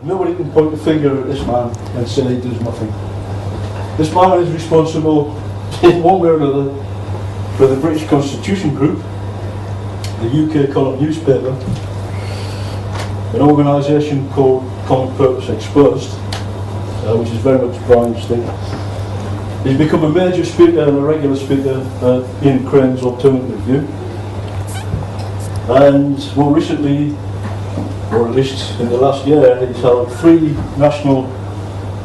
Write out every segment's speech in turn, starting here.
Nobody can point a finger at this man and say he does nothing. This man is responsible in one way or another for the British Constitution Group, the UK column newspaper, an organisation called Common Purpose Exposed, which is very much Brian's thing. He's become a major speaker and a regular speaker in Crane's Alternative View. And more recently, or at least in the last year, he's held 3 national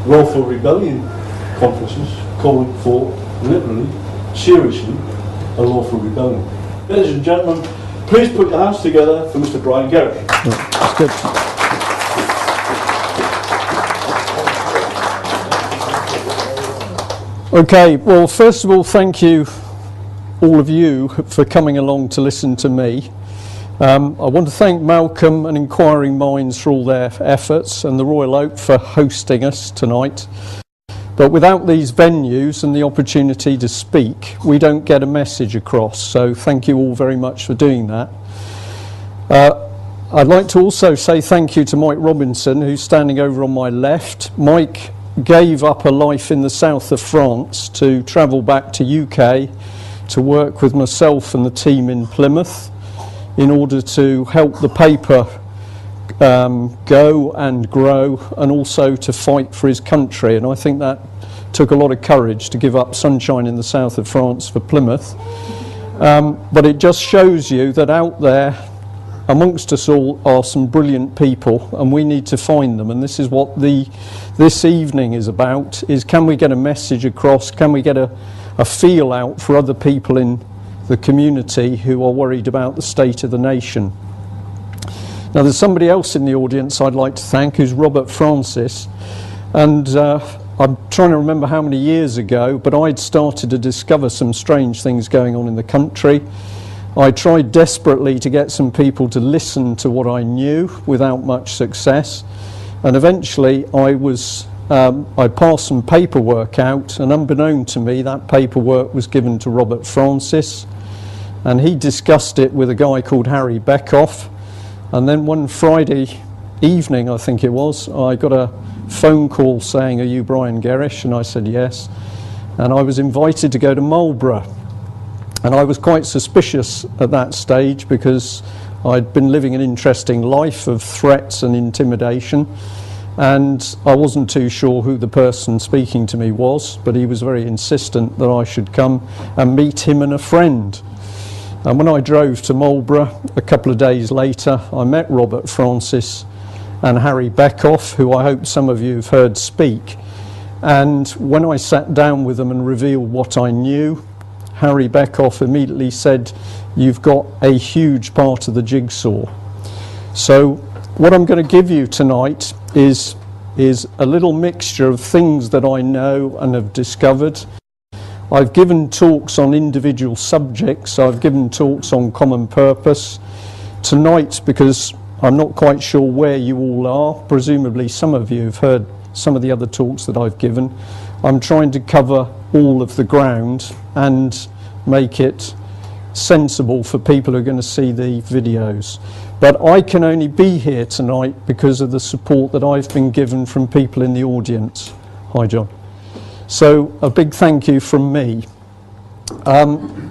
lawful rebellion conferences calling for, literally, seriously, a lawful rebellion. Ladies and gentlemen, please put your hands together for Mr. Brian Gerrish. That's good. Okay, well, first of all, thank you, all of you, for coming along to listen to me. I want to thank Malcolm and Inquiring Minds for all their efforts, and the Royal Oak for hosting us tonight. But without these venues and the opportunity to speak, we don't get a message across. So thank you all very much for doing that. I'd like to also say thank you to Mike Robinson, who's standing over on my left. Mike gave up a life in the south of France to travel back to UK to work with myself and the team in Plymouth in order to help the paper go and grow, and also to fight for his country. And I think that took a lot of courage to give up sunshine in the south of France for Plymouth. But it just shows you that out there amongst us all are some brilliant people, and we need to find them. And this is what this evening is about, is can we get a message across, can we get a feel out for other people in the community who are worried about the state of the nation. Now there's somebody else in the audience I'd like to thank, who's Robert Francis, and I'm trying to remember how many years ago, but I'd started to discover some strange things going on in the country. I tried desperately to get some people to listen to what I knew without much success, and eventually I passed some paperwork out, and unbeknown to me that paperwork was given to Robert Francis, and he discussed it with a guy called Harry Beckoff. And then one Friday evening, I think it was, I got a phone call saying, "Are you Brian Gerrish?" And I said yes, and I was invited to go to Marlborough. And I was quite suspicious at that stage, because I'd been living an interesting life of threats and intimidation, and I wasn't too sure who the person speaking to me was, but he was very insistent that I should come and meet him and a friend. And when I drove to Marlborough a couple of days later, I met Robert Francis and Harry Beckoff, who I hope some of you have heard speak. And when I sat down with them and revealed what I knew, Harry Beckoff immediately said, "You've got a huge part of the jigsaw." So what I'm going to give you tonight is a little mixture of things that I know and have discovered. I've given talks on individual subjects. I've given talks on common purpose. Tonight, because I'm not quite sure where you all are, presumably some of you have heard some of the other talks that I've given, I'm trying to cover all of the ground and make it sensible for people who are going to see the videos. But I can only be here tonight because of the support that I've been given from people in the audience. Hi, John. So a big thank you from me.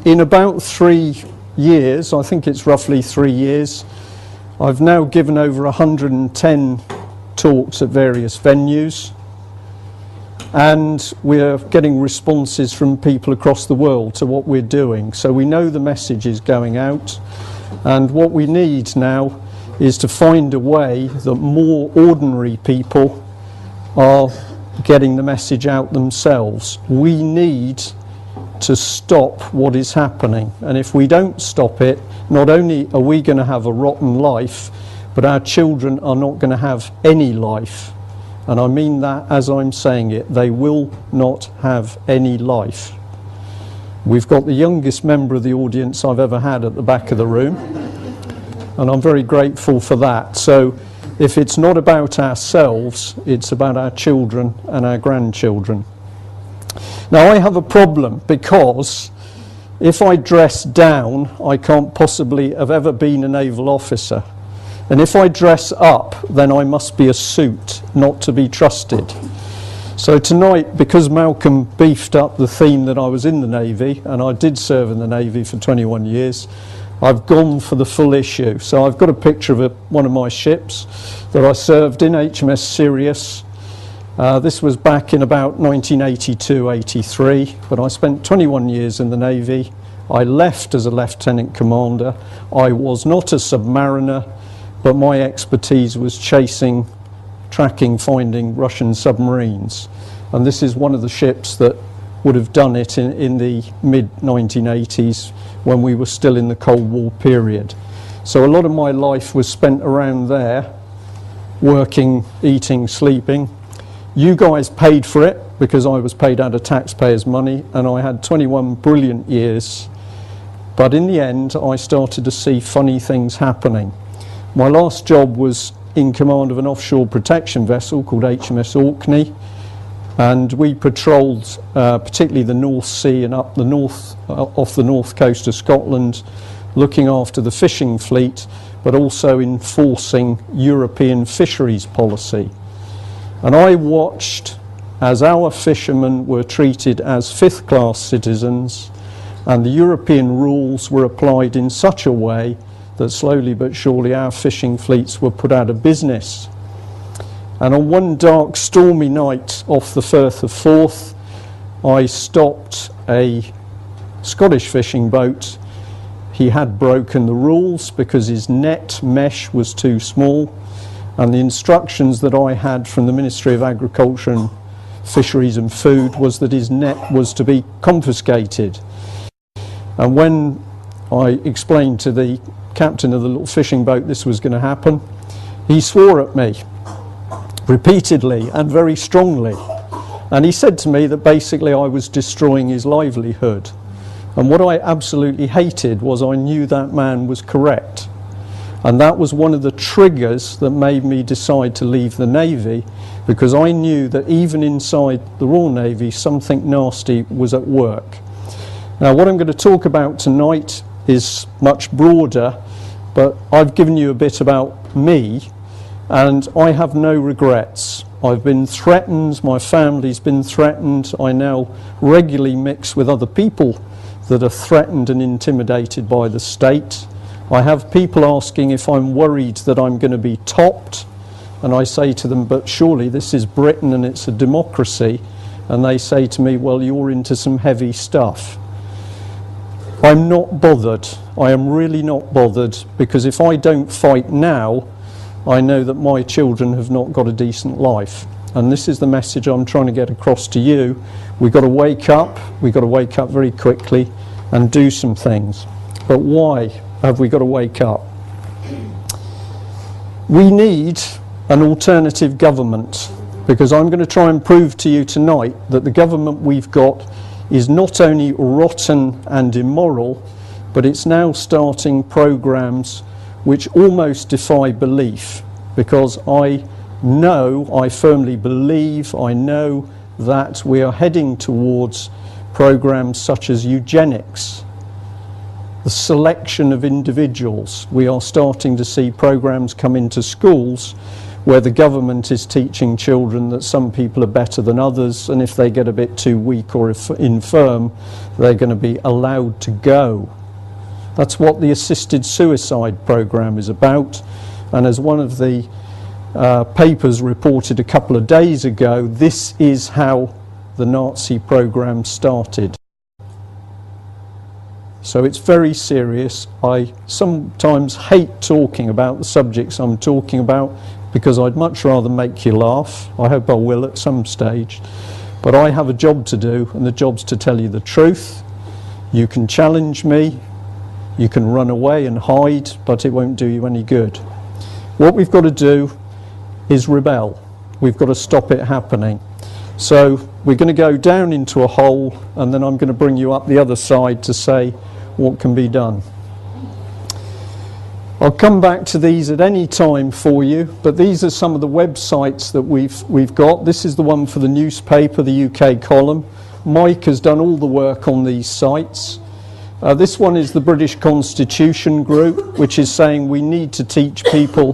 In about 3 years, I think it's roughly 3 years, I've now given over 110 talks at various venues, and we're getting responses from people across the world to what we're doing. So we know the message is going out, and what we need now is to find a way that more ordinary people are getting the message out themselves. We need to stop what is happening, and if we don't stop it, not only are we going to have a rotten life, but our children are not going to have any life. And I mean that as I'm saying it. They will not have any life. We've got the youngest member of the audience I've ever had at the back of the room, and I'm very grateful for that. So if it's not about ourselves, it's about our children and our grandchildren. Now I have a problem, because if I dress down, I can't possibly have ever been a naval officer. And if I dress up, then I must be a suit, not to be trusted. So tonight, because Malcolm beefed up the theme that I was in the Navy, and I did serve in the Navy for 21 years, I've gone for the full issue. So I've got a picture of one of my ships that I served in, HMS Sirius. This was back in about 1982-83, but I spent 21 years in the Navy. I left as a lieutenant commander. I was not a submariner, but my expertise was chasing, tracking, finding Russian submarines. And this is one of the ships that would have done it in the mid-1980s when we were still in the Cold War period. So a lot of my life was spent around there, working, eating, sleeping. You guys paid for it because I was paid out of taxpayers' money, and I had 21 brilliant years. But in the end, I started to see funny things happening. My last job was in command of an offshore protection vessel called HMS Orkney, and we patrolled particularly the North Sea and up the north, off the north coast of Scotland, looking after the fishing fleet, but also enforcing European fisheries policy. And I watched as our fishermen were treated as fifth-class citizens, and the European rules were applied in such a way that slowly but surely our fishing fleets were put out of business. And on one dark stormy night off the Firth of Forth, I stopped a Scottish fishing boat. He had broken the rules because his net mesh was too small, and the instructions that I had from the Ministry of Agriculture and Fisheries and Food was that his net was to be confiscated. And when I explained to the captain of the little fishing boat this was going to happen, he swore at me repeatedly and very strongly, and he said to me that basically I was destroying his livelihood. And what I absolutely hated was I knew that man was correct, and that was one of the triggers that made me decide to leave the Navy, because I knew that even inside the Royal Navy something nasty was at work. Now what I'm going to talk about tonight is much broader, but I've given you a bit about me, and I have no regrets. I've been threatened, my family's been threatened, I now regularly mix with other people that are threatened and intimidated by the state. I have people asking if I'm worried that I'm going to be topped, and I say to them, but surely this is Britain and it's a democracy, and they say to me, well, you're into some heavy stuff. I'm not bothered. I am really not bothered, because if I don't fight now, I know that my children have not got a decent life. And this is the message I'm trying to get across to you. We've got to wake up. We've got to wake up very quickly and do some things. But why have we got to wake up? We need an alternative government, because I'm going to try and prove to you tonight that the government we've got is not only rotten and immoral, but it's now starting programs which almost defy belief, because I firmly believe, I know that we are heading towards programs such as eugenics, the selection of individuals. We are starting to see programs come into schools where the government is teaching children that some people are better than others, and if they get a bit too weak or infirm, they're going to be allowed to go. That's what the assisted suicide program is about, and as one of the papers reported a couple of days ago, this is how the Nazi program started. So it's very serious. I sometimes hate talking about the subjects I'm talking about, because I'd much rather make you laugh. I hope I will at some stage. But I have a job to do, and the job's to tell you the truth. You can challenge me, you can run away and hide, but it won't do you any good. What we've got to do is rebel. We've got to stop it happening. So we're going to go down into a hole, and then I'm going to bring you up the other side to say what can be done. I'll come back to these at any time for you, but these are some of the websites that we've got. This is the one for the newspaper, the UK column. Mike has done all the work on these sites. This one is the British Constitution group, which is saying we need to teach people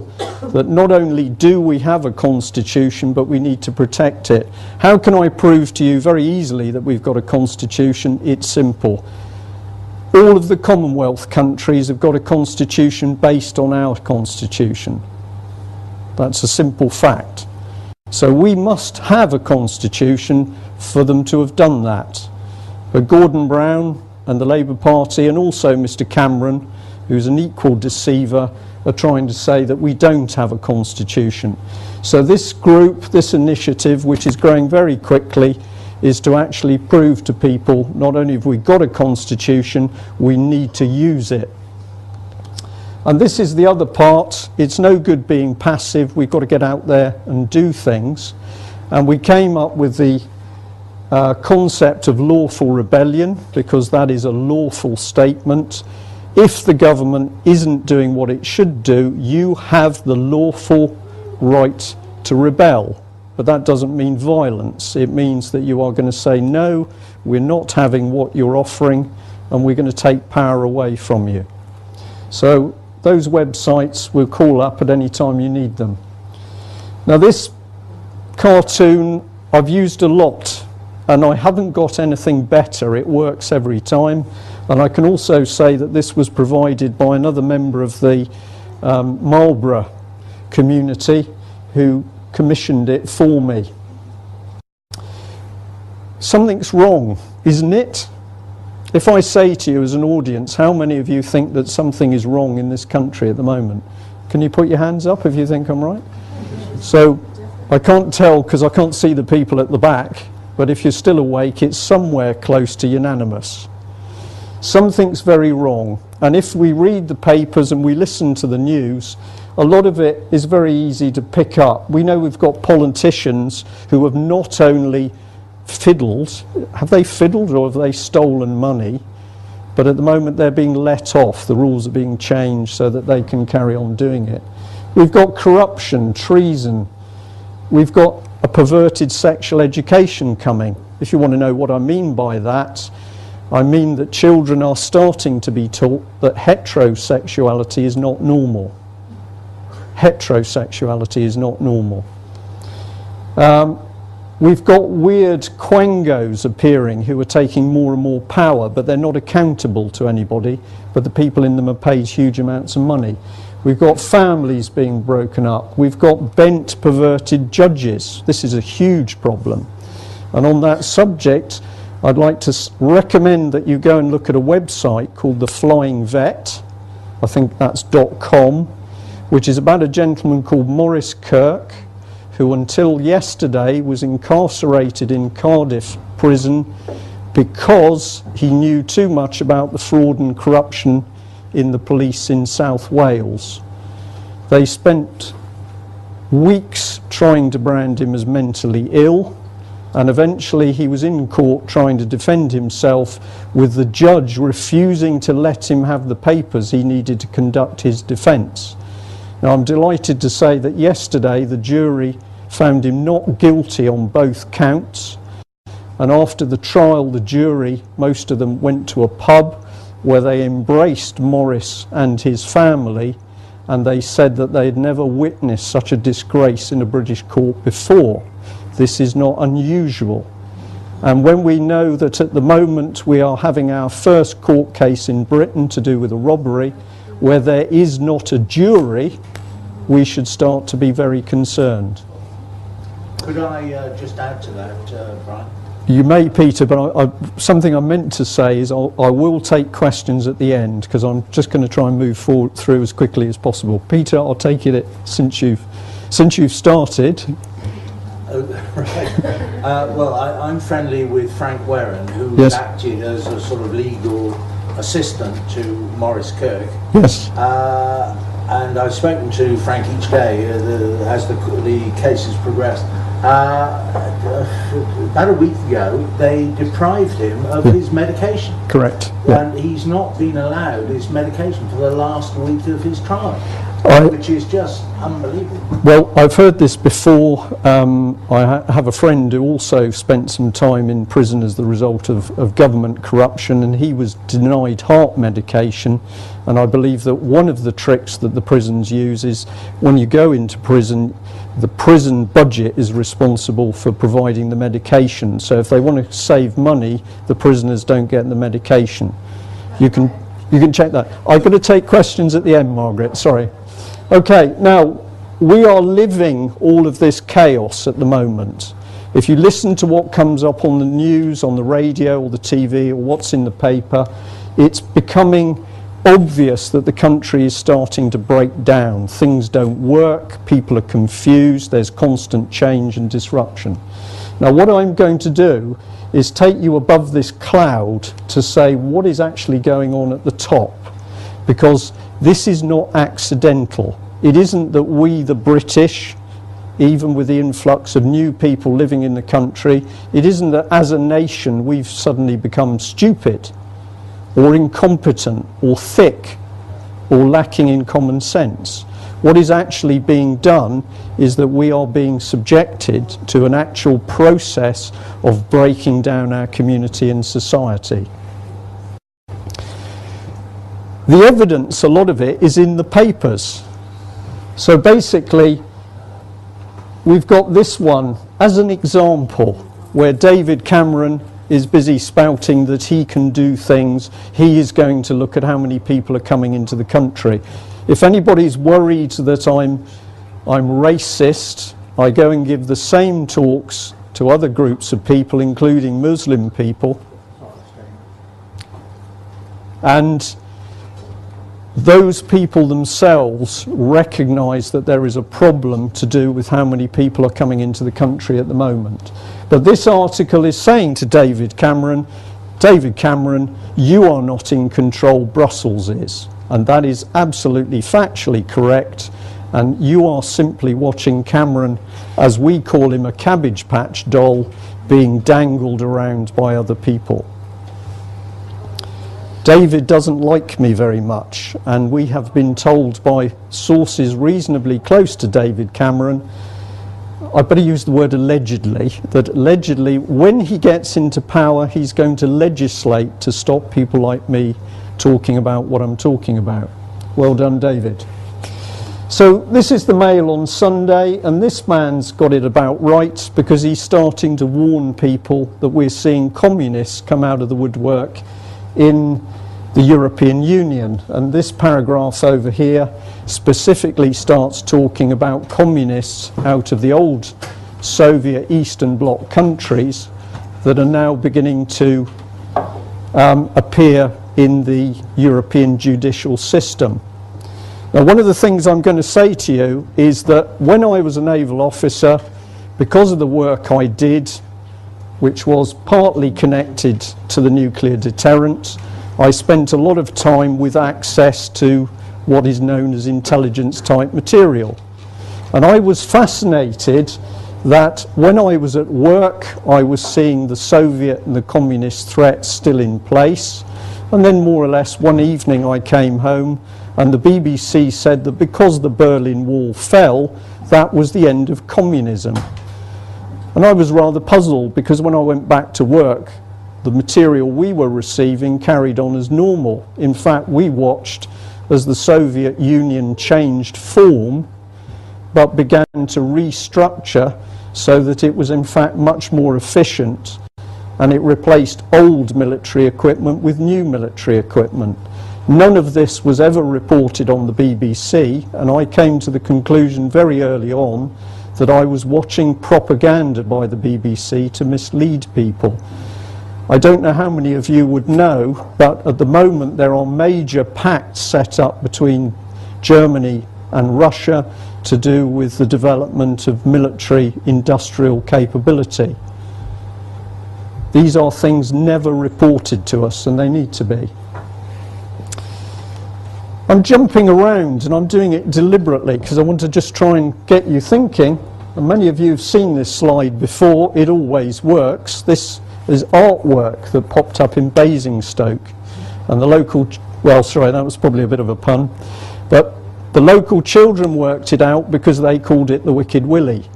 that not only do we have a constitution, but we need to protect it. How can I prove to you very easily that we've got a constitution? It's simple. All of the Commonwealth countries have got a constitution based on our constitution. That's a simple fact. So we must have a constitution for them to have done that. But Gordon Brown and the Labour Party, and also Mr Cameron, who's an equal deceiver, are trying to say that we don't have a constitution. So this group, this initiative, which is growing very quickly, is to actually prove to people not only have we got a constitution, we need to use it. And this is the other part. It's no good being passive. We've got to get out there and do things. And we came up with the concept of lawful rebellion, because that is a lawful statement. If the government isn't doing what it should do, you have the lawful right to rebel. But that doesn't mean violence. It means that you are going to say, no, we're not having what you're offering, and we're going to take power away from you. So those websites we'll call up at any time you need them. Now this cartoon I've used a lot, and I haven't got anything better. It works every time. And I can also say that this was provided by another member of the Marlborough community who commissioned it for me. Something's wrong, isn't it? If I say to you as an audience, how many of you think that something is wrong in this country at the moment? Can you put your hands up if you think I'm right? So I can't tell because I can't see the people at the back, but if you're still awake, it's somewhere close to unanimous. Something's very wrong. And if we read the papers and we listen to the news, a lot of it is very easy to pick up. We know we've got politicians who have not only fiddled, have they fiddled or have they stolen money? But at the moment they're being let off. The rules are being changed so that they can carry on doing it. We've got corruption, treason. We've got a perverted sexual education coming. If you want to know what I mean by that, I mean that children are starting to be taught that heterosexuality is not normal. Heterosexuality is not normal. We've got weird quangos appearing who are taking more and more power, but they're not accountable to anybody, but the people in them are paid huge amounts of money. We've got families being broken up. We've got bent, perverted judges. This is a huge problem. And on that subject, I'd like to recommend that you go and look at a website called The Flying Vet. I think that's .com, which is about a gentleman called Maurice Kirk, who until yesterday was incarcerated in Cardiff prison because he knew too much about the fraud and corruption in the police in South Wales. They spent weeks trying to brand him as mentally ill, and eventually he was in court trying to defend himself, with the judge refusing to let him have the papers he needed to conduct his defence. Now I'm delighted to say that yesterday the jury found him not guilty on both counts, and after the trial the jury, most of them, went to a pub where they embraced Maurice and his family, and they said that they had never witnessed such a disgrace in a British court before. This is not unusual. And when we know that at the moment we are having our first court case in Britain to do with a robbery where there is not a jury, we should start to be very concerned. Could I just add to that, Brian? You may, Peter, but something I meant to say is I will take questions at the end, because I'm just going to try and move forward through as quickly as possible. Peter, I'll take it since you've started. Right. Well, I'm friendly with Frank Warren, who Yes. acted as a sort of legal assistant to Maurice Kirk. Yes. And I've spoken to Frank each day as the cases progressed. About a week ago, they deprived him of his medication. Correct. Yeah. And he's not been allowed his medication for the last week of his trial. which is just unbelievable. Well, I've heard this before. I have a friend who also spent some time in prison as the result of government corruption, and he was denied heart medication. And I believe that one of the tricks that the prisons use is when you go into prison, the prison budget is responsible for providing the medication. So if they want to save money, the prisoners don't get the medication. You can check that. I'm going to take questions at the end, Margaret. Sorry. Okay, now we are living all of this chaos at the moment. If you listen to what comes up on the news, on the radio or the TV or what's in the paper, it's becoming obvious that the country is starting to break down. Things don't work, people are confused, there's constant change and disruption. Now what I'm going to do is take you above this cloud to say what is actually going on at the top, because this is not accidental. It isn't that we, the British, even with the influx of new people living in the country, it isn't that as a nation we've suddenly become stupid or incompetent or thick or lacking in common sense. What is actually being done is that we are being subjected to an actual process of breaking down our community and society. The evidence, a lot of it, is in the papers. So basically, we've got this one as an example where David Cameron is busy spouting that he can do things. He is going to look at how many people are coming into the country. If anybody's worried that I'm racist, I go and give the same talks to other groups of people, including Muslim people. And those people themselves recognise that there is a problem to do with how many people are coming into the country at the moment. But this article is saying to David Cameron, you are not in control, Brussels is. And that is absolutely factually correct. And you are simply watching Cameron, as we call him, a cabbage patch doll, being dangled around by other people. David doesn't like me very much, and we have been told by sources reasonably close to David Cameron, I better use the word allegedly, that allegedly when he gets into power he's going to legislate to stop people like me talking about what I'm talking about. Well done, David. So this is the Mail on Sunday, and this man's got it about right, because he's starting to warn people that we're seeing communists come out of the woodwork in the European Union. And this paragraph over here specifically starts talking about communists out of the old Soviet Eastern Bloc countries that are now beginning to appear in the European judicial system. Now, one of the things I'm going to say to you is that when I was a naval officer, because of the work I did, which was partly connected to the nuclear deterrent, I spent a lot of time with access to what is known as intelligence type material. And I was fascinated that when I was at work, I was seeing the Soviet and the communist threats still in place. And then more or less one evening I came home and the BBC said that because the Berlin Wall fell, that was the end of communism. And I was rather puzzled, because when I went back to work, the material we were receiving carried on as normal. In fact, we watched as the Soviet Union changed form, but began to restructure so that it was in fact much more efficient, and it replaced old military equipment with new military equipment. None of this was ever reported on the BBC, and I came to the conclusion very early on that I was watching propaganda by the BBC to mislead people. I don't know how many of you would know, but at the moment there are major pacts set up between Germany and Russia to do with the development of military industrial capability. These are things never reported to us, and they need to be. I'm jumping around, and I'm doing it deliberately because I want to just try and get you thinking. And many of you have seen this slide before. It always works. This is artwork that popped up in Basingstoke, and the local, well, sorry, that was probably a bit of a pun, but The local children worked it out because they called it the Wicked Willy.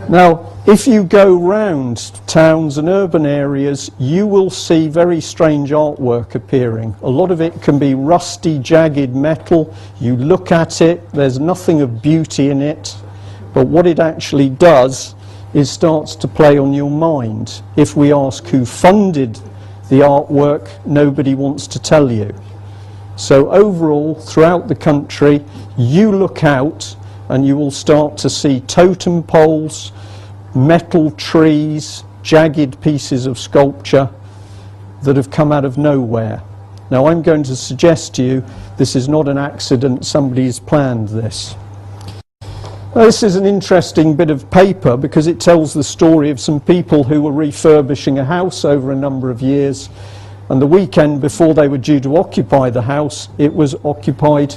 Now, if you go round towns and urban areas, you will see very strange artwork appearing. A lot of it can be rusty, jagged metal. You look at it, there's nothing of beauty in it, but what it actually does is starts to play on your mind. If we ask who funded the artwork, nobody wants to tell you. So overall, throughout the country, you look out and you will start to see totem poles, metal trees, jagged pieces of sculpture that have come out of nowhere. Now, I'm going to suggest to you this is not an accident, somebody has planned this. Now, this is an interesting bit of paper because it tells the story of some people who were refurbishing a house over a number of years, and the weekend before they were due to occupy the house, it was occupied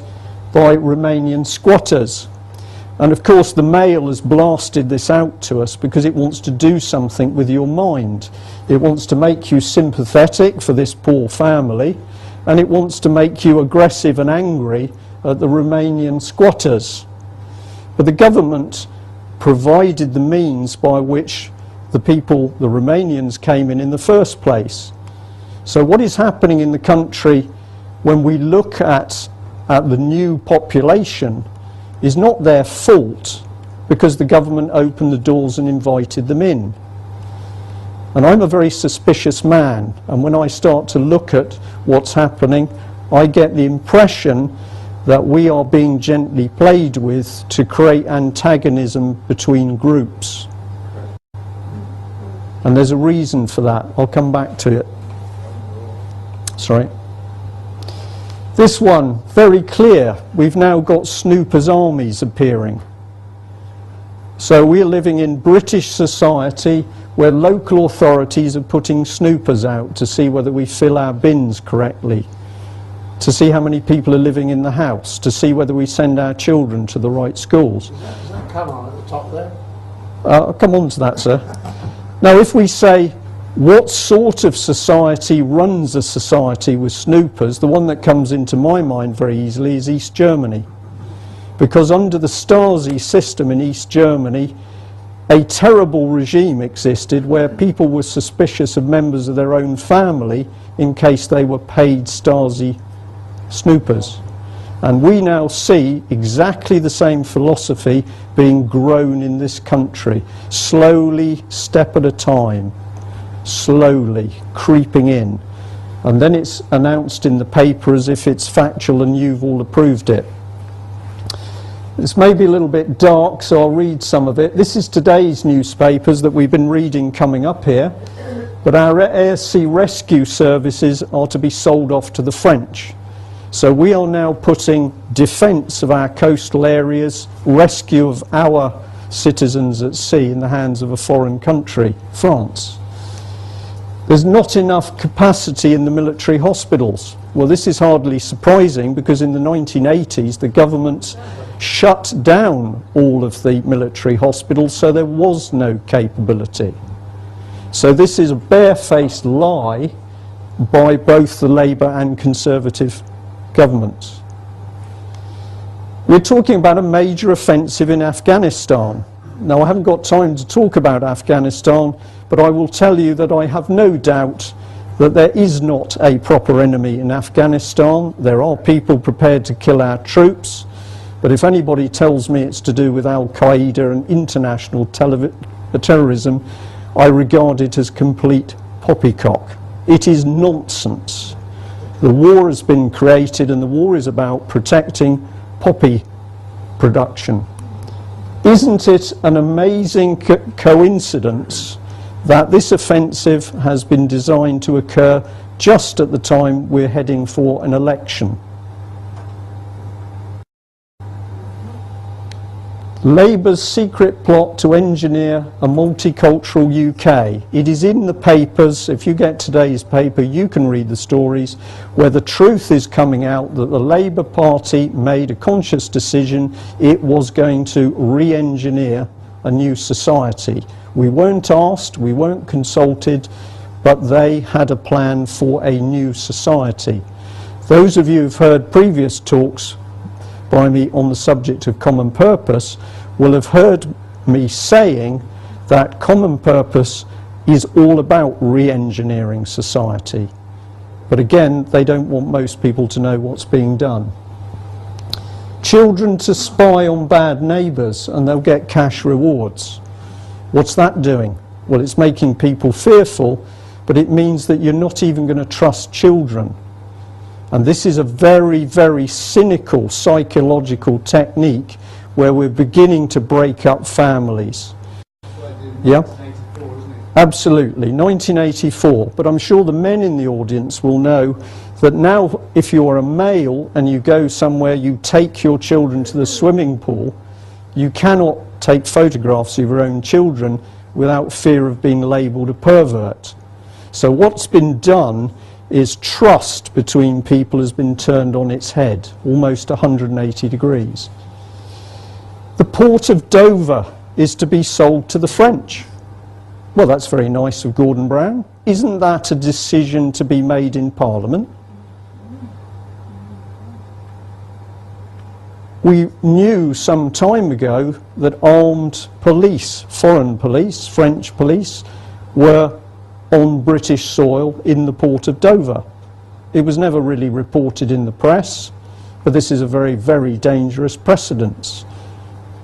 by Romanian squatters. And of course the Mail has blasted this out to us because it wants to do something with your mind. It wants to make you sympathetic for this poor family, and it wants to make you aggressive and angry at the Romanian squatters. But the government provided the means by which the people, the Romanians, came in the first place. So what is happening in the country when we look at the new population is not their fault, because the government opened the doors and invited them in. And I'm a very suspicious man, and when I start to look at what's happening, I get the impression that we are being gently played with to create antagonism between groups. And there's a reason for that. I'll come back to it. Sorry. This one, very clear. We've now got snoopers' armies appearing. So we're living in British society where local authorities are putting snoopers out to see whether we fill our bins correctly, to see how many people are living in the house, to see whether we send our children to the right schools. Does that come on at the top there? I'll come on to that, sir. Now, if we say, what sort of society runs a society with snoopers, the one that comes into my mind very easily is East Germany. Because under the Stasi system in East Germany, a terrible regime existed where people were suspicious of members of their own family in case they were paid Stasi snoopers. And we now see exactly the same philosophy being grown in this country, slowly, step at a time, slowly creeping in. And then it's announced in the paper as if it's factual and you've all approved it. This may be a little bit dark, so I'll read some of it. This is today's newspapers that we've been reading coming up here. But our air sea rescue services are to be sold off to the French. So we are now putting defence of our coastal areas, rescue of our citizens at sea in the hands of a foreign country, France. There's not enough capacity in the military hospitals. Well, this is hardly surprising because in the 1980s the government shut down all of the military hospitals, so there was no capability. So this is a barefaced lie by both the Labour and Conservative governments. We're talking about a major offensive in Afghanistan. Now, I haven't got time to talk about Afghanistan, but I will tell you that I have no doubt that there is not a proper enemy in Afghanistan. There are people prepared to kill our troops, but if anybody tells me it's to do with Al-Qaeda and international terrorism, I regard it as complete poppycock. It is nonsense. The war has been created, and the war is about protecting poppy production. Isn't it an amazing coincidence that this offensive has been designed to occur just at the time we're heading for an election? Labour's secret plot to engineer a multicultural UK. It is in the papers. If you get today's paper, you can read the stories where the truth is coming out that the Labour Party made a conscious decision. It was going to re-engineer a new society. We weren't asked, we weren't consulted, but they had a plan for a new society. Those of you who've heard previous talks by me on the subject of common purpose will have heard me saying that common purpose is all about re-engineering society. But again, they don't want most people to know what's being done. Children to spy on bad neighbours and they'll get cash rewards. What's that doing? Well, it's making people fearful, but it means that you're not even going to trust children. And this is a very, very cynical psychological technique where we're beginning to break up families. Yeah? Absolutely, 1984. But I'm sure the men in the audience will know that now if you're a male and you go somewhere, you take your children to the swimming pool, you cannot take photographs of your own children without fear of being labelled a pervert. So what's been done is trust between people has been turned on its head, almost 180 degrees. The port of Dover is to be sold to the French. Well, that's very nice of Gordon Brown. Isn't that a decision to be made in Parliament? We knew some time ago that armed police, foreign police, French police, were on British soil in the port of Dover. It was never really reported in the press, but this is a very, very dangerous precedent.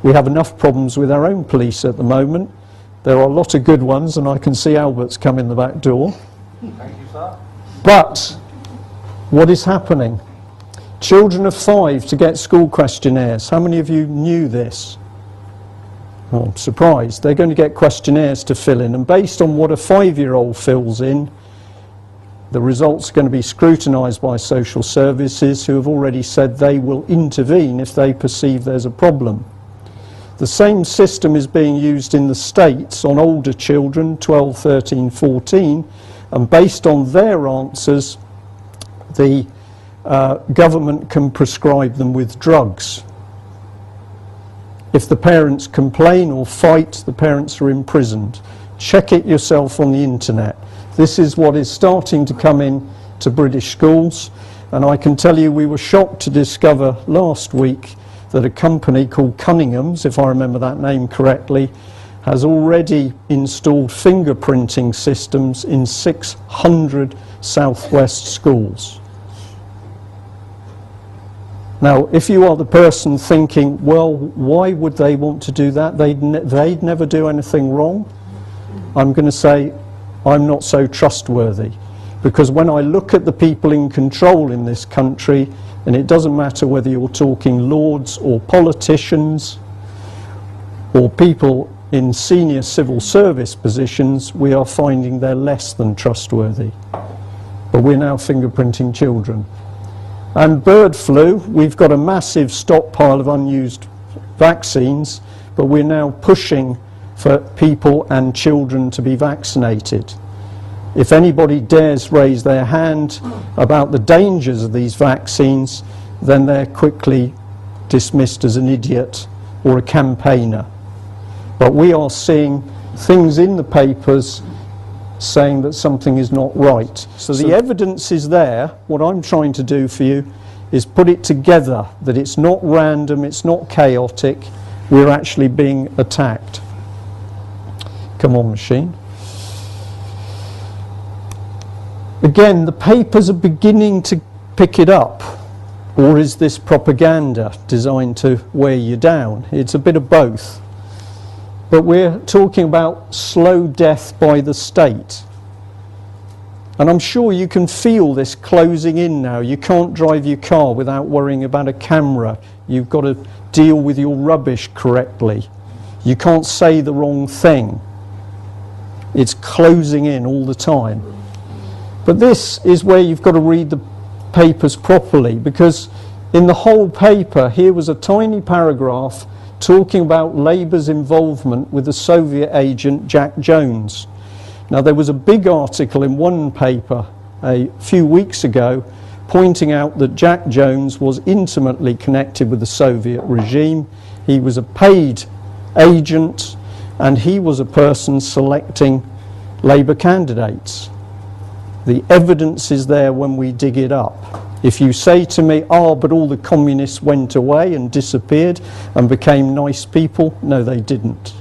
We have enough problems with our own police at the moment. There are a lot of good ones, and I can see Albert's come in the back door. Thank you, sir. But what is happening? Children of 5 to get school questionnaires. How many of you knew this? Oh, I'm surprised. They're going to get questionnaires to fill in, and based on what a 5-year-old fills in, the results are going to be scrutinised by social services, who have already said they will intervene if they perceive there's a problem. The same system is being used in the States on older children, 12, 13, 14, and based on their answers, the government can prescribe them with drugs. If the parents complain or fight, the parents are imprisoned. Check it yourself on the internet. This is what is starting to come in to British schools, and I can tell you we were shocked to discover last week that a company called Cunningham's, if I remember that name correctly, has already installed fingerprinting systems in 600 southwest schools. Now, if you are the person thinking, well, why would they want to do that? They'd never do anything wrong. I'm going to say, I'm not so trustworthy. Because when I look at the people in control in this country, and it doesn't matter whether you're talking lords or politicians or people in senior civil service positions, we are finding they're less than trustworthy. But we're now fingerprinting children. And bird flu, we've got a massive stockpile of unused vaccines, but we're now pushing for people and children to be vaccinated. If anybody dares raise their hand about the dangers of these vaccines, then they're quickly dismissed as an idiot or a campaigner. But we are seeing things in the papers saying that something is not right. So the evidence is there. What I'm trying to do for you is put it together, that it's not random, it's not chaotic, we're actually being attacked. Come on, machine. Again, the papers are beginning to pick it up. Or is this propaganda designed to wear you down? It's a bit of both. But we're talking about slow death by the state. And I'm sure you can feel this closing in now. You can't drive your car without worrying about a camera. You've got to deal with your rubbish correctly. You can't say the wrong thing. It's closing in all the time. But this is where you've got to read the papers properly, because in the whole paper, here was a tiny paragraph talking about Labour's involvement with the Soviet agent Jack Jones. Now, there was a big article in one paper a few weeks ago pointing out that Jack Jones was intimately connected with the Soviet regime. He was a paid agent, and he was a person selecting Labour candidates. The evidence is there when we dig it up. If you say to me, but all the communists went away and disappeared and became nice people, no, they didn't.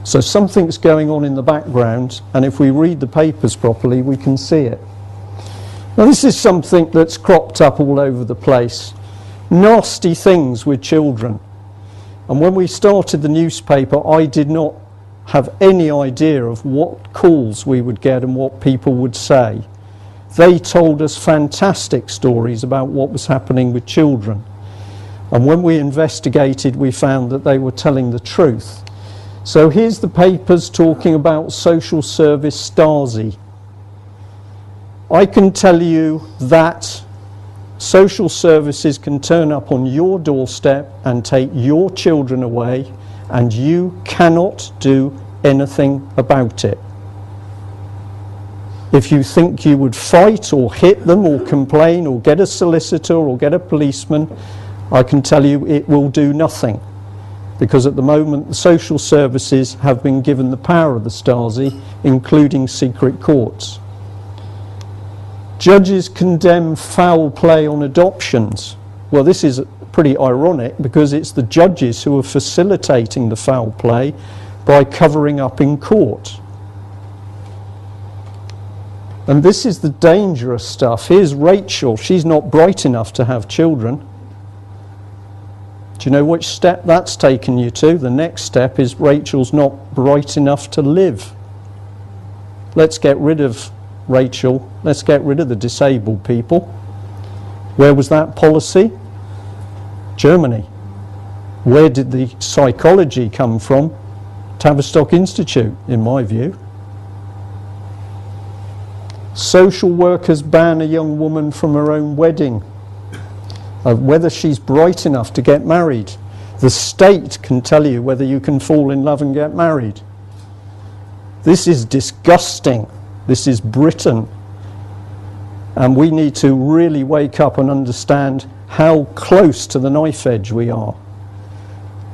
So something's going on in the background, and if we read the papers properly, we can see it. Now, this is something that's cropped up all over the place. Nasty things with children. And when we started the newspaper, I did not have any idea of what calls we would get and what people would say. They told us fantastic stories about what was happening with children. And when we investigated, we found that they were telling the truth. So here's the papers talking about social service Stasi. I can tell you that social services can turn up on your doorstep and take your children away, and you cannot do anything about it. If you think you would fight or hit them or complain or get a solicitor or get a policeman, I can tell you it will do nothing, because at the moment the social services have been given the power of the Stasi, including secret courts. Judges condemn foul play on adoptions. Well, this is pretty ironic, because it's the judges who are facilitating the foul play by covering up in court. And this is the dangerous stuff. Here's Rachel. She's not bright enough to have children. Do you know which step that's taken you to? The next step is Rachel's not bright enough to live. Let's get rid of Rachel. Let's get rid of the disabled people. Where was that policy? Germany. Where did the psychology come from? Tavistock Institute, in my view. Social workers ban a young woman from her own wedding, whether she's bright enough to get married. The state can tell you whether you can fall in love and get married. This is disgusting. This is Britain. And we need to really wake up and understand how close to the knife edge we are.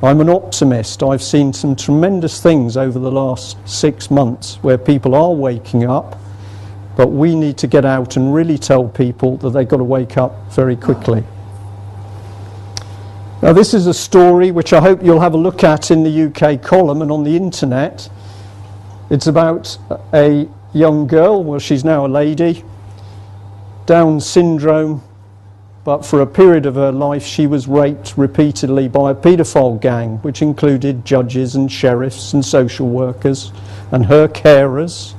I'm an optimist. I've seen some tremendous things over the last 6 months where people are waking up, but we need to get out and really tell people that they've got to wake up very quickly. Now, this is a story which I hope you'll have a look at in the UK column and on the internet. It's about a young girl, well, she's now a lady, Down syndrome, but for a period of her life she was raped repeatedly by a paedophile gang, which included judges and sheriffs and social workers and her carers,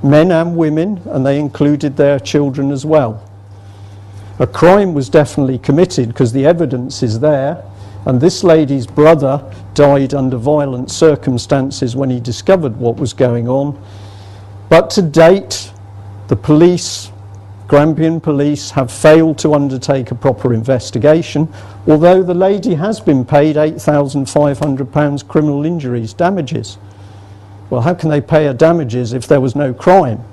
men and women, and they included their children as well. A crime was definitely committed because the evidence is there, and this lady's brother died under violent circumstances when he discovered what was going on. But to date, the police, Grampian police, have failed to undertake a proper investigation, although the lady has been paid £8,500 criminal injuries damages. Well, how can they pay her damages if there was no crime?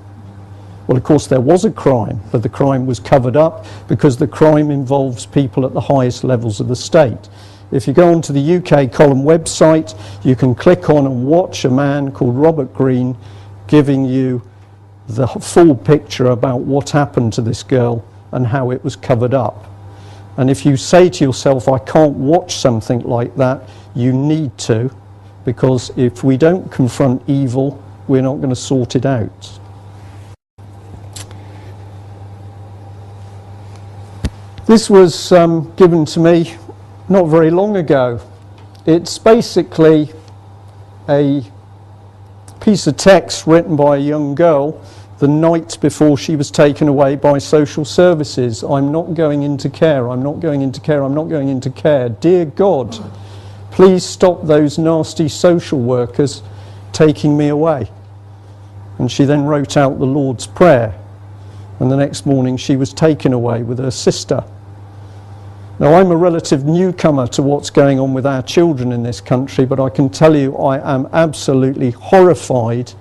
Well, of course there was a crime, but the crime was covered up because the crime involves people at the highest levels of the state. If you go onto the UK column website, you can click on and watch a man called Robert Green giving you the full picture about what happened to this girl and how it was covered up. And if you say to yourself, I can't watch something like that, you need to, because if we don't confront evil, we're not going to sort it out. This was given to me not very long ago. It's basically a piece of text written by a young girl the night before she was taken away by social services. I'm not going into care, I'm not going into care, I'm not going into care. Dear God, please stop those nasty social workers taking me away. And she then wrote out the Lord's Prayer, and the next morning she was taken away with her sister. Now, I'm a relative newcomer to what's going on with our children in this country, but I can tell you I am absolutely horrified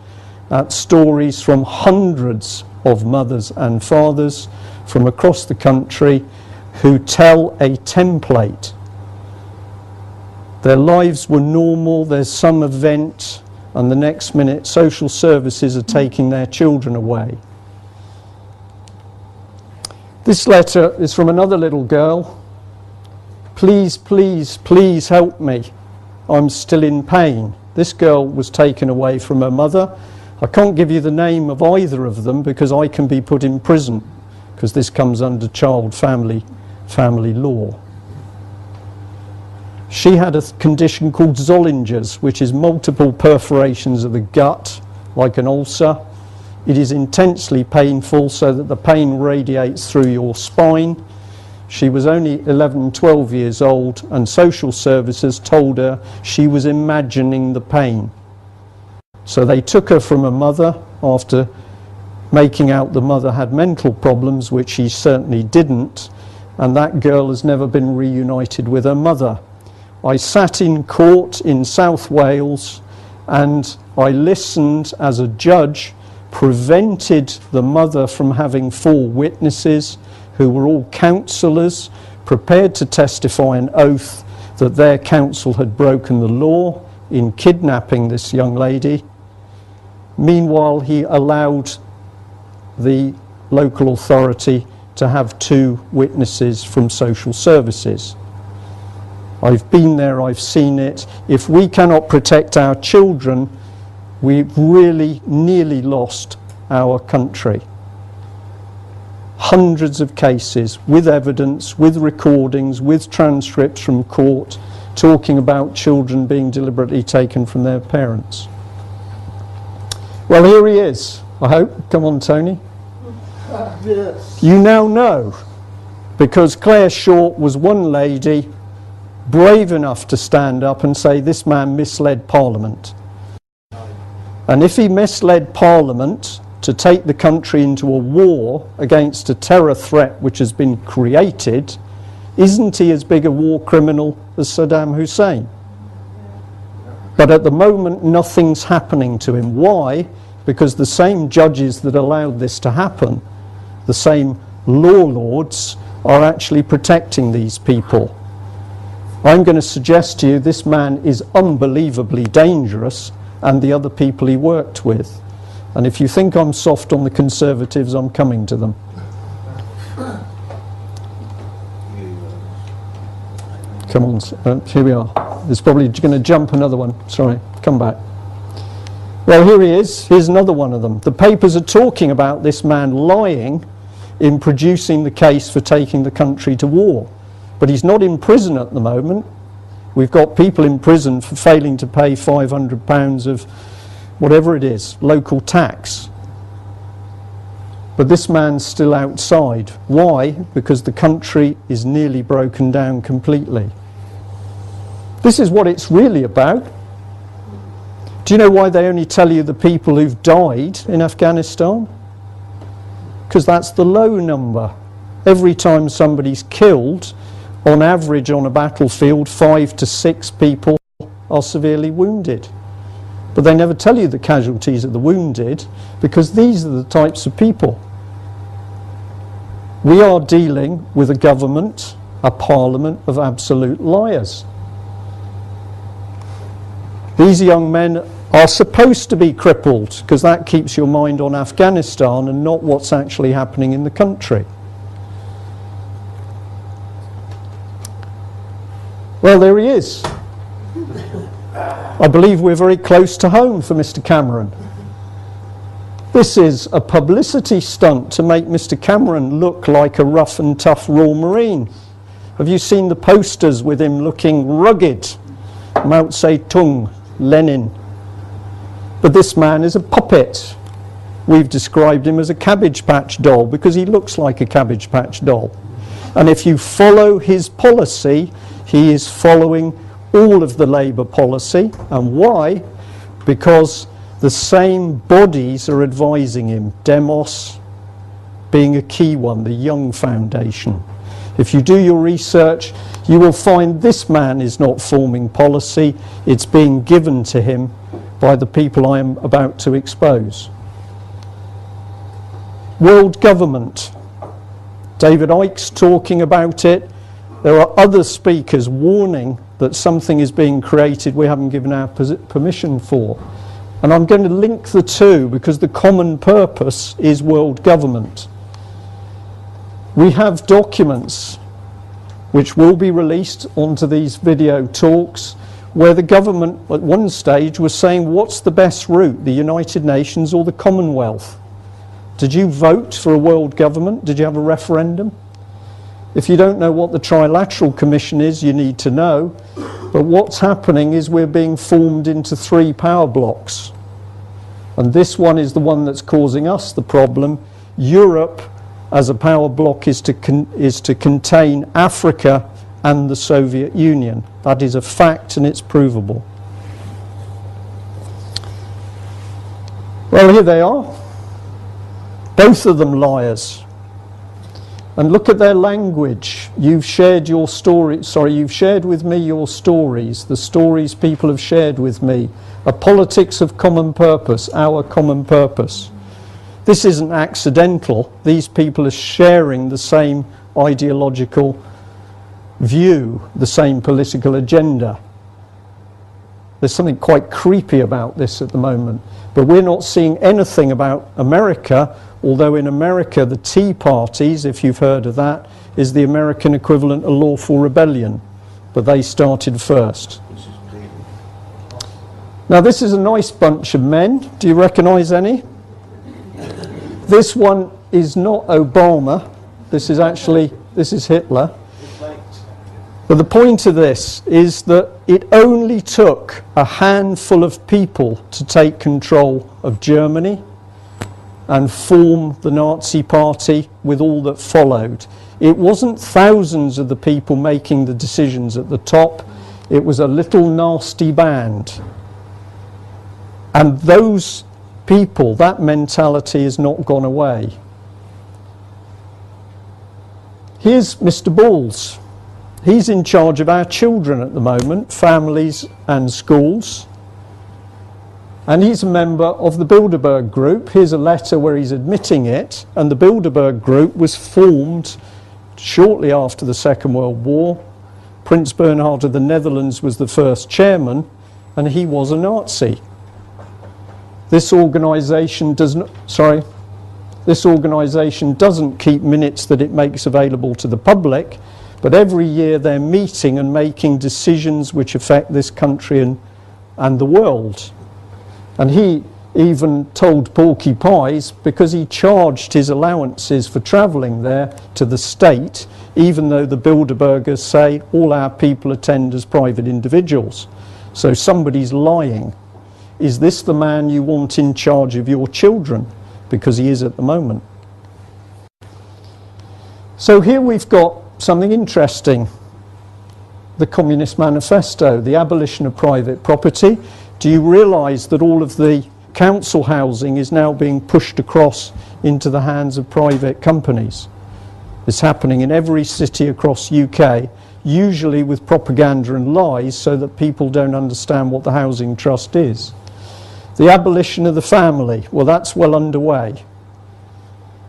at stories from hundreds of mothers and fathers from across the country who tell a template. Their lives were normal, there's some event, and the next minute social services are taking their children away. This letter is from another little girl. Please, please, please help me. I'm still in pain. This girl was taken away from her mother. I can't give you the name of either of them because I can be put in prison, because this comes under child family law. She had a condition called Zollinger's, which is multiple perforations of the gut, like an ulcer. It is intensely painful, so that the pain radiates through your spine. She was only 11, 12 years old, and social services told her she was imagining the pain. So they took her from her mother after making out the mother had mental problems, which she certainly didn't, and that girl has never been reunited with her mother. I sat in court in South Wales and I listened as a judge prevented the mother from having 4 witnesses who were all counsellors prepared to testify an oath that their counsel had broken the law in kidnapping this young lady. Meanwhile, he allowed the local authority to have 2 witnesses from social services. I've been there, I've seen it. If we cannot protect our children, we've really nearly lost our country. Hundreds of cases with evidence, with recordings, with transcripts from court talking about children being deliberately taken from their parents. Well, here he is, I hope. Come on, Tony. Yes. You now know, because Claire Short was one lady brave enough to stand up and say this man misled Parliament. And if he misled Parliament to take the country into a war against a terror threat which has been created, isn't he as big a war criminal as Saddam Hussein? But at the moment nothing's happening to him. Why? Because the same judges that allowed this to happen, the same law lords, are actually protecting these people. I'm going to suggest to you this man is unbelievably dangerous, and the other people he worked with. And if you think I'm soft on the Conservatives, I'm coming to them. Come on, here we are. There's probably going to jump another one. Sorry, come back. Well, here he is. Here's another one of them. The papers are talking about this man lying in producing the case for taking the country to war. But he's not in prison at the moment. We've got people in prison for failing to pay £500 of whatever it is, local tax. But this man's still outside. Why? Because the country is nearly broken down completely. This is what it's really about. Do you know why they only tell you the people who've died in Afghanistan? Because that's the low number. Every time somebody's killed, on average on a battlefield, 5 to 6 people are severely wounded. But they never tell you the casualties of the wounded, because these are the types of people. We are dealing with a government, a parliament of absolute liars. These young men are supposed to be crippled, because that keeps your mind on Afghanistan and not what's actually happening in the country. Well, there he is. I believe we're very close to home for Mr. Cameron. This is a publicity stunt to make Mr. Cameron look like a rough and tough Royal Marine. Have you seen the posters with him looking rugged? Mao Zedong, Lenin. But this man is a puppet. We've described him as a Cabbage Patch doll because he looks like a Cabbage Patch doll. And if you follow his policy, he is following all of the Labour policy. And why? Because the same bodies are advising him. Demos being a key one, the Young Foundation. If you do your research, you will find this man is not forming policy. It's being given to him by the people I am about to expose. World government. David Icke's talking about it. There are other speakers warning that something is being created we haven't given our permission for. And I'm going to link the two because the common purpose is world government. We have documents which will be released onto these video talks where the government at one stage was saying, what's the best route, the United Nations or the Commonwealth? Did you vote for a world government? Did you have a referendum? If you don't know what the Trilateral Commission is, you need to know. But what's happening is we're being formed into 3 power blocks. And this one is the one that's causing us the problem. Europe as a power bloc is to contain Africa and the Soviet Union. That is a fact and it's provable. Well, here they are. Both of them liars. And look at their language. You've shared your story, you've shared with me your stories, the stories people have shared with me. A politics of common purpose, our common purpose. This isn't accidental. These people are sharing the same ideological view, the same political agenda. There's something quite creepy about this at the moment. But we're not seeing anything about America, although in America the Tea Parties, if you've heard of that, is the American equivalent of lawful rebellion. But they started first. Now this is a nice bunch of men. Do you recognise any? This one is not Obama. This is Hitler. But the point of this is that it only took a handful of people to take control of Germany and form the Nazi Party with all that followed. It wasn't thousands of the people making the decisions at the top. It was a little nasty band. And those people, that mentality has not gone away. Here's Mr. Balls. He's in charge of our children at the moment, families and schools. And he's a member of the Bilderberg Group. Here's a letter where he's admitting it. And the Bilderberg Group was formed shortly after the Second World War. Prince Bernhard of the Netherlands was the first chairman, and he was a Nazi. This organisation doesn't keep minutes that it makes available to the public, but every year they're meeting and making decisions which affect this country and the world. And he even told Porky Pies, because he charged his allowances for travelling there to the state, even though the Bilderbergers say all our people attend as private individuals. So somebody's lying. Is this the man you want in charge of your children? Because he is at the moment. So here we've got something interesting. The Communist Manifesto, the abolition of private property. Do you realise that all of the council housing is now being pushed across into the hands of private companies? It's happening in every city across UK, usually with propaganda and lies so that people don't understand what the housing trust is. The abolition of the family, well, that's well underway.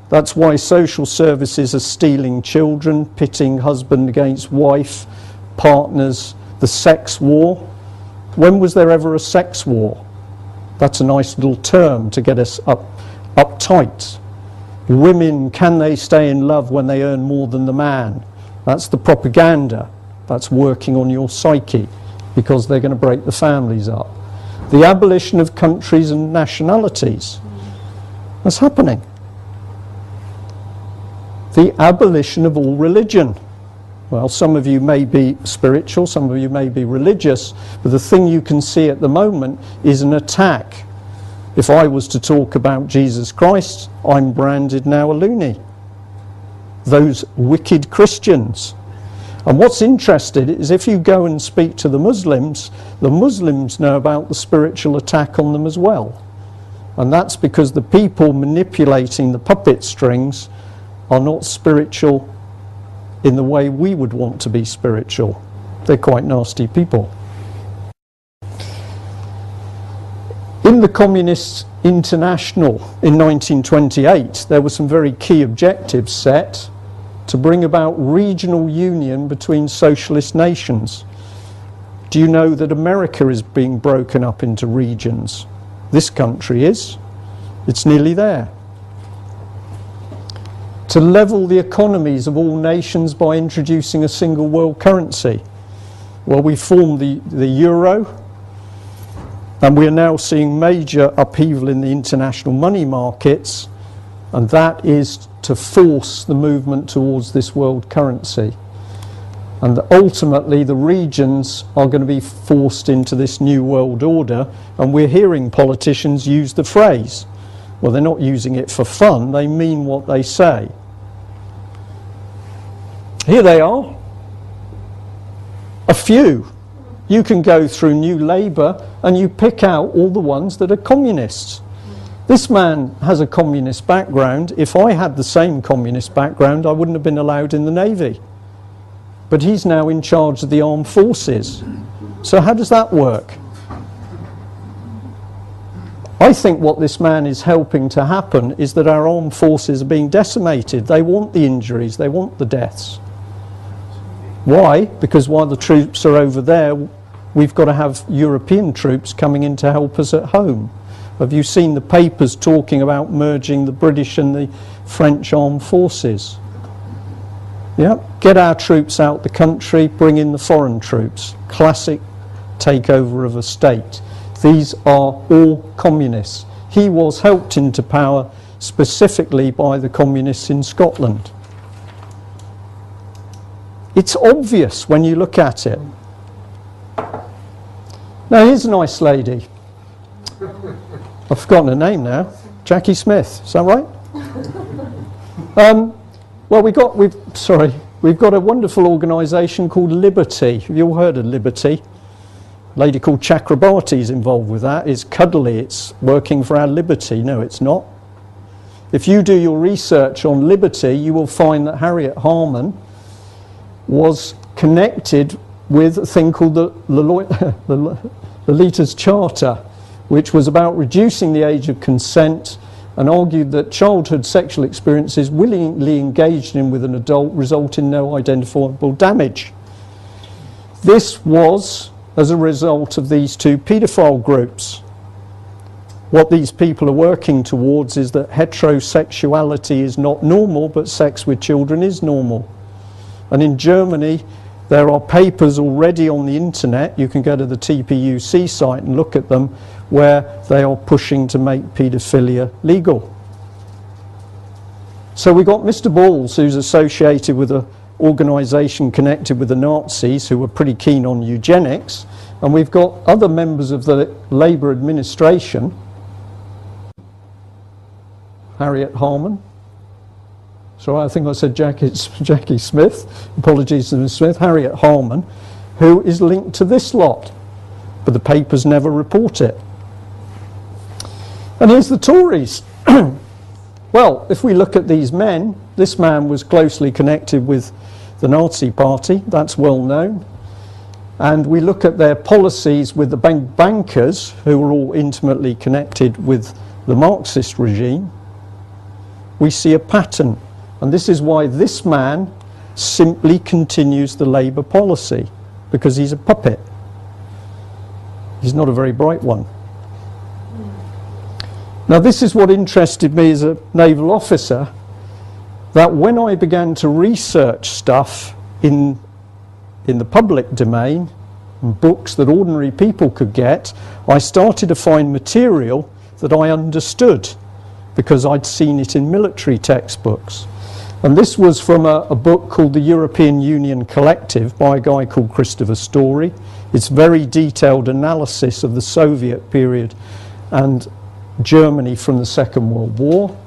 That's why social services are stealing children, pitting husband against wife, partners, the sex war. When was there ever a sex war? That's a nice little term to get us uptight. Women, can they stay in love when they earn more than the man? That's the propaganda. That's working on your psyche because they're going to break the families up. The abolition of countries and nationalities. That's happening. The abolition of all religion. Well, some of you may be spiritual, some of you may be religious, but the thing you can see at the moment is an attack. If I was to talk about Jesus Christ, I'm branded now a loony. Those wicked Christians. And what's interesting is if you go and speak to the Muslims know about the spiritual attack on them as well. And that's because the people manipulating the puppet strings are not spiritual in the way we would want to be spiritual. They're quite nasty people. In the Communist International in 1928, there were some very key objectives set to bring about regional union between socialist nations. Do you know that America is being broken up into regions? This country is. It's nearly there. to level the economies of all nations by introducing a single world currency. Well, we formed the euro, and we are now seeing major upheaval in the international money markets, and that is to force the movement towards this world currency. And ultimately the regions are going to be forced into this new world order, and we're hearing politicians use the phrase. Well, they're not using it for fun, they mean what they say. Here they are, a few. You can go through New Labour and you pick out all the ones that are communists. This man has a communist background. If I had the same communist background, I wouldn't have been allowed in the Navy. But he's now in charge of the armed forces. So how does that work? I think what this man is helping to happen is that our armed forces are being decimated. They want the injuries, they want the deaths. Why? Because while the troops are over there, we've got to have European troops coming in to help us at home. Have you seen the papers talking about merging the British and the French armed forces? Yeah, get our troops out the country, bring in the foreign troops. Classic takeover of a state. These are all communists. He was helped into power specifically by the communists in Scotland. It's obvious when you look at it. Now here's a nice lady. I've forgotten her name now. Jackie Smith, is that right? Well, we've got a wonderful organisation called Liberty. Have you all heard of Liberty? A lady called Chakrabarti is involved with that. It's cuddly, it's working for our liberty. No, it's not. If you do your research on Liberty, you will find that Harriet Harman was connected with a thing called the Lolita's Charter, which was about reducing the age of consent, and argued that childhood sexual experiences willingly engaged in with an adult result in no identifiable damage. This was as a result of these two paedophile groups. What these people are working towards is that heterosexuality is not normal, but sex with children is normal. And in Germany, there are papers already on the internet, you can go to the TPUC site and look at them, where they are pushing to make paedophilia legal. So we got Mr. Balls, who's associated with an organisation connected with the Nazis who were pretty keen on eugenics, and we've got other members of the Labour administration, Harriet Harman. So I think I said Jackie Smith, apologies to Ms. Smith, Harriet Harman, who is linked to this lot, but the papers never report it. And here's the Tories. Well, if we look at these men, this man was closely connected with the Nazi Party, that's well known. And we look at their policies with the bankers, who were all intimately connected with the Marxist regime. We see a pattern. And this is why this man simply continues the Labour policy, because he's a puppet. He's not a very bright one. Now this is what interested me as a naval officer, that when I began to research stuff in the public domain, and books that ordinary people could get, I started to find material that I understood, because I'd seen it in military textbooks. And this was from a book called The European Union Collective by a guy called Christopher Story. It's very detailed analysis of the Soviet period and Germany from the Second World War.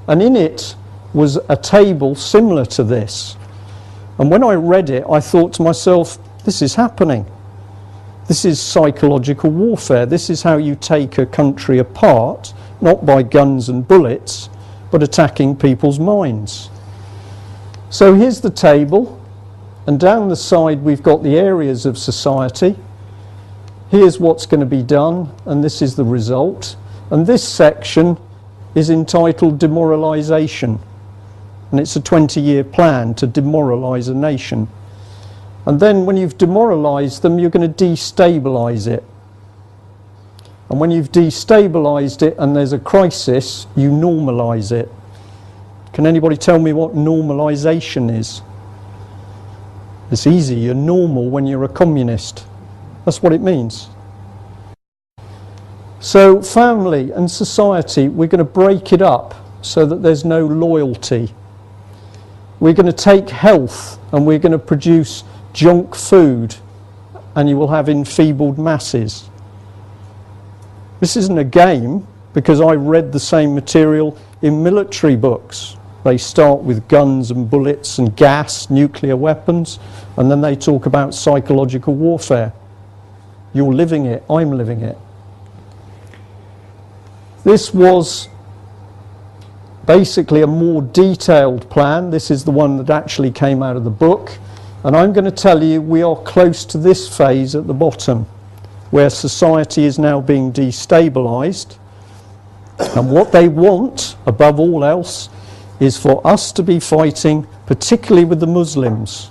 And in it was a table similar to this. And when I read it, I thought to myself, this is happening. This is psychological warfare. This is how you take a country apart, not by guns and bullets, but attacking people's minds. So here's the table, and down the side we've got the areas of society. Here's what's going to be done, and this is the result. And this section is entitled Demoralisation, and it's a 20-year plan to demoralise a nation. And then when you've demoralised them, you're going to destabilise it. And when you've destabilised it and there's a crisis, you normalise it. Can anybody tell me what normalisation is? It's easy, you're normal when you're a communist. That's what it means. So family and society, we're going to break it up so that there's no loyalty. We're going to take health and we're going to produce junk food, and you will have enfeebled masses. This isn't a game, because I read the same material in military books. They start with guns and bullets and gas, nuclear weapons, and then they talk about psychological warfare. You're living it, I'm living it. This was basically a more detailed plan. This is the one that actually came out of the book. And I'm going to tell you we are close to this phase at the bottom, where society is now being destabilised. And what they want, above all else, is for us to be fighting, particularly with the Muslims.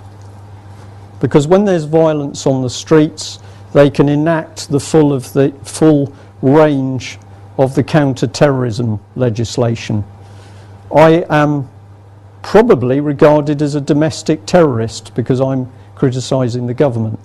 Because when there's violence on the streets, they can enact the full range of the counter-terrorism legislation. I am probably regarded as a domestic terrorist because I'm criticising the government.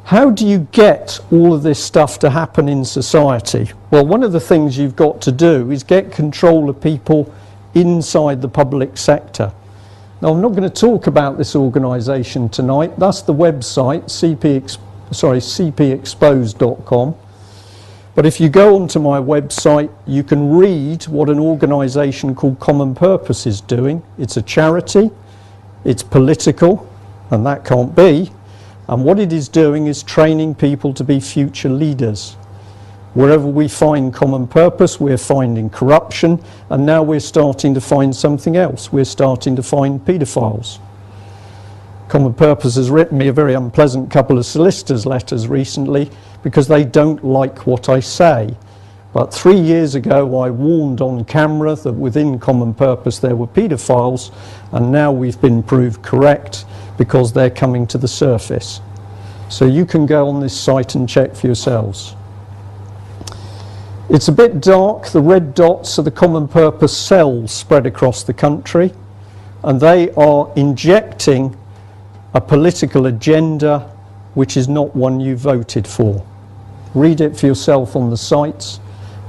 How do you get all of this stuff to happen in society? Well, one of the things you've got to do is get control of people inside the public sector. Now, I'm not going to talk about this organisation tonight. That's the website, cpexposed.com. But if you go onto my website, you can read what an organisation called Common Purpose is doing. It's a charity, it's political, and that can't be. And what it is doing is training people to be future leaders. Wherever we find common purpose, we're finding corruption, and now we're starting to find something else. We're starting to find paedophiles. Common Purpose has written me a very unpleasant couple of solicitors' letters recently because they don't like what I say. But 3 years ago I warned on camera that within Common Purpose there were paedophiles, and now we've been proved correct because they're coming to the surface. So you can go on this site and check for yourselves. It's a bit dark. The red dots are the Common Purpose cells spread across the country, and they are injecting a political agenda which is not one you voted for. Read it for yourself on the sites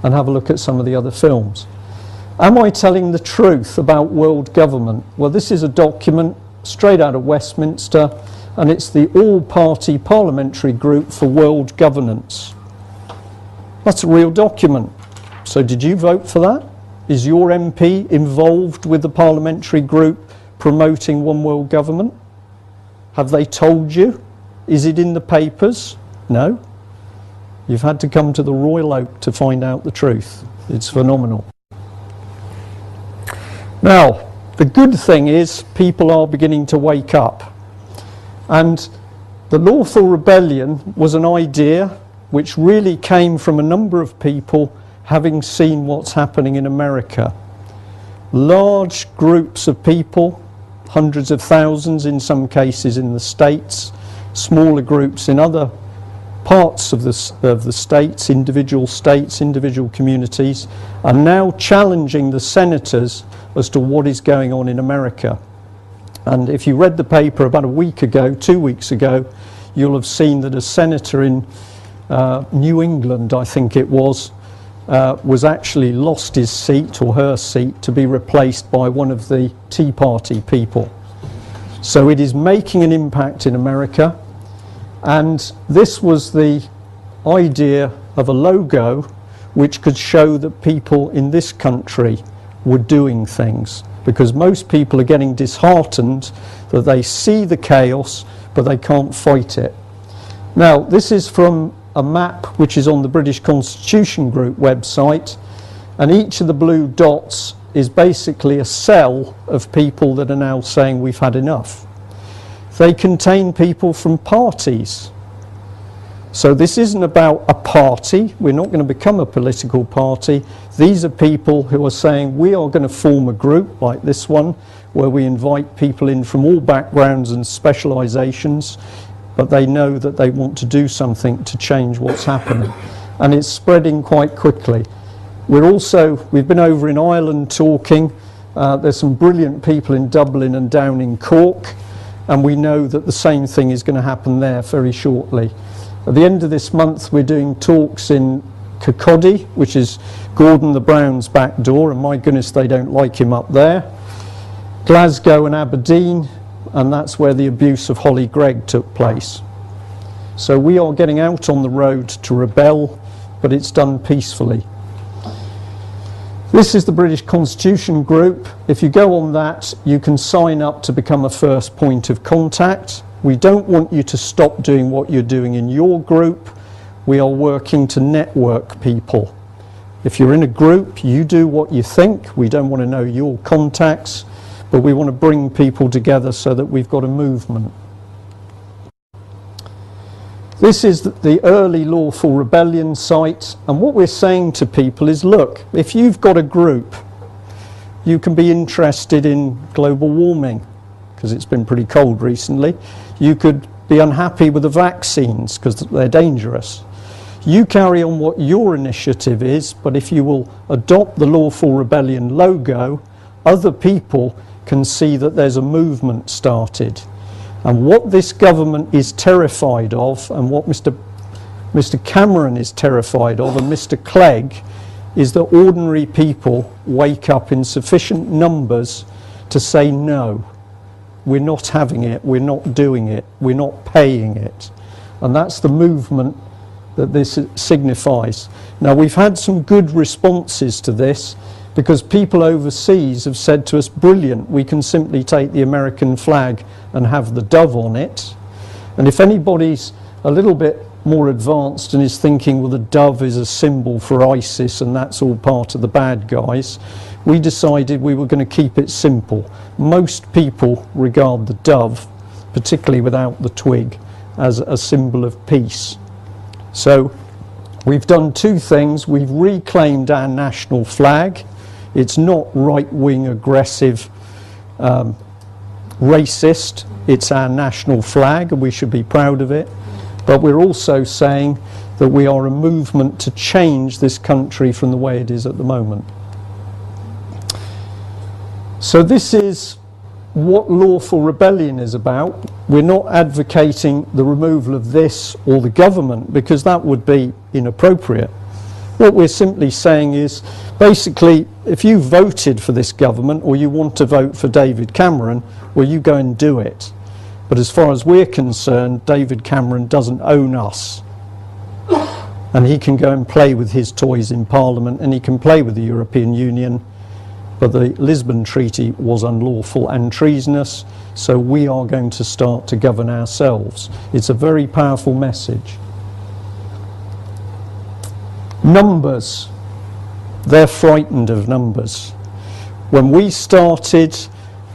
and have a look at some of the other films. Am I telling the truth about world government? Well, this is a document straight out of Westminster, and it's the all-party parliamentary group for world governance. That's a real document. So did you vote for that? Is your MP involved with the parliamentary group promoting one world government? Have they told you? Is it in the papers? No. You've had to come to the Royal Oak to find out the truth. It's phenomenal. Now, the good thing is people are beginning to wake up. And the lawful rebellion was an idea which really came from a number of people having seen what's happening in America. Large groups of people, hundreds of thousands in some cases in the States, smaller groups in other parts of the states, individual communities, are now challenging the senators as to what is going on in America. And if you read the paper about a week ago, 2 weeks ago, you'll have seen that a senator in New England, I think it was actually lost his seat or her seat to be replaced by one of the Tea Party people. So it is making an impact in America, and this was the idea of a logo which could show that people in this country were doing things, because most people are getting disheartened that they see the chaos but they can't fight it. Now, this is from a map which is on the British Constitution Group website, and each of the blue dots is basically a cell of people that are now saying we've had enough. They contain people from parties. So this isn't about a party. We're not going to become a political party. These are people who are saying we are going to form a group like this one, where we invite people in from all backgrounds and specialisations, but they know that they want to do something to change what's happening. and it's spreading quite quickly. We've been over in Ireland talking. There's some brilliant people in Dublin and down in Cork, and we know that the same thing is going to happen there very shortly. At the end of this month, we're doing talks in Kirkcaldy, which is Gordon the Brown's back door, and my goodness, they don't like him up there. Glasgow and Aberdeen, and that's where the abuse of Holly Gregg took place. So we are getting out on the road to rebel, but it's done peacefully. This is the British Constitution Group. If you go on that, you can sign up to become a first point of contact. We don't want you to stop doing what you're doing in your group. We are working to network people. If you're in a group, you do what you think. We don't want to know your contacts, but we want to bring people together so that we've got a movement. This is the early lawful rebellion site, and what we're saying to people is, look, if you've got a group, you can be interested in global warming, because it's been pretty cold recently. You could be unhappy with the vaccines, because they're dangerous. You carry on what your initiative is, but if you will adopt the lawful rebellion logo, other people can see that there's a movement started. And what this government is terrified of, and what Mr. Cameron is terrified of, and Mr. Clegg, is that ordinary people wake up in sufficient numbers to say no. We're not having it, we're not doing it, we're not paying it. And that's the movement that this signifies. Now, we've had some good responses to this, because people overseas have said to us, brilliant, we can simply take the American flag and have the dove on it. And if anybody's a little bit more advanced and is thinking, well, the dove is a symbol for ISIS and that's all part of the bad guys, we decided we were going to keep it simple. Most people regard the dove, particularly without the twig, as a symbol of peace. So we've done two things. We've reclaimed our national flag. It's not right-wing, aggressive, racist. It's our national flag, and we should be proud of it. But we're also saying that we are a movement to change this country from the way it is at the moment. So this is what lawful rebellion is about. We're not advocating the removal of this or the government, because that would be inappropriate. What we're simply saying is, basically, if you voted for this government or you want to vote for David Cameron, well, you go and do it. But as far as we're concerned, David Cameron doesn't own us. And he can go and play with his toys in Parliament, and he can play with the European Union. But the Lisbon Treaty was unlawful and treasonous, so we are going to start to govern ourselves. It's a very powerful message. Numbers. They're frightened of numbers. When we started,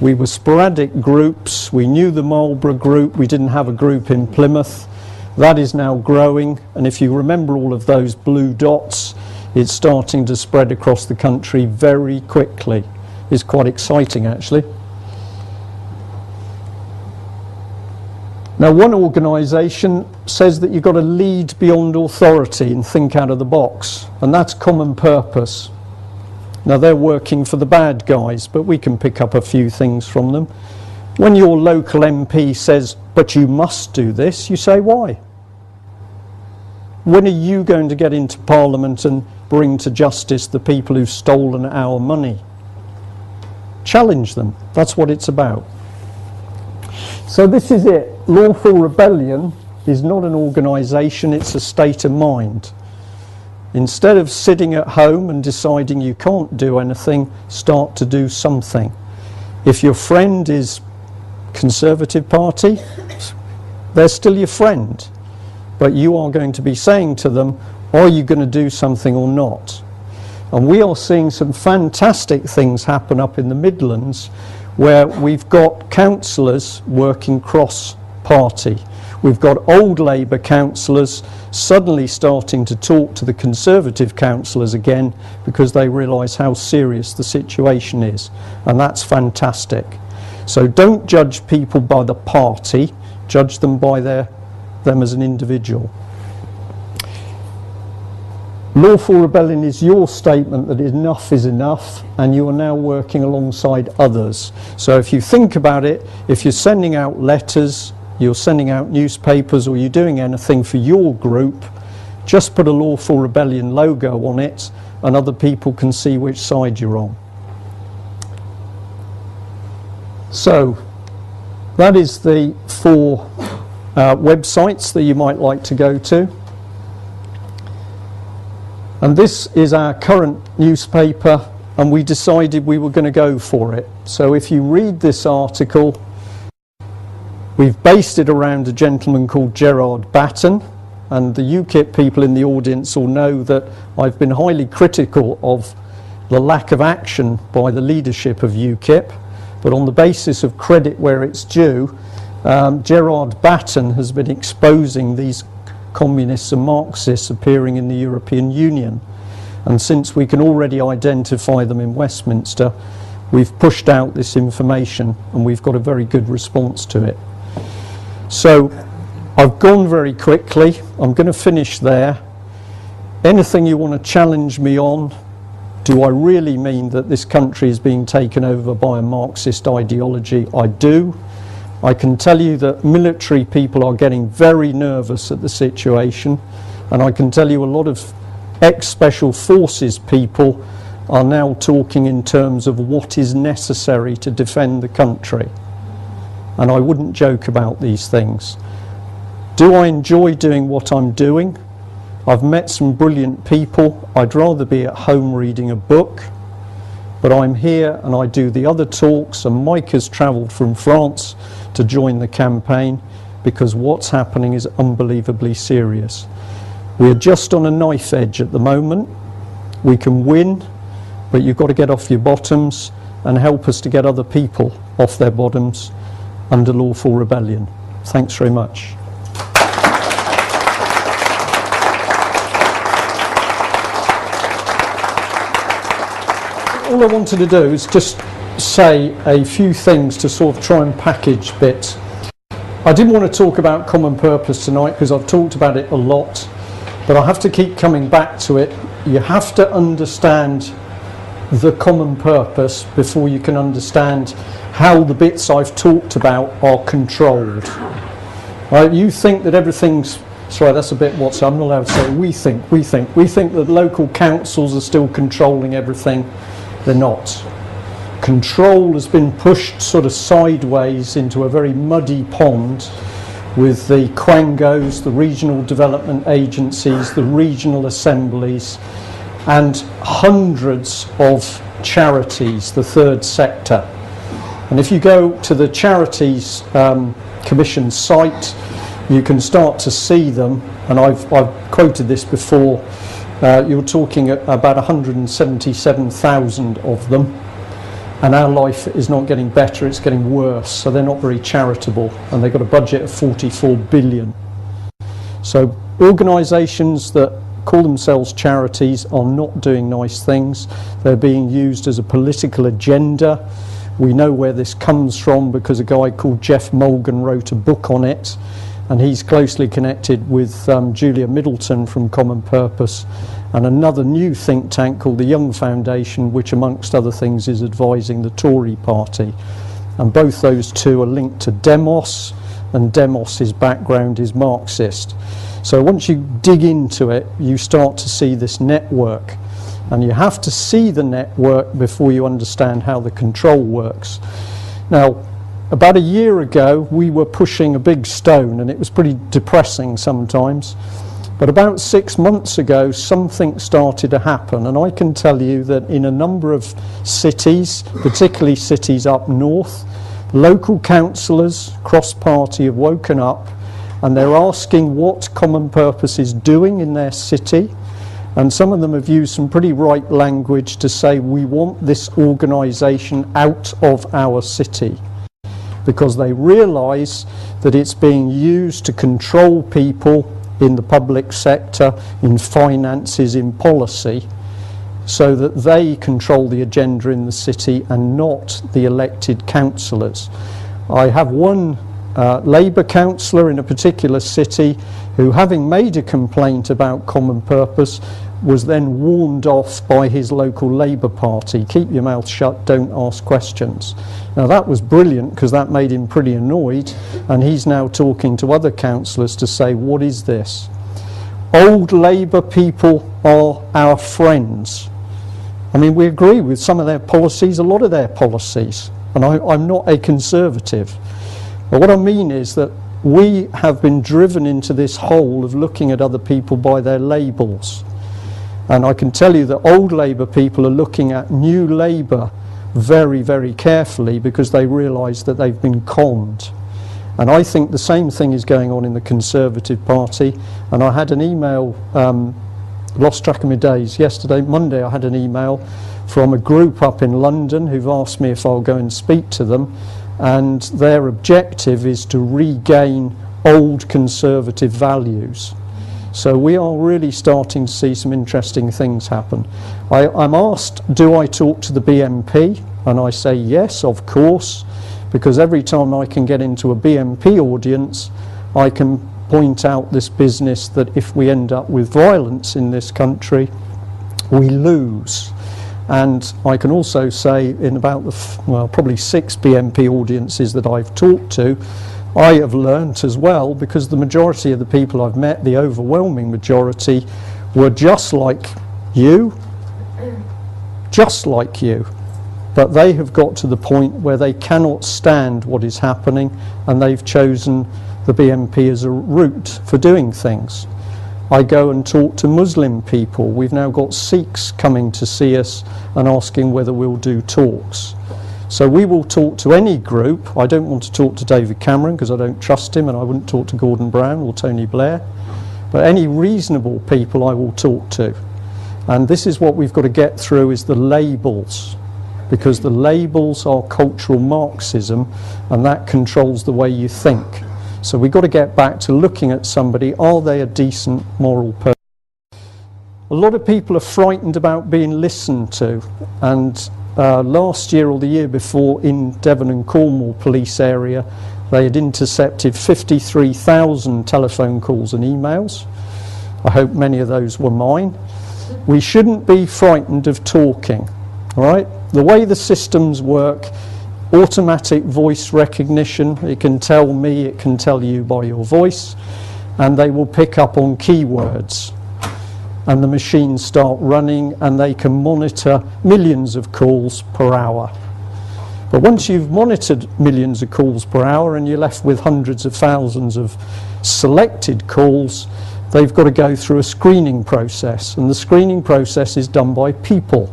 we were sporadic groups. We knew the Marlborough group. We didn't have a group in Plymouth. That is now growing, and if you remember all of those blue dots, it's starting to spread across the country very quickly. It's quite exciting, actually. Now, one organisation says that you've got to lead beyond authority and think out of the box, and that's Common Purpose. Now, they're working for the bad guys, but we can pick up a few things from them. When your local MP says, but you must do this, you say, why? When are you going to get into Parliament and bring to justice the people who've stolen our money? Challenge them. That's what it's about. So this is it. Lawful rebellion is not an organisation, it's a state of mind. Instead of sitting at home and deciding you can't do anything, start to do something. If your friend is Conservative Party, they're still your friend. But you are going to be saying to them, are you going to do something or not? And we are seeing some fantastic things happen up in the Midlands, where we've got councillors working cross-party. We've got old Labour councillors suddenly starting to talk to the Conservative councillors again, because they realise how serious the situation is. And that's fantastic. So don't judge people by the party, judge them by them as an individual. Lawful rebellion is your statement that enough is enough, and you are now working alongside others. So if you think about it, if you're sending out letters, you're sending out newspapers, or you're doing anything for your group, just put a Lawful Rebellion logo on it, and other people can see which side you're on. So that is the 4 websites that you might like to go to. And this is our current newspaper, and we decided we were going to go for it. So if you read this article, we've based it around a gentleman called Gerard Batten, and the UKIP people in the audience will know that I've been highly critical of the lack of action by the leadership of UKIP, but on the basis of credit where it's due, Gerard Batten has been exposing these communists and Marxists appearing in the European Union, and since we can already identify them in Westminster, we've pushed out this information and we've got a very good response to it. So I've gone very quickly. I'm going to finish there. Anything you want to challenge me on? Do I really mean that this country is being taken over by a Marxist ideology? I do. I can tell you that military people are getting very nervous at the situation, and I can tell you a lot of ex-special forces people are now talking in terms of what is necessary to defend the country. And I wouldn't joke about these things. Do I enjoy doing what I'm doing? I've met some brilliant people. I'd rather be at home reading a book, but I'm here and I do the other talks, and Mike has travelled from France to join the campaign because what's happening is unbelievably serious. We're just on a knife edge at the moment. We can win, but you've got to get off your bottoms and help us to get other people off their bottoms under lawful rebellion. Thanks very much. All I wanted to do is just say a few things to sort of try and package bits. I didn't want to talk about common purpose tonight because I've talked about it a lot, but I have to keep coming back to it. You have to understand the common purpose before you can understand how the bits I've talked about are controlled. Right? You think that everything's, sorry, that's a bit what's, I'm not allowed to say we think that local councils are still controlling everything. They're not. Control has been pushed sort of sideways into a very muddy pond with the quangos, the regional development agencies, the regional assemblies, and hundreds of charities, the third sector. And if you go to the Charities Commission site, you can start to see them, and I've quoted this before. You're talking about 177,000 of them, and our life is not getting better, it's getting worse, so they're not very charitable, and they've got a budget of 44 billion. So organisations that call themselves charities are not doing nice things. They're being used as a political agenda. We know where this comes from because a guy called Jeff Mulgan wrote a book on it, and he's closely connected with Julia Middleton from Common Purpose and another new think tank called the Young Foundation, which amongst other things is advising the Tory party. And both those two are linked to Demos, and Demos's background is Marxist. So once you dig into it, you start to see this network. And you have to see the network before you understand how the control works. Now, about a year ago, we were pushing a big stone, and it was pretty depressing sometimes. But about 6 months ago, something started to happen, and I can tell you that in a number of cities, particularly cities up north, local councillors, cross-party, have woken up, and they're asking what Common Purpose is doing in their city. And some of them have used some pretty right language to say, we want this organisation out of our city, because they realise that it's being used to control people in the public sector, in finances, in policy, so that they control the agenda in the city and not the elected councillors. I have one Labour councillor in a particular city who, having made a complaint about Common Purpose, was then warned off by his local Labour Party. Keep your mouth shut, don't ask questions. Now that was brilliant because that made him pretty annoyed, and he's now talking to other councillors to say, what is this? Old Labour people are our friends. I mean, we agree with some of their policies, a lot of their policies, and I'm not a Conservative. But what I mean is that we have been driven into this hole of looking at other people by their labels. And I can tell you that old Labour people are looking at new Labour very, very carefully because they realise that they've been conned. And I think the same thing is going on in the Conservative Party. And I had an email, lost track of my days, yesterday, Monday, I had an email from a group up in London who've asked me if I'll go and speak to them. And their objective is to regain old Conservative values. So we are really starting to see some interesting things happen. I'm asked, do I talk to the BNP? And I say yes, of course, because every time I can get into a BNP audience, I can point out this business that if we end up with violence in this country, we lose. And I can also say in about probably 6 BNP audiences that I've talked to, I have learnt as well, because the majority of the people I've met, the overwhelming majority, were just like you, but they have got to the point where they cannot stand what is happening, and they've chosen the BNP as a route for doing things. I go and talk to Muslim people. We've now got Sikhs coming to see us and asking whether we'll do talks. So we will talk to any group. I don't want to talk to David Cameron because I don't trust him, and I wouldn't talk to Gordon Brown or Tony Blair. But any reasonable people I will talk to. And this is what we've got to get through, is the labels. Because the labels are cultural Marxism, and that controls the way you think. So we've got to get back to looking at somebody, are they a decent moral person? A lot of people are frightened about being listened to, and last year or the year before in Devon and Cornwall police area, they had intercepted 53,000 telephone calls and emails. I hope many of those were mine. We shouldn't be frightened of talking, all right? The way the systems work, automatic voice recognition, it can tell me, it can tell you by your voice, and they will pick up on keywords. And the machines start running, and they can monitor millions of calls per hour. But once you've monitored millions of calls per hour and you're left with hundreds of thousands of selected calls, they've got to go through a screening process, and the screening process is done by people.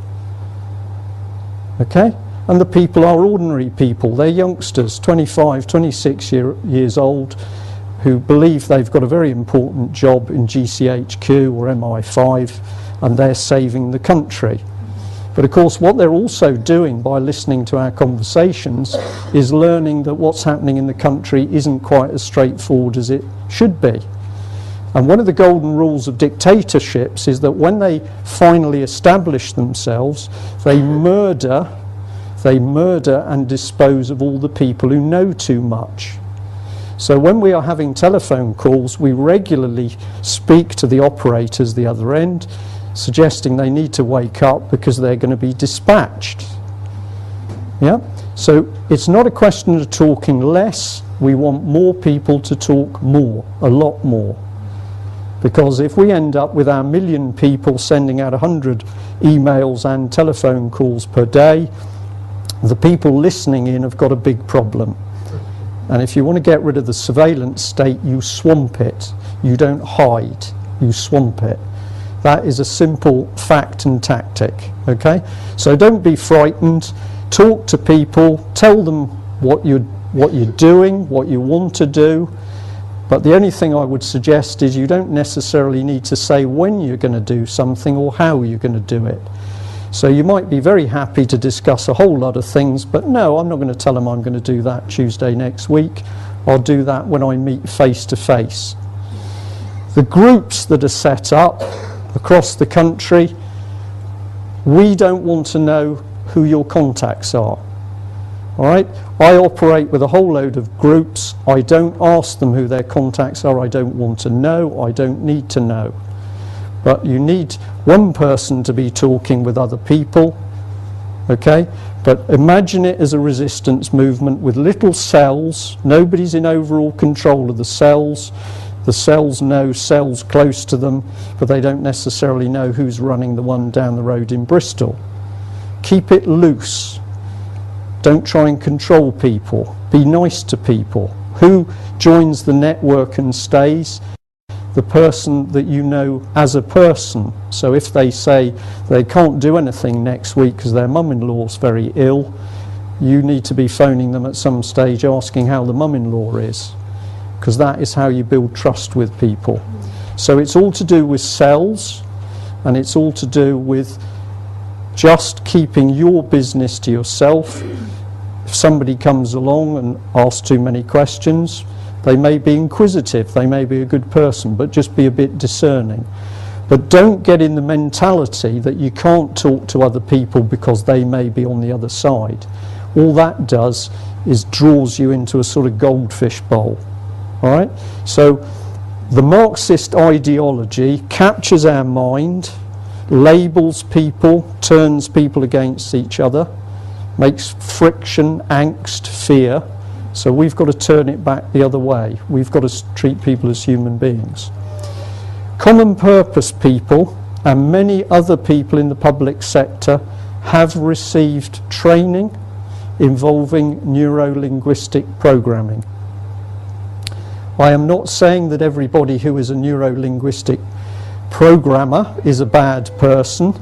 Okay? And the people are ordinary people. They're youngsters, 25, 26 years old, who believe they've got a very important job in GCHQ or MI5, and they're saving the country. But of course what they're also doing by listening to our conversations is learning that what's happening in the country isn't quite as straightforward as it should be. And one of the golden rules of dictatorships is that when they finally establish themselves, they murder and dispose of all the people who know too much. So when we are having telephone calls, we regularly speak to the operators the other end, suggesting they need to wake up because they're going to be dispatched. Yeah? So it's not a question of talking less. We want more people to talk more, a lot more. Because if we end up with our million people sending out 100 emails and telephone calls per day, the people listening in have got a big problem. And if you want to get rid of the surveillance state, you swamp it. You don't hide, you swamp it. That is a simple fact and tactic, okay? So don't be frightened, talk to people, tell them what you're doing, what you want to do. But the only thing I would suggest is you don't necessarily need to say when you're going to do something or how you're going to do it. So you might be very happy to discuss a whole lot of things, but no, I'm not going to tell them I'm going to do that Tuesday next week. I'll do that when I meet face to face. The groups that are set up across the country, we don't want to know who your contacts are. All right? I operate with a whole load of groups. I don't ask them who their contacts are. I don't want to know. I don't need to know. But you need one person to be talking with other people, okay? But imagine it as a resistance movement with little cells. Nobody's in overall control of the cells. The cells know cells close to them, but they don't necessarily know who's running the one down the road in Bristol. Keep it loose. Don't try and control people. Be nice to people. Who joins the network and stays? The person that you know as a person. So if they say they can't do anything next week because their mum-in-law's very ill, you need to be phoning them at some stage asking how the mum-in-law is, because that is how you build trust with people. So it's all to do with cells, and it's all to do with just keeping your business to yourself. If somebody comes along and asks too many questions, they may be inquisitive, they may be a good person, but just be a bit discerning. But don't get in the mentality that you can't talk to other people because they may be on the other side. All that does is draws you into a sort of goldfish bowl. All right? So the Marxist ideology captures our mind, labels people, turns people against each other, makes friction, angst, fear. So we've got to turn it back the other way. We've got to treat people as human beings. Common purpose people and many other people in the public sector have received training involving neuro-linguistic programming. I am not saying that everybody who is a neuro-linguistic programmer is a bad person,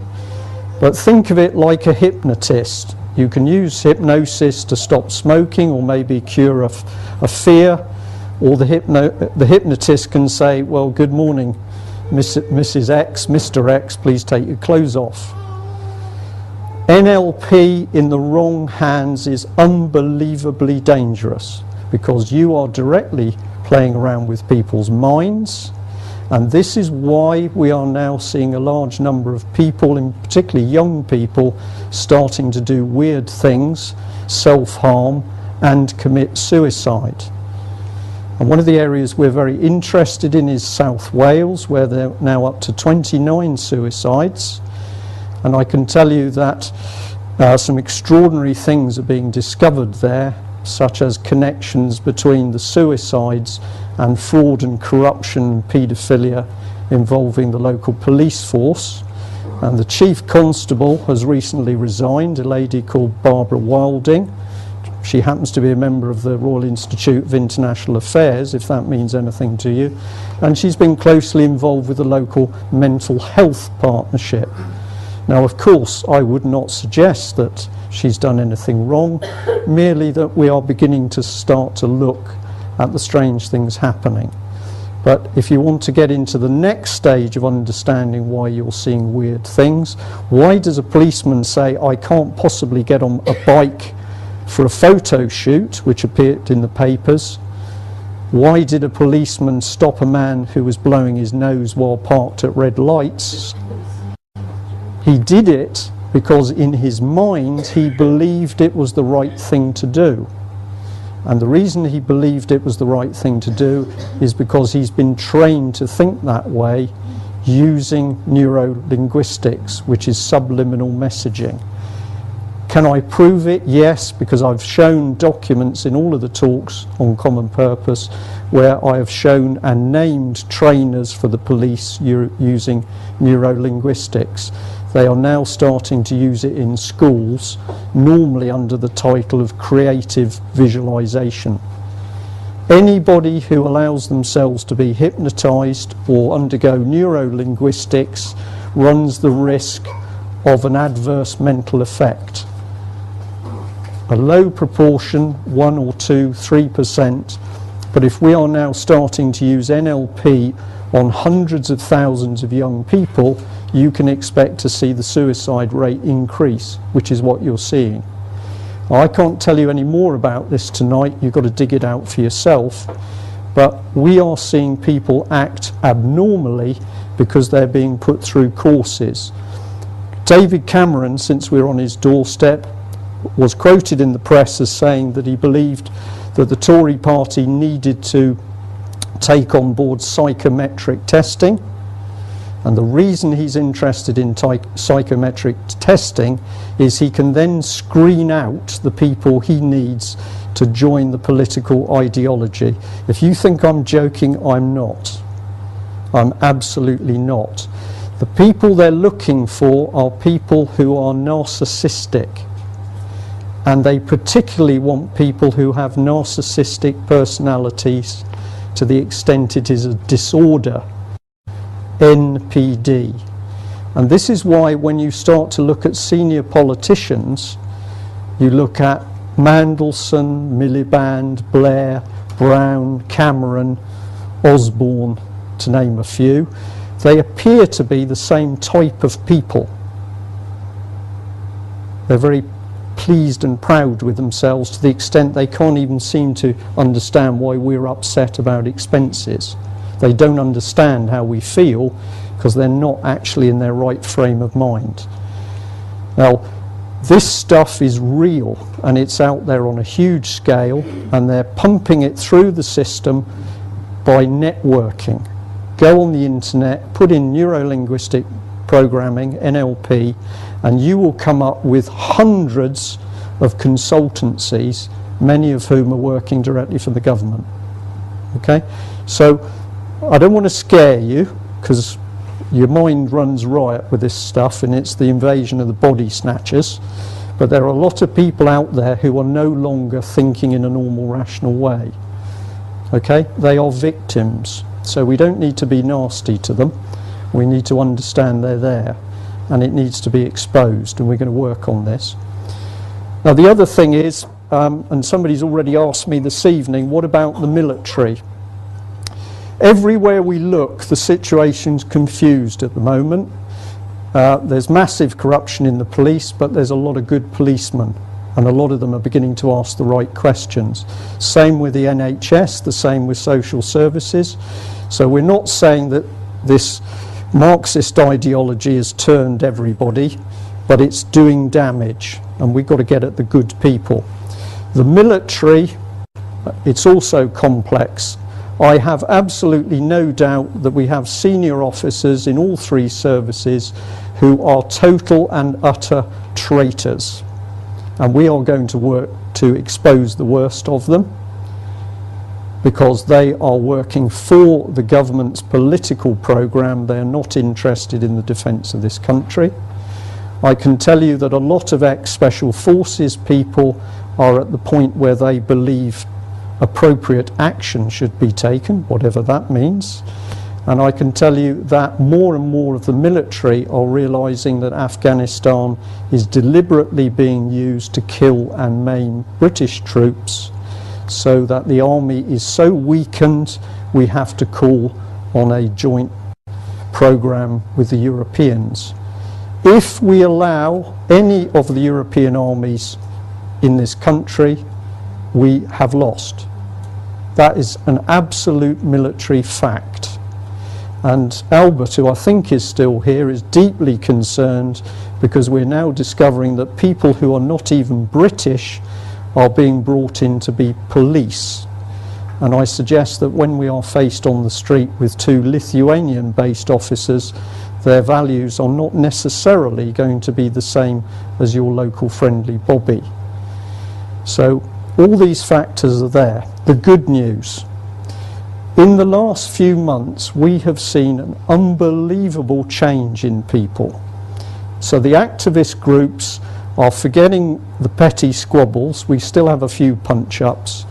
but think of it like a hypnotist. You can use hypnosis to stop smoking or maybe cure a fear, or the hypnotist can say, well, good morning, Mrs. X, Mr. X, please take your clothes off. NLP in the wrong hands is unbelievably dangerous, because you are directly playing around with people's minds. And this is why we are now seeing a large number of people, and particularly young people, starting to do weird things, self-harm, and commit suicide. And one of the areas we're very interested in is South Wales, where they're now up to 29 suicides. And I can tell you that some extraordinary things are being discovered there, such as connections between the suicides and fraud and corruption and paedophilia involving the local police force. And the chief constable has recently resigned, a lady called Barbara Wilding. She happens to be a member of the Royal Institute of International Affairs, if that means anything to you. And she's been closely involved with the local mental health partnership. Now, of course, I would not suggest that she's done anything wrong, merely that we are beginning to start to look at the strange things happening. But if you want to get into the next stage of understanding why you're seeing weird things, why does a policeman say, I can't possibly get on a bike for a photo shoot, which appeared in the papers? Why did a policeman stop a man who was blowing his nose while parked at red lights? He did it because in his mind he believed it was the right thing to do. And the reason he believed it was the right thing to do is because he's been trained to think that way using neuro-linguistics, which is subliminal messaging. Can I prove it? Yes, because I've shown documents in all of the talks on common purpose where I have shown and named trainers for the police using neuro-linguistics. They are now starting to use it in schools, normally under the title of creative visualization. Anybody who allows themselves to be hypnotized or undergo neuro-linguistics runs the risk of an adverse mental effect. A low proportion, 1 or 2, 3%, but if we are now starting to use NLP on hundreds of thousands of young people, you can expect to see the suicide rate increase, which is what you're seeing. I can't tell you any more about this tonight, you've got to dig it out for yourself, but we are seeing people act abnormally because they're being put through courses. David Cameron, since we're on his doorstep, was quoted in the press as saying that he believed that the Tory party needed to take on board psychometric testing. And the reason he's interested in psychometric testing is he can then screen out the people he needs to join the political ideology. If you think I'm joking, I'm not. I'm absolutely not. The people they're looking for are people who are narcissistic. And they particularly want people who have narcissistic personalities to the extent it is a disorder. NPD. And this is why when you start to look at senior politicians, you look at Mandelson, Miliband, Blair, Brown, Cameron, Osborne, to name a few, they appear to be the same type of people. They're very pleased and proud with themselves to the extent they can't even seem to understand why we're upset about expenses. They don't understand how we feel because they're not actually in their right frame of mind. Now, this stuff is real and it's out there on a huge scale, and they're pumping it through the system by networking. Go on the internet, put in neuro-linguistic programming, NLP, and you will come up with hundreds of consultancies, many of whom are working directly for the government. Okay? So I don't want to scare you, because your mind runs riot with this stuff, and it's the invasion of the body snatchers. But there are a lot of people out there who are no longer thinking in a normal, rational way. Okay? They are victims. So we don't need to be nasty to them. We need to understand they're there, and it needs to be exposed, and we're going to work on this. Now, the other thing is, and somebody's already asked me this evening, what about the military? Everywhere we look, the situation's confused at the moment. There's massive corruption in the police, but there's a lot of good policemen, and a lot of them are beginning to ask the right questions. Same with the NHS, the same with social services. So we're not saying that this Marxist ideology has turned everybody, but it's doing damage, and we've got to get at the good people. The military, it's also complex. I have absolutely no doubt that we have senior officers in all three services who are total and utter traitors. And we are going to work to expose the worst of them, because they are working for the government's political programme. They are not interested in the defence of this country. I can tell you that a lot of ex-Special Forces people are at the point where they believe appropriate action should be taken, whatever that means. And I can tell you that more and more of the military are realising that Afghanistan is deliberately being used to kill and maim British troops, so that the army is so weakened we have to call on a joint programme with the Europeans. If we allow any of the European armies in this country, we have lost. That is an absolute military fact. And Albert, who I think is still here, is deeply concerned because we're now discovering that people who are not even British are being brought in to be police. And I suggest that when we are faced on the street with two Lithuanian-based officers, their values are not necessarily going to be the same as your local friendly Bobby. So all these factors are there. The good news. In the last few months, we have seen an unbelievable change in people. So the activist groups are forgetting the petty squabbles. We still have a few punch-ups.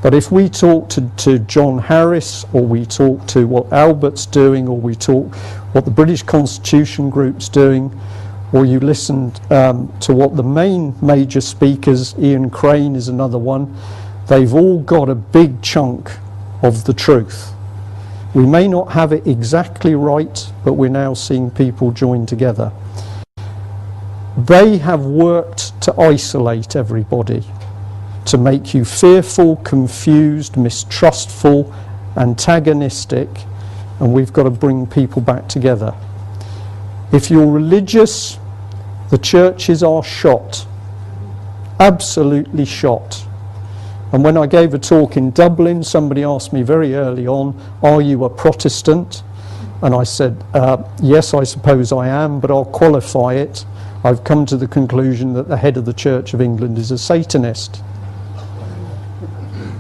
But if we talk to John Harris, or we talk to what Albert's doing, or we talk what the British Constitution Group's doing, or you listen to what the main major speakers, Ian Crane is another one, they've all got a big chunk of the truth. We may not have it exactly right, but we're now seeing people join together. They have worked to isolate everybody, to make you fearful, confused, mistrustful, antagonistic, and we've got to bring people back together. If you're religious, the churches are shot, absolutely shot. And when I gave a talk in Dublin, somebody asked me very early on, are you a Protestant? And I said, yes, I suppose I am, but I'll qualify it. I've come to the conclusion that the head of the Church of England is a Satanist.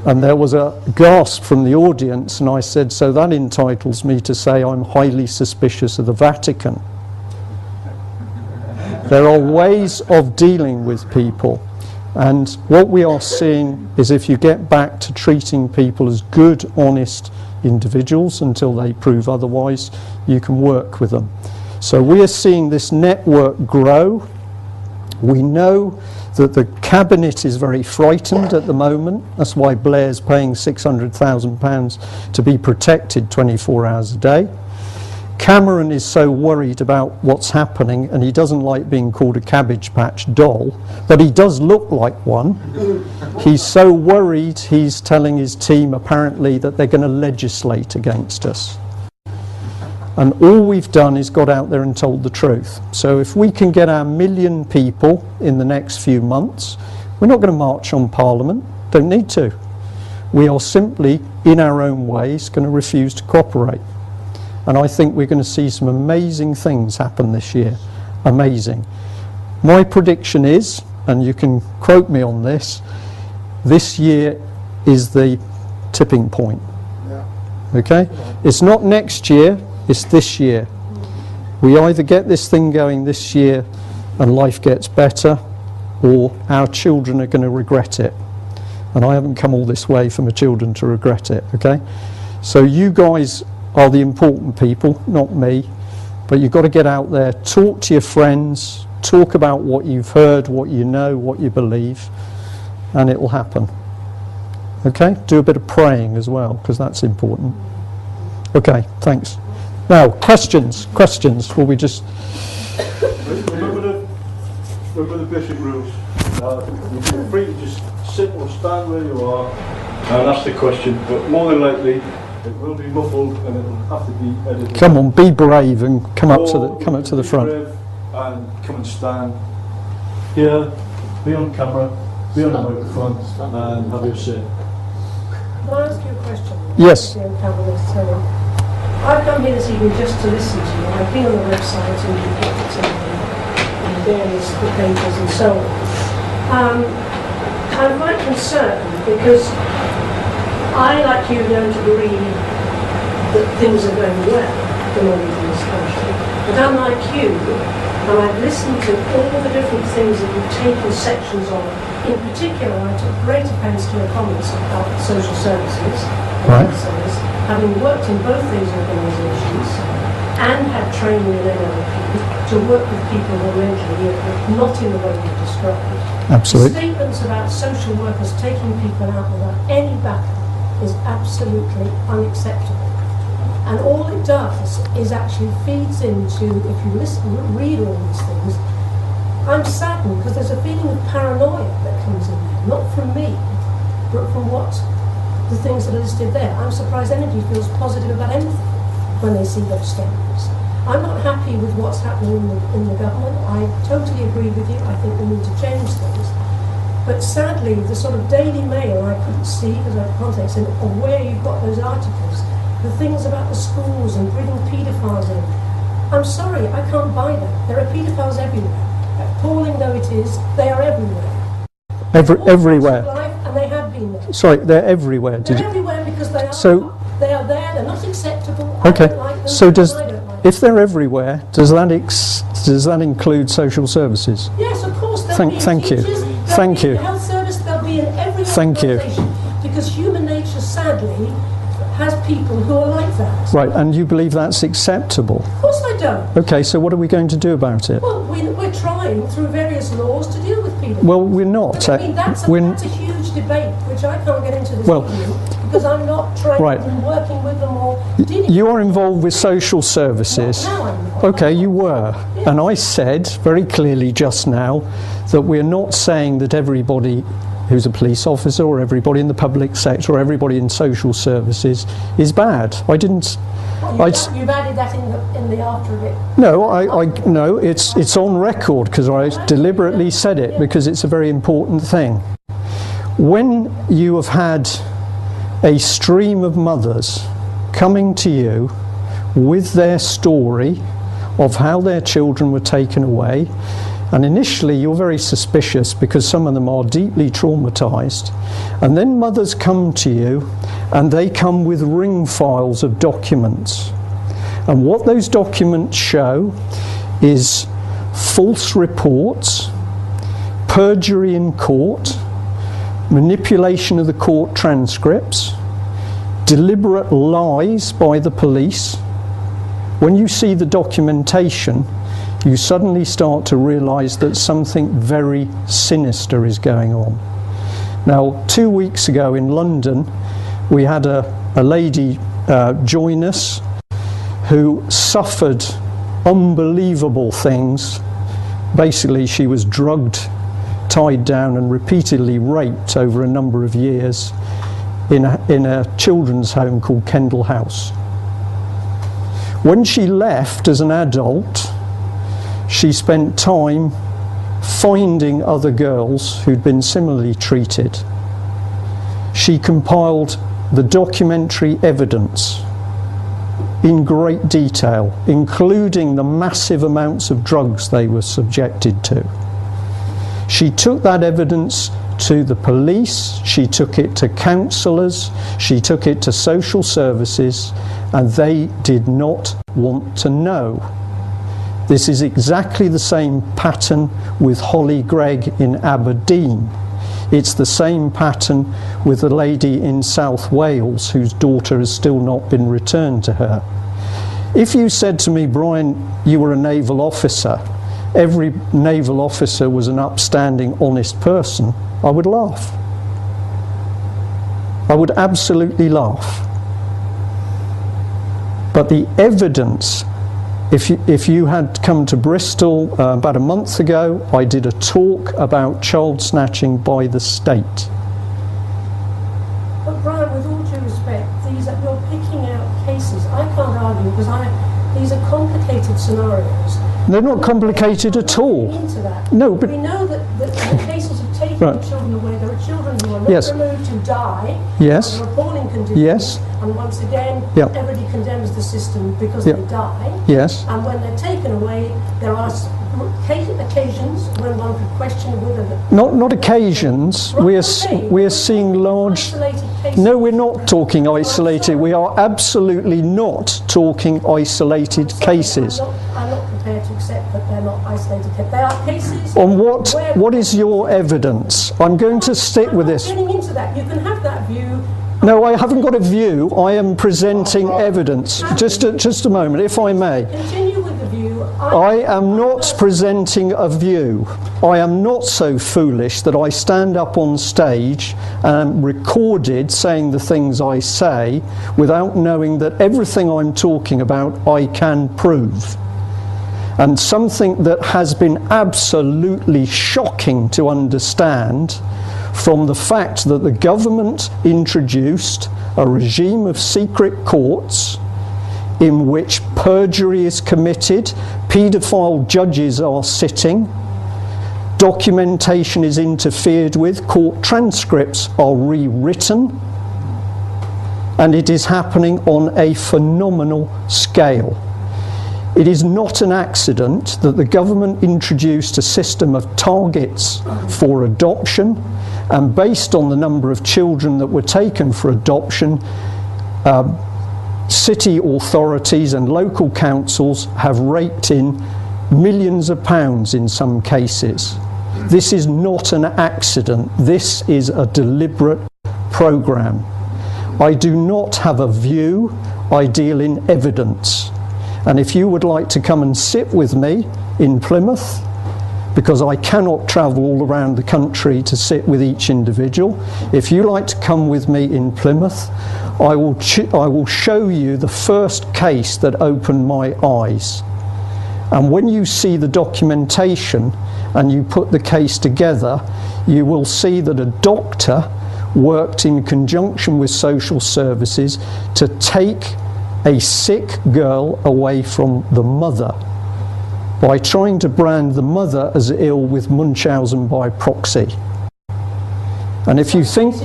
And there was a gasp from the audience, and I said, so that entitles me to say I'm highly suspicious of the Vatican. There are ways of dealing with people, and what we are seeing is if you get back to treating people as good, honest individuals until they prove otherwise, you can work with them. So we are seeing this network grow. We know that the cabinet is very frightened at the moment. That's why Blair's paying £600,000 to be protected 24 hours a day. Cameron is so worried about what's happening, and he doesn't like being called a Cabbage Patch doll, but he does look like one. He's so worried, he's telling his team apparently that they're going to legislate against us. And all we've done is got out there and told the truth. So if we can get our 1 million people in the next few months, we're not going to march on Parliament, don't need to. We are simply, in our own ways, going to refuse to cooperate. And I think we're going to see some amazing things happen this year. Amazing. My prediction is, and you can quote me on this year is the tipping point. Okay? It's not next year, it's this year. We either get this thing going this year and life gets better, or our children are going to regret it. And I haven't come all this way for my children to regret it, okay? So you guys are the important people, not me, but you've got to get out there, talk to your friends, talk about what you've heard, what you know, what you believe, and it will happen. Okay? Do a bit of praying as well, because that's important. Okay, thanks. Now, questions. Will we just... Remember the basic rules. You feel free to just sit or stand where you are and ask the question, but more than likely it will be muffled and it will have to be edited. Come on, be brave and come up to the front. Brave and come and stand here, be on camera, be on the microphone, and have your say. Can I ask you a question? Yes. I've come here this evening just to listen to you. I've been on the website and you've looked at the various papers and so on. I'm quite concerned because I, like you, don't agree that things are going well in this country. But unlike you, and I've listened to all the different things that you've taken sections of. In particular, I took great offence to your comments about social services, right, having worked in both these organisations and had training in NLP to work with people who are mentally ill, but not in the way you've described. Absolutely. Statements about social workers taking people out without any backup is absolutely unacceptable. And all it does is actually feeds into, if you read all these things, I'm saddened because there's a feeling of paranoia that comes in there, not from me, but from the things that are listed there. I'm surprised Energy feels positive about anything when they see those statements. I'm not happy with what's happening in the government. I totally agree with you. I think we need to change things. But sadly, the sort of Daily Mail I couldn't see because I have context in of where you've got those articles, the things about the schools and bringing paedophiles in. I'm sorry, I can't buy that. There are paedophiles everywhere. Appalling though it is, they are everywhere. Everywhere. Life, and they have been there. Sorry, they're everywhere. They're everywhere because they are. They are there. They're not acceptable. Okay. I don't like them, So if they're everywhere, does that include social services? Yes, of course. Thank you. Thank you. Health service. They'll be in every Thank you. Because human nature, sadly, has people who are like that. Right, and you believe that's acceptable? Of course I don't. Okay, so what are we going to do about it? Well, we're trying through various laws to deal with people. Well, we're not. I mean, that's a huge debate, which I can't get into this evening, because I'm not trying and working with them or dealing. You are involved with social services. Now I'm involved. Okay, you were. Yeah. And I said very clearly just now that we're not saying that everybody who's a police officer or everybody in the public sector or everybody in social services is bad. I didn't... You've added that in the after of it. No, no, it's on record because I deliberately said it because it's a very important thing. When you have had a stream of mothers coming to you with their story of how their children were taken away. And initially you're very suspicious because some of them are deeply traumatized. And then mothers come to you and they come with ring files of documents. And what those documents show is false reports, perjury in court, manipulation of the court transcripts, deliberate lies by the police. When you see the documentation, you suddenly start to realise that something very sinister is going on. Now, 2 weeks ago in London, we had a lady join us who suffered unbelievable things. Basically, she was drugged, tied down and repeatedly raped over a number of years in a children's home called Kendall House. When she left as an adult, she spent time finding other girls who'd been similarly treated. She compiled the documentary evidence in great detail, including the massive amounts of drugs they were subjected to. She took that evidence to the police, she took it to counsellors, she took it to social services, and they did not want to know. This is exactly the same pattern with Holly Gregg in Aberdeen. It's the same pattern with a lady in South Wales whose daughter has still not been returned to her. If you said to me, Brian, you were a naval officer, every naval officer was an upstanding, honest person, I would laugh. I would absolutely laugh. But the evidence, if you had come to Bristol about a month ago, I did a talk about child snatching by the state. But Brian, with all due respect, you're picking out cases. I can't argue because these are complicated scenarios. They're not complicated at all. Into that. No, but we know that the cases of taking right. children away, there are children who are not Yes. removed who die. Yes. Under appalling conditions. Yes. And once again, Yep. everybody condemns the system because Yep. they die. Yes. And when they're taken away, there are occasions when one could question whether Not occasions. We are seeing large. isolated cases. No, we're not talking isolated. We are absolutely not talking isolated cases. I'm not prepared to accept that they're not isolated cases. They are cases. On where- what is your evidence? I'm going to stick with this. I'm not getting into that. You can have that view. No, I haven't got a view. I am presenting evidence. Just a moment, if I may. Continue with the view. I am not presenting a view. I am not so foolish that I stand up on stage and am recorded saying the things I say without knowing that everything I'm talking about I can prove. And something that has been absolutely shocking to understand from the fact that the government introduced a regime of secret courts in which perjury is committed, paedophile judges are sitting, documentation is interfered with, court transcripts are rewritten, and it is happening on a phenomenal scale. It is not an accident that the government introduced a system of targets for adoption, and based on the number of children that were taken for adoption, city authorities and local councils have raked in millions of pounds in some cases. This is not an accident. This is a deliberate programme. I do not have a view. I deal in evidence. And if you would like to come and sit with me in Plymouth, because I cannot travel all around the country to sit with each individual, if you like to come with me in Plymouth, I will show you the first case that opened my eyes. And when you see the documentation and you put the case together, you will see that a doctor worked in conjunction with social services to take a sick girl away from the mother by trying to brand the mother as ill with Munchausen by proxy. And if you think,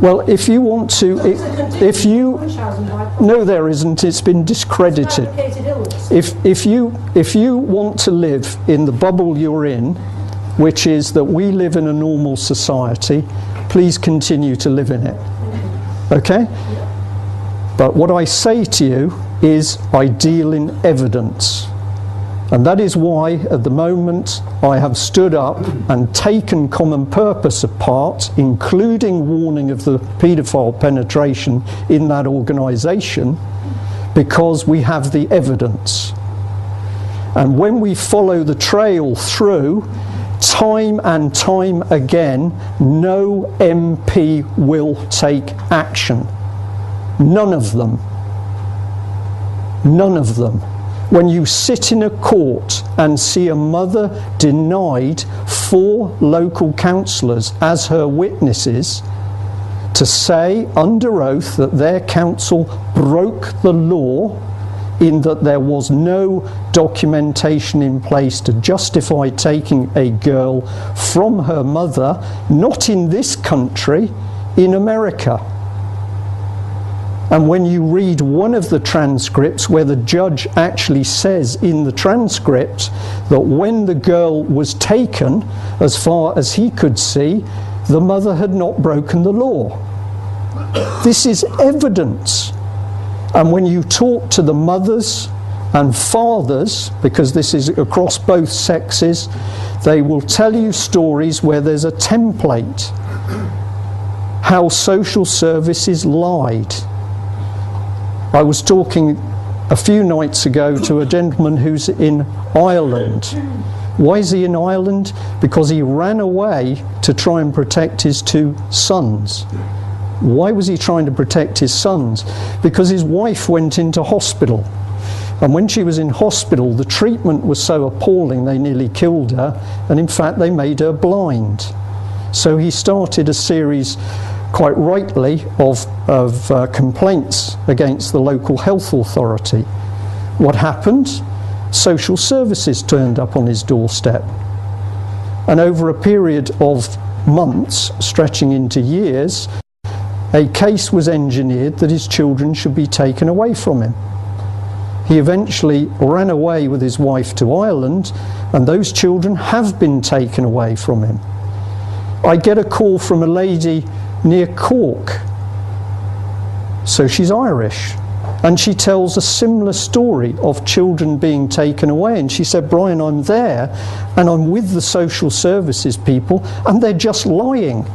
Well, if you want to, if you, Munchausen by no, there isn't. It's been discredited. fabricated illness. If you want to live in the bubble you're in, which is that we live in a normal society, please continue to live in it. Okay? But what I say to you is I deal in evidence. And that is why, at the moment, I have stood up and taken Common Purpose apart, including warning of the paedophile penetration in that organisation, because we have the evidence. And when we follow the trail through, time and time again, no MP will take action. None of them. None of them. When you sit in a court and see a mother denied 4 local councillors as her witnesses to say under oath that their council broke the law in that there was no documentation in place to justify taking a girl from her mother, not in this country, in America. And when you read one of the transcripts where the judge actually says in the transcript that when the girl was taken, as far as he could see, the mother had not broken the law. This is evidence. And when you talk to the mothers and fathers, because this is across both sexes, they will tell you stories where there's a template. How social services lied. I was talking a few nights ago to a gentleman who's in Ireland. Why is he in Ireland? Because he ran away to try and protect his 2 sons. Why was he trying to protect his sons? Because his wife went into hospital. And when she was in hospital, the treatment was so appalling they nearly killed her. And in fact, they made her blind. So he started a series, quite rightly, of complaints against the local health authority. What happened? Social services turned up on his doorstep. And over a period of months, stretching into years, a case was engineered that his children should be taken away from him. He eventually ran away with his wife to Ireland, and those children have been taken away from him. I get a call from a lady near Cork. So she's Irish, and she tells a similar story of children being taken away. And she said, Brian, I'm there and I'm with the social services people and they're just lying.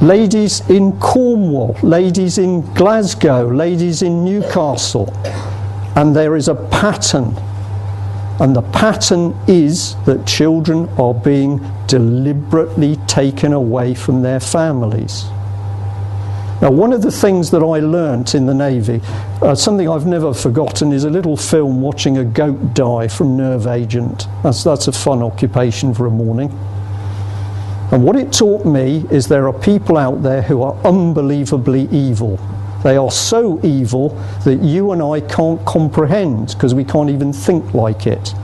Ladies in Cornwall, ladies in Glasgow, ladies in Newcastle. And there is a pattern. And the pattern is that children are being deliberately taken away from their families. Now, one of the things that I learnt in the Navy, something I've never forgotten, is a little film watching a goat die from nerve agent. That's a fun occupation for a morning. And what it taught me is there are people out there who are unbelievably evil. They are so evil that you and I can't comprehend because we can't even think like it.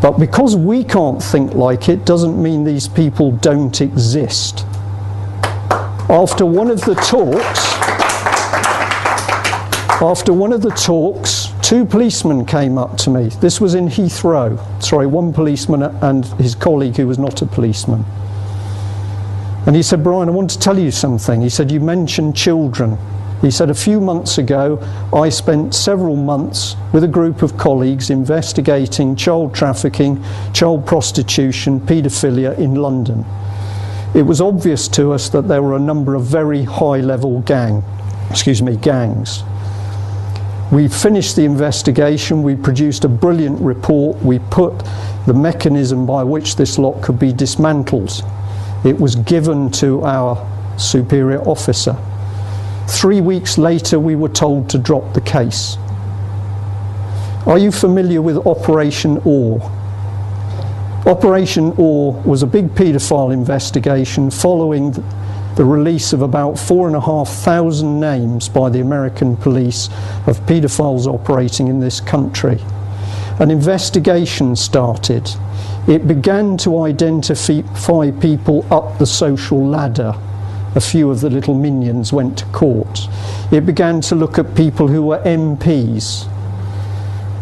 But because we can't think like it doesn't mean these people don't exist. After one of the talks, 2 policemen came up to me. This was in Heathrow. Sorry, 1 policeman and his colleague who was not a policeman. And he said, Brian, I want to tell you something. He said, you mentioned children. He said, a few months ago, I spent several months with a group of colleagues investigating child trafficking, child prostitution, paedophilia in London. It was obvious to us that there were a number of very high-level gangs. We finished the investigation, we produced a brilliant report, we put the mechanism by which this lot could be dismantled. It was given to our superior officer. 3 weeks later, we were told to drop the case. Are you familiar with Operation Ore? Operation Ore was a big paedophile investigation following the release of about 4,500 names by the American police of paedophiles operating in this country. An investigation started. It began to identify people up the social ladder. A few of the little minions went to court. It began to look at people who were MPs,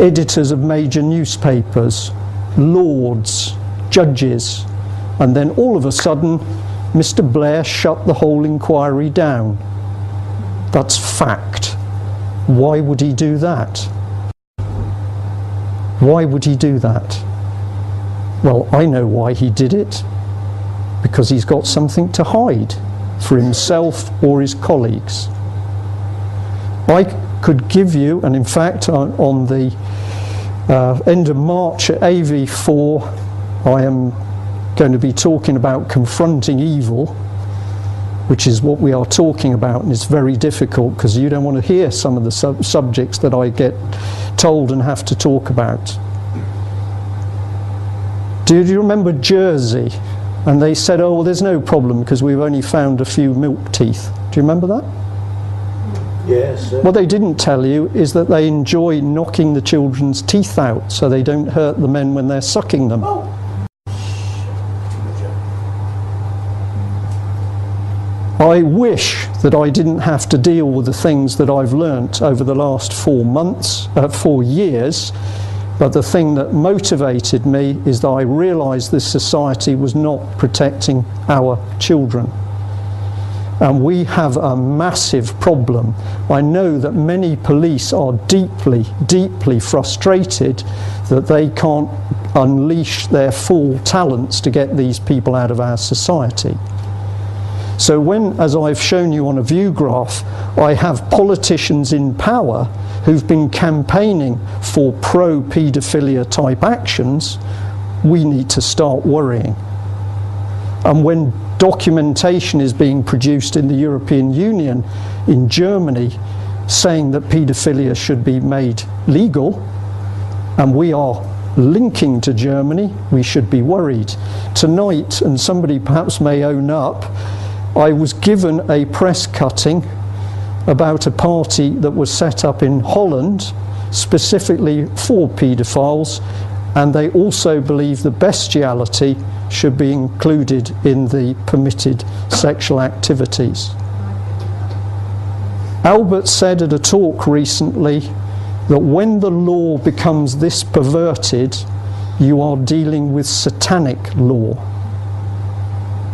editors of major newspapers, lords, judges, and then all of a sudden Mr. Blair shut the whole inquiry down. That's fact. Why would he do that? Why would he do that? Well, I know why he did it. Because he's got something to hide for himself or his colleagues. I could give you, and in fact on the end of March at AV4 I am going to be talking about confronting evil, which is what we are talking about, and it's very difficult because you don't want to hear some of the subjects that I get told and have to talk about. Do you remember Jersey? And they said, oh, well, there's no problem because we've only found a few milk teeth. Do you remember that? Yes. What they didn't tell you is that they enjoy knocking the children's teeth out so they don't hurt the men when they're sucking them. Oh. I wish that I didn't have to deal with the things that I've learnt over the last 4 years, but the thing that motivated me is that I realised this society was not protecting our children. And we have a massive problem. I know that many police are deeply, deeply frustrated that they can't unleash their full talents to get these people out of our society. So when, as I've shown you on a view graph, I have politicians in power who've been campaigning for pro-paedophilia type actions, we need to start worrying. And when documentation is being produced in the European Union, in Germany, saying that paedophilia should be made legal, and we are linking to Germany, we should be worried. Tonight, and somebody perhaps may own up, I was given a press cutting about a party that was set up in Holland specifically for paedophiles, and they also believe that bestiality should be included in the permitted sexual activities. Albert said at a talk recently that when the law becomes this perverted, you are dealing with satanic law.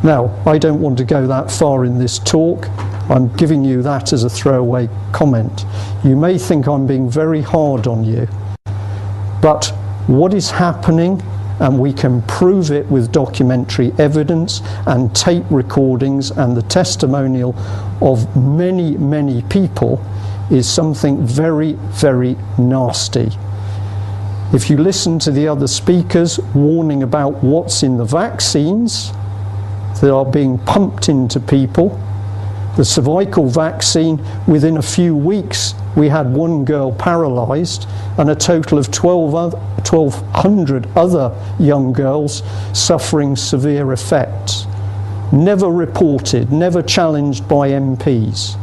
Now, I don't want to go that far in this talk. I'm giving you that as a throwaway comment. You may think I'm being very hard on you, but what is happening, and we can prove it with documentary evidence and tape recordings and the testimonial of many, many people, is something very, very nasty. If you listen to the other speakers warning about what's in the vaccines that are being pumped into people, the cervical vaccine, within a few weeks we had one girl paralysed and a total of 1,200 other young girls suffering severe effects. Never reported, never challenged by MPs.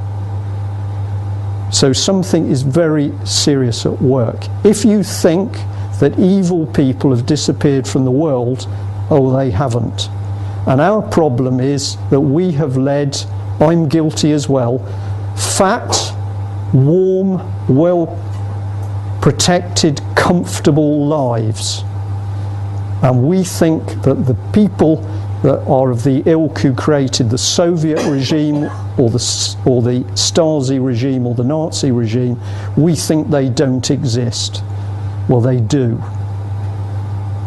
So something is very serious at work. If you think that evil people have disappeared from the world, oh, they haven't. And our problem is that we have led, I'm guilty as well, fat, warm, well protected, comfortable lives. And we think that the people that are of the ilk who created the Soviet regime or the Stasi regime or the Nazi regime, we think they don't exist. Well, they do.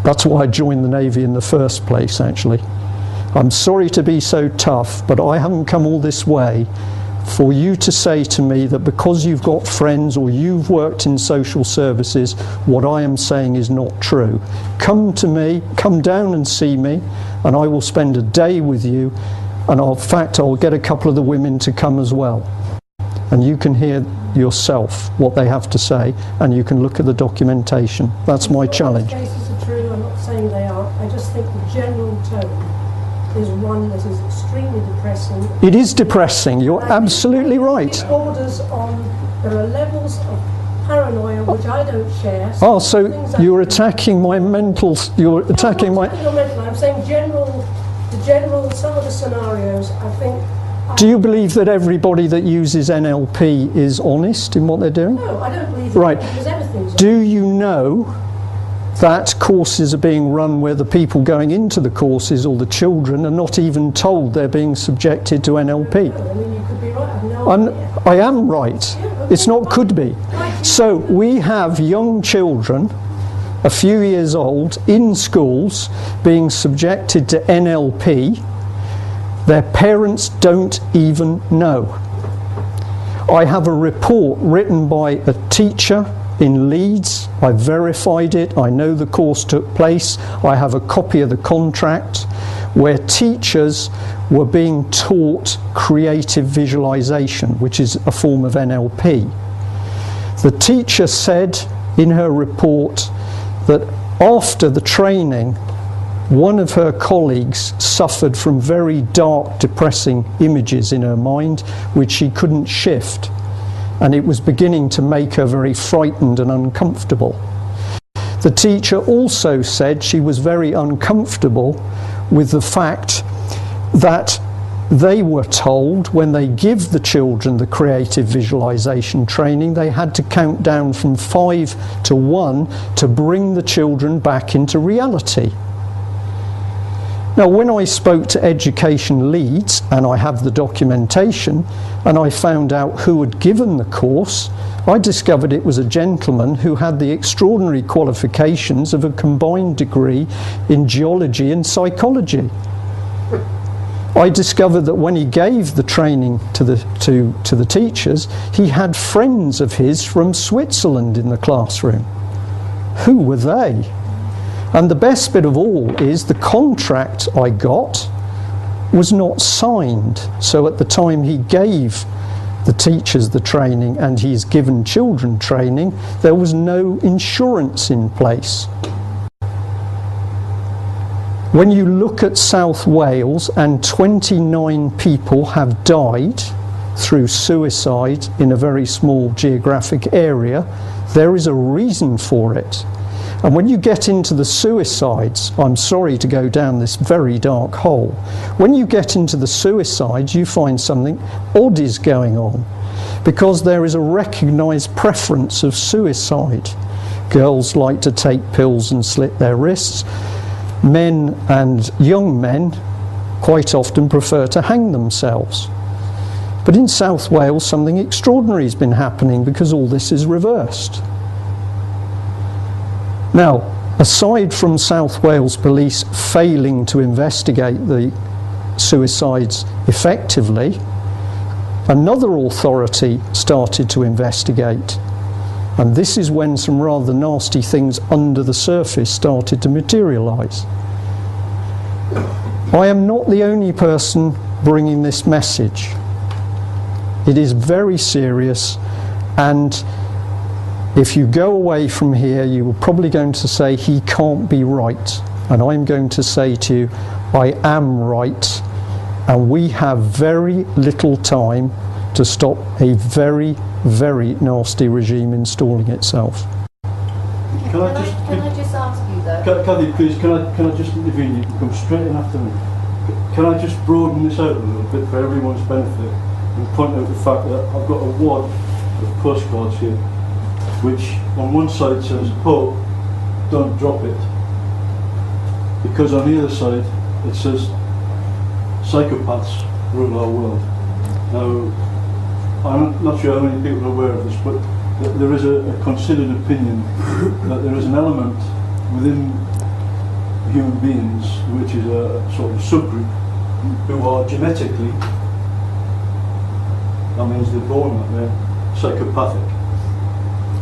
That's why I joined the Navy in the first place, actually. I'm sorry to be so tough, but I haven't come all this way for you to say to me that because you've got friends or you've worked in social services, what I am saying is not true. Come to me, come down and see me, and I will spend a day with you, and in fact I'll get a couple of the women to come as well. And you can hear yourself what they have to say, and you can look at the documentation. That's my challenge. These cases are true, I'm not saying they are, I just think the general tone is one that is extremely depressing. It is depressing, you're absolutely right. It borders on, there are levels of paranoia, which I don't share. Oh, Things so that- you're attacking my mental, you're attacking No, my... I'm not attacking your mental, I'm saying some of the scenarios, I think... Do you believe that everybody that uses NLP is honest in what they're doing? No, I don't believe that, Right. because everything's... Do you know that courses are being run where the people going into the courses or the children are not even told they're being subjected to NLP? I mean, you could be right, I have no idea. I am right. It's not could be. So we have young children, a few years old, in schools being subjected to NLP. Their parents don't even know. I have a report written by a teacher in Leeds. I verified it. I know the course took place. I have a copy of the contract where teachers were being taught creative visualization, which is a form of NLP. The teacher said in her report that after the training, one of her colleagues suffered from very dark, depressing images in her mind, which she couldn't shift. And it was beginning to make her very frightened and uncomfortable. The teacher also said she was very uncomfortable with the fact that they were told when they give the children the creative visualization training, they had to count down from 5 to 1 to bring the children back into reality. Now, when I spoke to Education Leeds, and I have the documentation, and I found out who had given the course, I discovered it was a gentleman who had the extraordinary qualifications of a combined degree in geology and psychology. I discovered that when he gave the training to the teachers, he had friends of his from Switzerland in the classroom. Who were they? And the best bit of all is the contract I got was not signed. So at the time he gave the teachers the training and he's given children training, there was no insurance in place. When you look at South Wales, and 29 people have died through suicide in a very small geographic area, there is a reason for it. And when you get into the suicides, I'm sorry to go down this very dark hole, when you get into the suicides you find something odd is going on, because there is a recognised preference of suicide. Girls like to take pills and slit their wrists. Men and young men quite often prefer to hang themselves. But in South Wales something extraordinary has been happening because all this is reversed. Now, aside from South Wales Police failing to investigate the suicides effectively, another authority started to investigate. And this is when some rather nasty things under the surface started to materialise. I am not the only person bringing this message. It is very serious, and if you go away from here, you are probably going to say, he can't be right. And I'm going to say to you, I am right. And we have very little time to stop a very, very nasty regime installing itself. Can I just ask you though? Kathy, please, can I just intervene? You can come straight in after me. Can I just broaden this out a little bit for everyone's benefit and point out the fact that I've got a wad of postcards here, which on one side says, "Hope, don't drop it," because on the other side it says, "Psychopaths rule our world." Now, I'm not sure how many people are aware of this, but there is a considered opinion that there is an element within human beings, which is a sort of subgroup, who are genetically, that means they're born that they're psychopathic.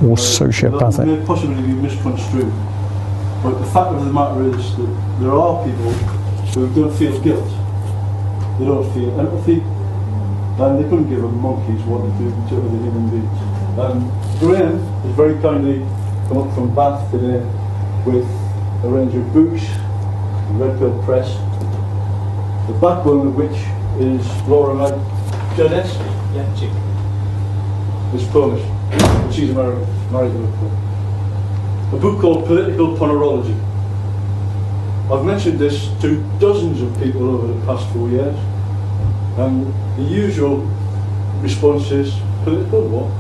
Or sociopathic. That may possibly be misconstrued. But the fact of the matter is that there are people who don't feel guilt, they don't feel empathy, and they couldn't give a monkey's what to do to other human beings. Graham has very kindly come up from Bath today with a range of books, Red Pill Press, the backbone of which is Laura Gerrish. Yeah, it's Polish. She's American, married to Liverpool. A book called Political Ponerology. I've mentioned this to dozens of people over the past 4 years, and the usual response is, political what?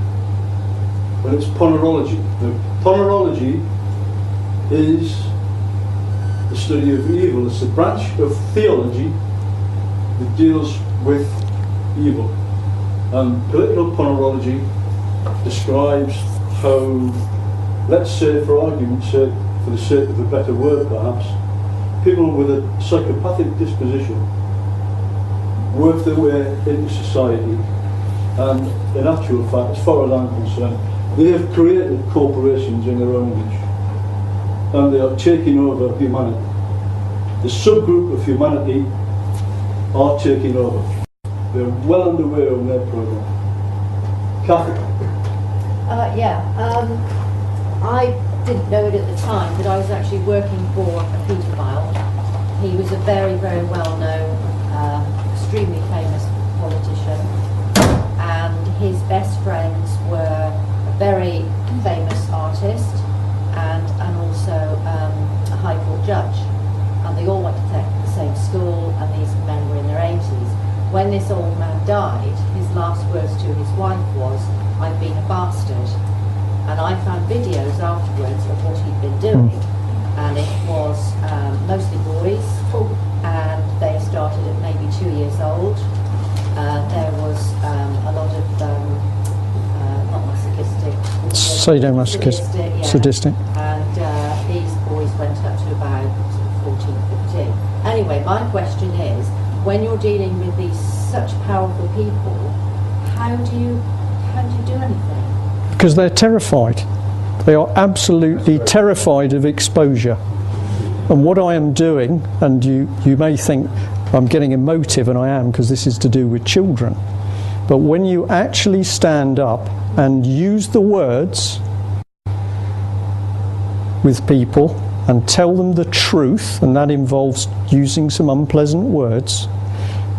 Well, it's ponerology. The ponerology is the study of evil. It's a branch of theology that deals with evil. And political ponerology describes how, let's say for argument's sake, for the sake of a better word perhaps, people with a psychopathic disposition work their way into society, and in actual fact, as far as I'm concerned, they have created corporations in their own image, and they are taking over humanity. The subgroup of humanity are taking over. They're well underway on their program. Cathy? I didn't know it at the time, but I was actually working for a paedophile. He was a very, very well-known, extremely famous politician, and his best friends were a very famous artist and also a High Court judge. And they all went to the same school, and these men were in their 80s. When this old man died, his last words to his wife was, "I've been a bastard." And I found videos afterwards of what he'd been doing, and it was mostly boys, and they started at maybe 2 years old. There was a lot of not masochistic, sadomasochistic, sadistic, and these boys went up to about 14, 15. Anyway, my question is, when you're dealing with these such powerful people, how do you do anything? because they're terrified. They are absolutely terrified of exposure. And what I am doing, and you may think I'm getting emotive, and I am, because this is to do with children, but when you actually stand up and use the words with people and tell them the truth, and that involves using some unpleasant words,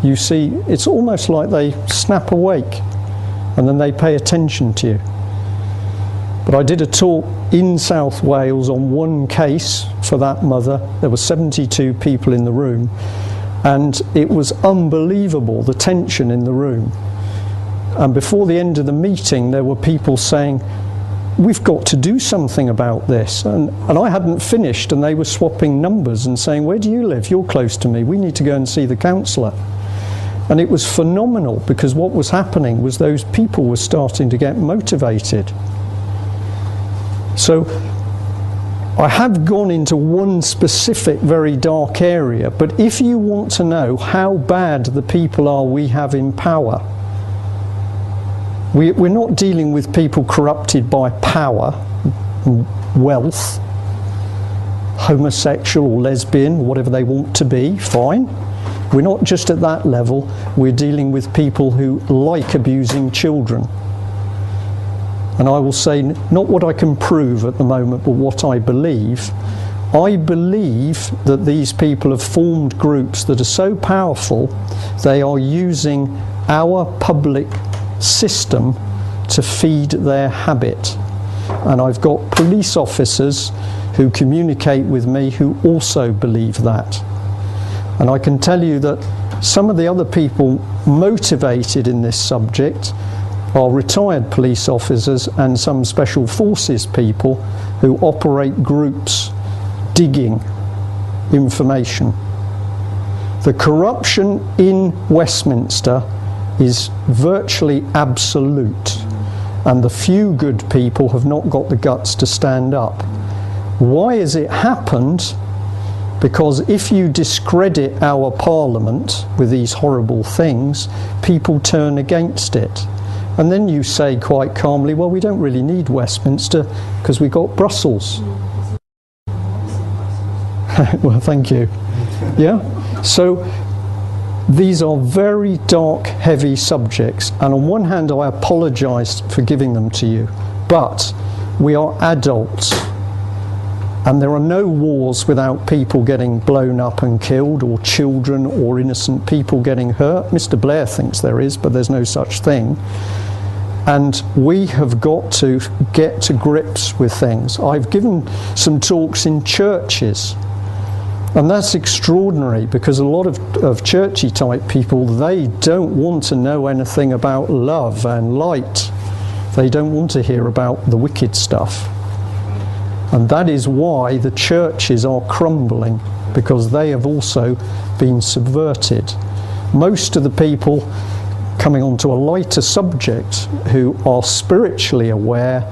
you see, it's almost like they snap awake and then they pay attention to you. But I did a talk in South Wales on one case for that mother. There were 72 people in the room, and it was unbelievable, the tension in the room. And before the end of the meeting, there were people saying, "We've got to do something about this." And I hadn't finished, and they were swapping numbers and saying, "Where do you live? You're close to me. We need to go and see the counsellor." And it was phenomenal, because what was happening was those people were starting to get motivated. So I have gone into one specific very dark area, but if you want to know how bad the people are we have in power, we're not dealing with people corrupted by power, wealth, homosexual or lesbian, whatever they want to be, fine. We're not just at that level, we're dealing with people who like abusing children. And I will say, not what I can prove at the moment, but what I believe. I believe that these people have formed groups that are so powerful, they are using our public system to feed their habit. And I've got police officers who communicate with me who also believe that. And I can tell you that some of the other people motivated in this subject are retired police officers and some special forces people who operate groups digging information. The corruption in Westminster is virtually absolute, and the few good people have not got the guts to stand up. Why has it happened? Because if you discredit our Parliament with these horrible things, people turn against it. And then you say quite calmly, well, we don't really need Westminster because we've got Brussels. Well, thank you. Yeah? So these are very dark, heavy subjects. And on one hand, I apologise for giving them to you. But we are adults. And there are no wars without people getting blown up and killed, or children or innocent people getting hurt. Mr. Blair thinks there is, but there's no such thing. And we have got to get to grips with things. I've given some talks in churches, and that's extraordinary, because a lot of churchy type people, they don't want to know anything about love and light. They don't want to hear about the wicked stuff. And that is why the churches are crumbling, because they have also been subverted. Most of the people coming on to a lighter subject who are spiritually aware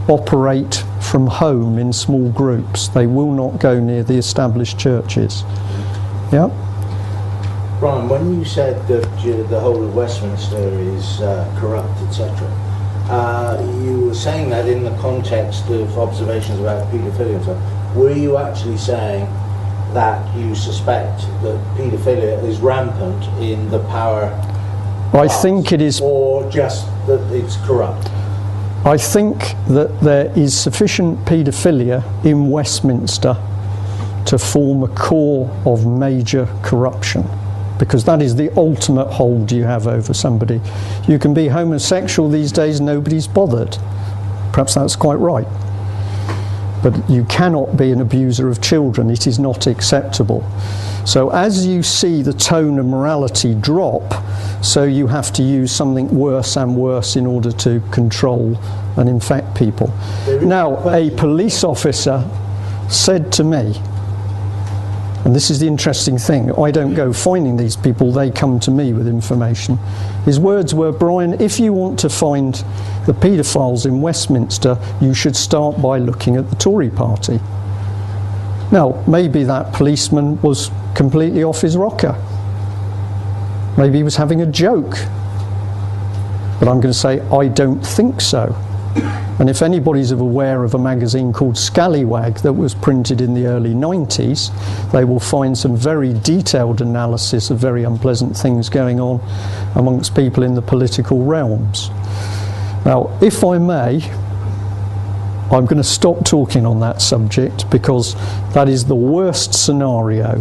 operate from home in small groups. They will not go near the established churches. Yeah. Brian, when you said that the whole of Westminster is corrupt, etc., you were saying that in the context of observations about paedophilia and stuff. Were you actually saying that you suspect that paedophilia is rampant in the power I think it is, or just that it's corrupt? I think that there is sufficient paedophilia in Westminster to form a core of major corruption, because that is the ultimate hold you have over somebody. You can be homosexual these days, nobody's bothered. Perhaps that's quite right. But you cannot be an abuser of children. It is not acceptable. So as you see the tone of morality drop, so you have to use something worse and worse in order to control and infect people. Now, a police officer said to me, and this is the interesting thing, I don't go finding these people, they come to me with information. His words were, Brian, if you want to find the paedophiles in Westminster, you should start by looking at the Tory party. Now, maybe that policeman was completely off his rocker. Maybe he was having a joke. But I'm going to say, I don't think so. And if anybody's aware of a magazine called Scallywag that was printed in the early 90s, they will find some very detailed analysis of very unpleasant things going on amongst people in the political realms. Now, if I may, I'm going to stop talking on that subject, because that is the worst scenario.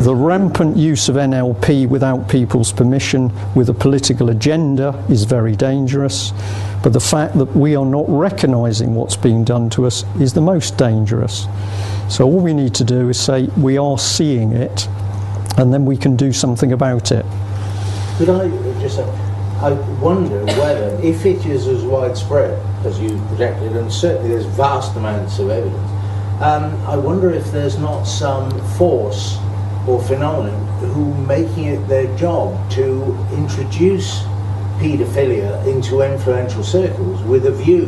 The rampant use of NLP without people's permission with a political agenda is very dangerous, but the fact that we are not recognising what's being done to us is the most dangerous. So all we need to do is say we are seeing it, and then we can do something about it. Could I just say, I wonder whether, if it is as widespread as you projected, and certainly there's vast amounts of evidence, I wonder if there's not some force or phenomenon who making it their job to introduce paedophilia into influential circles with a view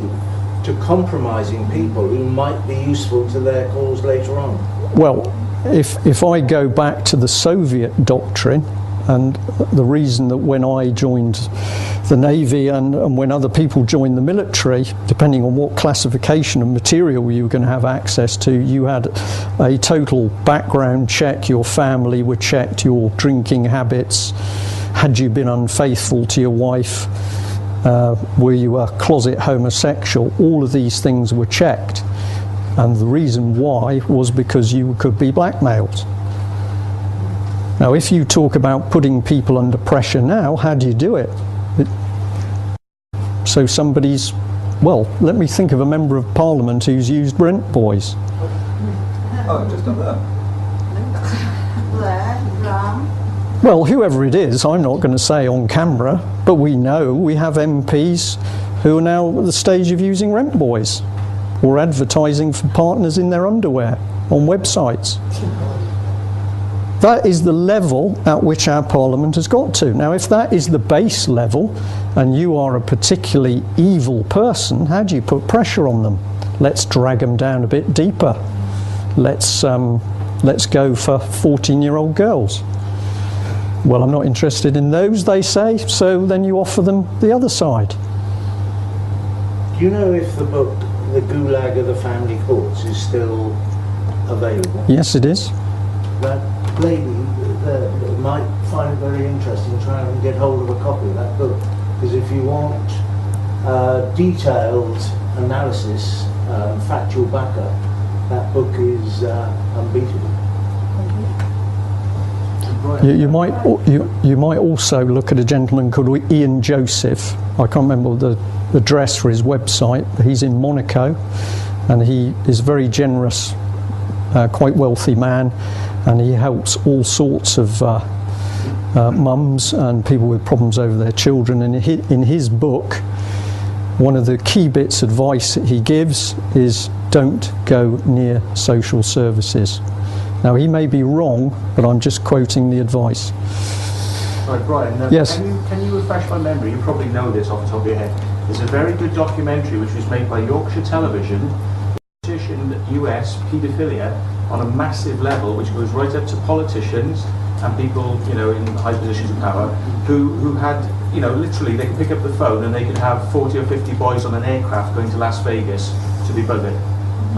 to compromising people who might be useful to their cause later on. Well, if I go back to the Soviet doctrine, and the reason that when I joined the Navy and when other people joined the military, depending on what classification of material you were going to have access to, you had a total background check, your family were checked, your drinking habits, had you been unfaithful to your wife, were you a closet homosexual, all of these things were checked. And the reason why was because you could be blackmailed. Now, if you talk about putting people under pressure now, how do you do it? So somebody's, well, let me think of a member of Parliament who's used rent boys. Oh, just up there. Well, whoever it is, I'm not going to say on camera, but we know we have MPs who are now at the stage of using rent boys or advertising for partners in their underwear on websites. That is the level at which our Parliament has got to. Now, if that is the base level, and you are a particularly evil person, how do you put pressure on them? Let's drag them down a bit deeper. Let's go for 14-year-old girls. Well, I'm not interested in those, they say, so then you offer them the other side. Do you know if the book, The Gulag of the Family Courts, is still available? Yes, it is. That lady might find it very interesting trying to get hold of a copy of that book, because if you want detailed analysis, factual backup, that book is unbeatable. You might also look at a gentleman called Ian Joseph. I can't remember the address for his website. He's in Monaco, and he is a very generous, quite wealthy man, and he helps all sorts of mums and people with problems over their children. And in his book, one of the key bits of advice that he gives is don't go near social services. Now, he may be wrong, but I'm just quoting the advice. Right, Brian, yes. Can you refresh my memory? You probably know this off the top of your head. There's a very good documentary which was made by Yorkshire Television, British and US paedophilia on a massive level, which goes right up to politicians and people, you know, in high positions of power, who had, you know, literally they could pick up the phone and they could have 40 or 50 boys on an aircraft going to Las Vegas to be buggered.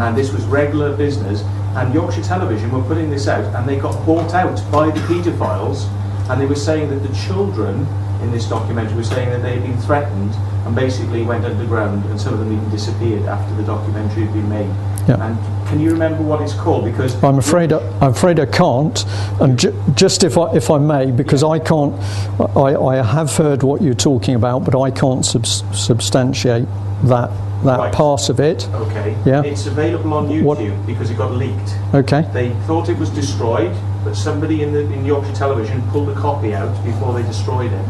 And this was regular business. And Yorkshire Television were putting this out, and they got bought out by the paedophiles, and they were saying that the children in this documentary were saying that they had been threatened and basically went underground, and some of them even disappeared after the documentary had been made. Yeah. And can you remember what it's called? Because I'm afraid I can't. And just if I may, because I can't. I have heard what you're talking about, but I can't substantiate that right. part of it. Okay. Yeah. It's available on YouTube because it got leaked. Okay. They thought it was destroyed, but somebody in Yorkshire Television pulled a copy out before they destroyed it.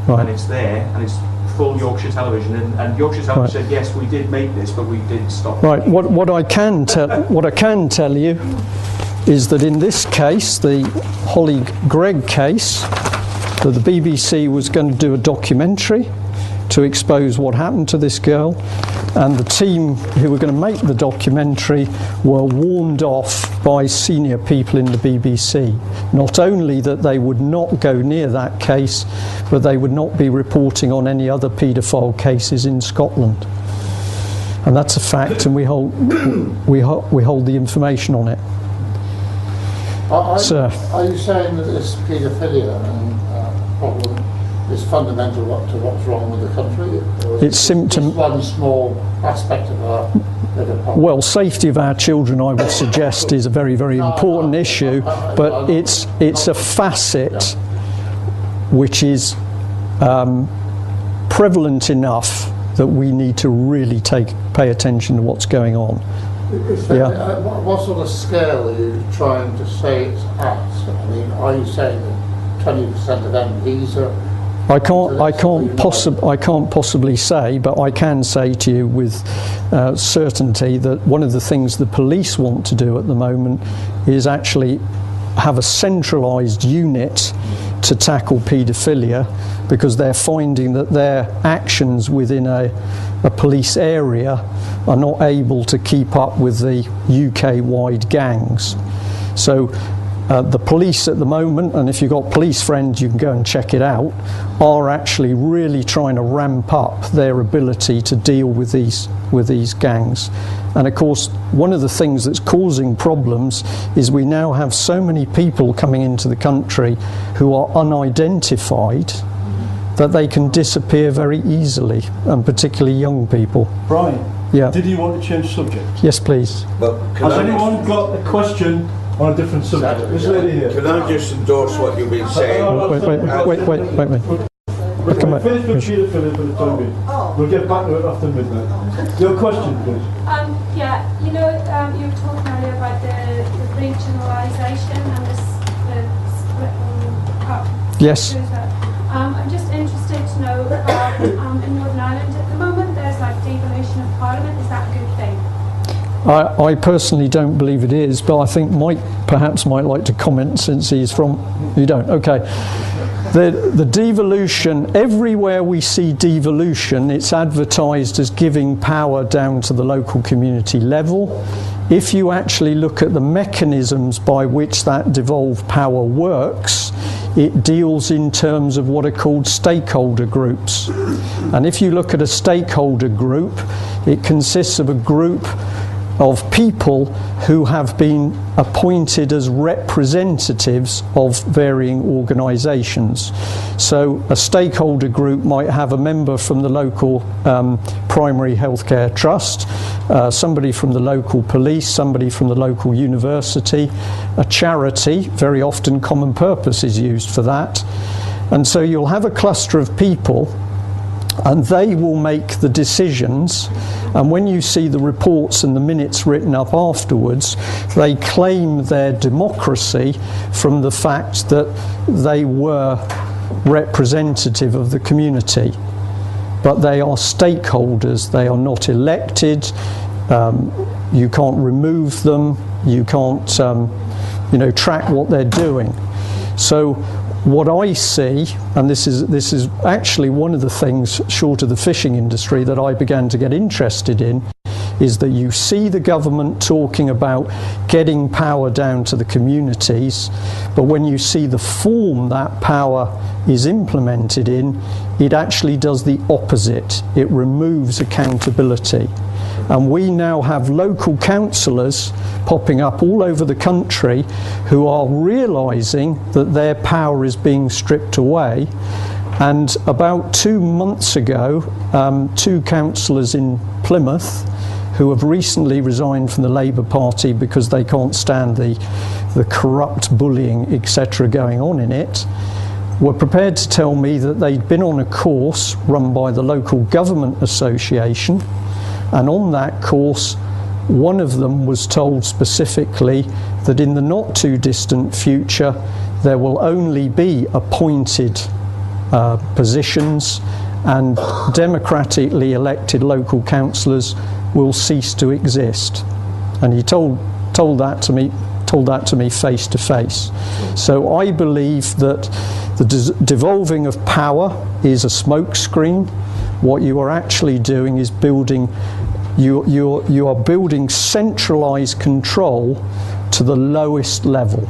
Right. And it's there, and it's full Yorkshire Television, and Yorkshire Television said yes, we did make this, but we did stop. Right. What I can tell you is that in this case, the Holly Gregg case, that the BBC was going to do a documentary to expose what happened to this girl, and the team who were going to make the documentary were warned off by senior people in the BBC. Not only that they would not go near that case, but they would not be reporting on any other paedophile cases in Scotland. And that's a fact, and we hold the information on it. Sir. Are you saying that this paedophilia problem is fundamental to what's wrong with the country? Or it's symptom. One small aspect of our problem? Well, safety of our children, I would suggest, is a very, very important issue, but it's a facet which is prevalent enough that we need to really pay attention to what's going on. Yeah. What sort of scale are you trying to say it's at? I mean, are you saying that 20% of MPs are? I can't possibly say, but I can say to you with certainty that one of the things the police want to do at the moment is actually have a centralised unit to tackle paedophilia, because they're finding that their actions within a police area are not able to keep up with the UK-wide gangs. So the police at the moment, and if you've got police friends you can go and check it out, are actually really trying to ramp up their ability to deal with these gangs. And of course, one of the things that's causing problems is we now have so many people coming into the country who are unidentified that they can disappear very easily, and particularly young people. Brian, yeah. Did you want to change subject? Yes, please. Well, Has anyone got a question on a different subject? This lady here. Can I just endorse what you've been saying? Wait. We're finished with paedophilia for the time being. We'll get back to it after midnight. Your question, please. Yeah, you know, you were talking earlier about the regionalisation and the splitting up. Yes. I'm just interested to know, in Northern Ireland at the moment, there's like devolution of Parliament. Is that a good thing? I personally don't believe it is, but I think Mike perhaps might like to comment since he's from... You don't? Okay. The devolution, everywhere we see devolution, it's advertised as giving power down to the local community level. If you actually look at the mechanisms by which that devolved power works, it deals in terms of what are called stakeholder groups. And if you look at a stakeholder group, it consists of a group of people who have been appointed as representatives of varying organisations. So a stakeholder group might have a member from the local primary healthcare trust, somebody from the local police, somebody from the local university, a charity, very often Common Purpose is used for that. And so you'll have a cluster of people and they will make the decisions, and when you see the reports and the minutes written up afterwards, they claim their democracy from the fact that they were representative of the community. But they are stakeholders, they are not elected, you can't remove them, you can't track what they're doing. So what I see, and this is actually one of the things, short of the fishing industry, that I began to get interested in, is that you see the government talking about getting power down to the communities, but when you see the form that power is implemented in, it actually does the opposite. It removes accountability. And we now have local councillors popping up all over the country who are realising that their power is being stripped away. And about 2 months ago, 2 councillors in Plymouth who have recently resigned from the Labour Party because they can't stand the corrupt bullying, etc., going on in it, were prepared to tell me that they'd been on a course run by the local government association, and on that course one of them was told specifically that in the not too distant future there will only be appointed positions, and democratically elected local councillors will cease to exist. And he told that to me face to face. So I believe that the devolving of power is a smokescreen. What you are actually doing is building, you are building centralised control to the lowest level.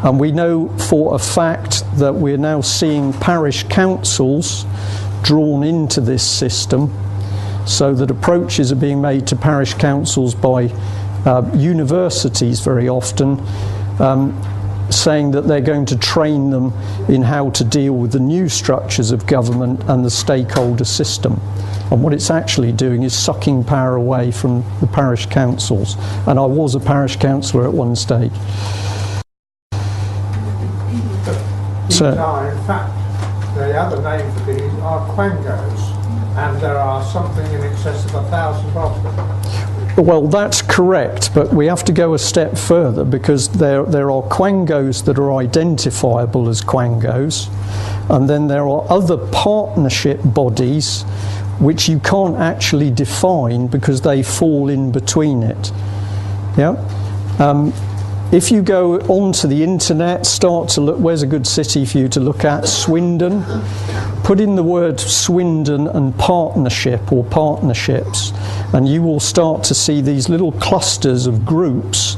And we know for a fact that we're now seeing parish councils drawn into this system, so that approaches are being made to parish councils by universities very often, saying that they're going to train them in how to deal with the new structures of government and the stakeholder system. And what it's actually doing is sucking power away from the parish councils. And I was a parish councillor at one stage. So, in fact, the other name for these are quangos, and there are something in excess of 1,000 of them. Well, that's correct, but we have to go a step further, because there are quangos that are identifiable as quangos, and then there are other partnership bodies which you can't actually define because they fall in between it. Yeah. If you go onto the internet, start to look, where's a good city for you to look at? Swindon. Put in the word Swindon and partnership or partnerships, and you will start to see these little clusters of groups.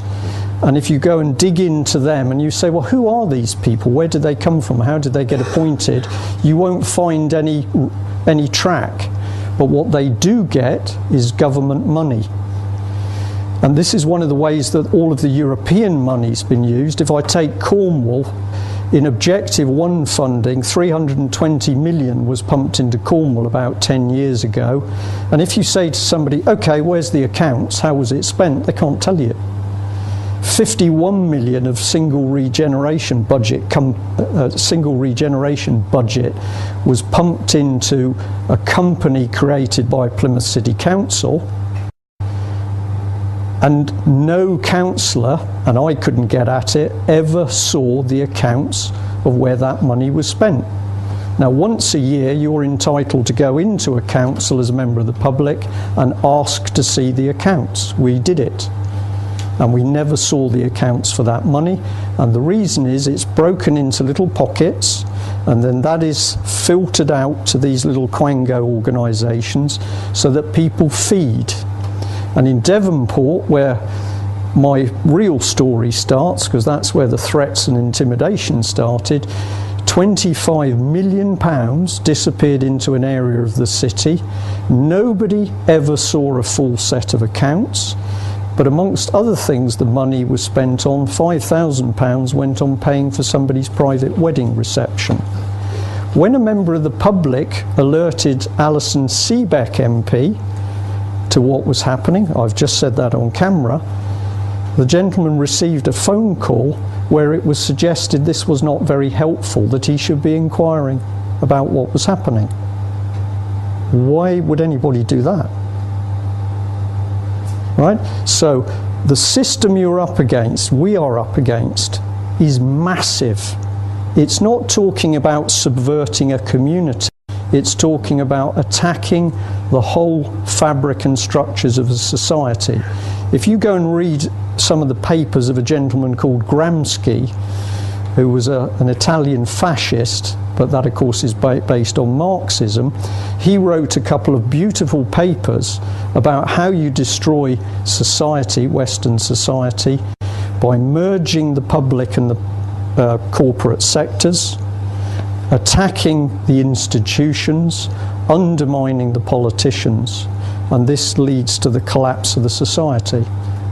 And if you go and dig into them and you say, well, who are these people? Where did they come from? How did they get appointed? You won't find any track. But what they do get is government money. And this is one of the ways that all of the European money's been used. If I take Cornwall, in Objective 1 funding, 320 million was pumped into Cornwall about 10 years ago. And if you say to somebody, okay, where's the accounts? How was it spent? They can't tell you. 51 million of single regeneration budget was pumped into a company created by Plymouth City Council. And no councillor, and I couldn't get at it, ever saw the accounts of where that money was spent. Now, once a year, you're entitled to go into a council as a member of the public and ask to see the accounts. We did it. And we never saw the accounts for that money. And the reason is it's broken into little pockets, and then that is filtered out to these little quango organisations so that people feed. And in Devonport, where my real story starts, because that's where the threats and intimidation started, £25 million disappeared into an area of the city. Nobody ever saw a full set of accounts. But amongst other things, the money was spent on, £5,000 went on paying for somebody's private wedding reception. When a member of the public alerted Alison Seebeck MP to what was happening, I've just said that on camera, the gentleman received a phone call where it was suggested this was not very helpful, that he should be inquiring about what was happening. Why would anybody do that? Right? So the system you're up against, we are up against, is massive. It's not talking about subverting a community. It's talking about attacking the whole fabric and structures of a society. If you go and read some of the papers of a gentleman called Gramsci, who was an Italian fascist, but that of course is based on Marxism, he wrote a couple of beautiful papers about how you destroy society, Western society, by merging the public and the corporate sectors, attacking the institutions, undermining the politicians, and this leads to the collapse of the society.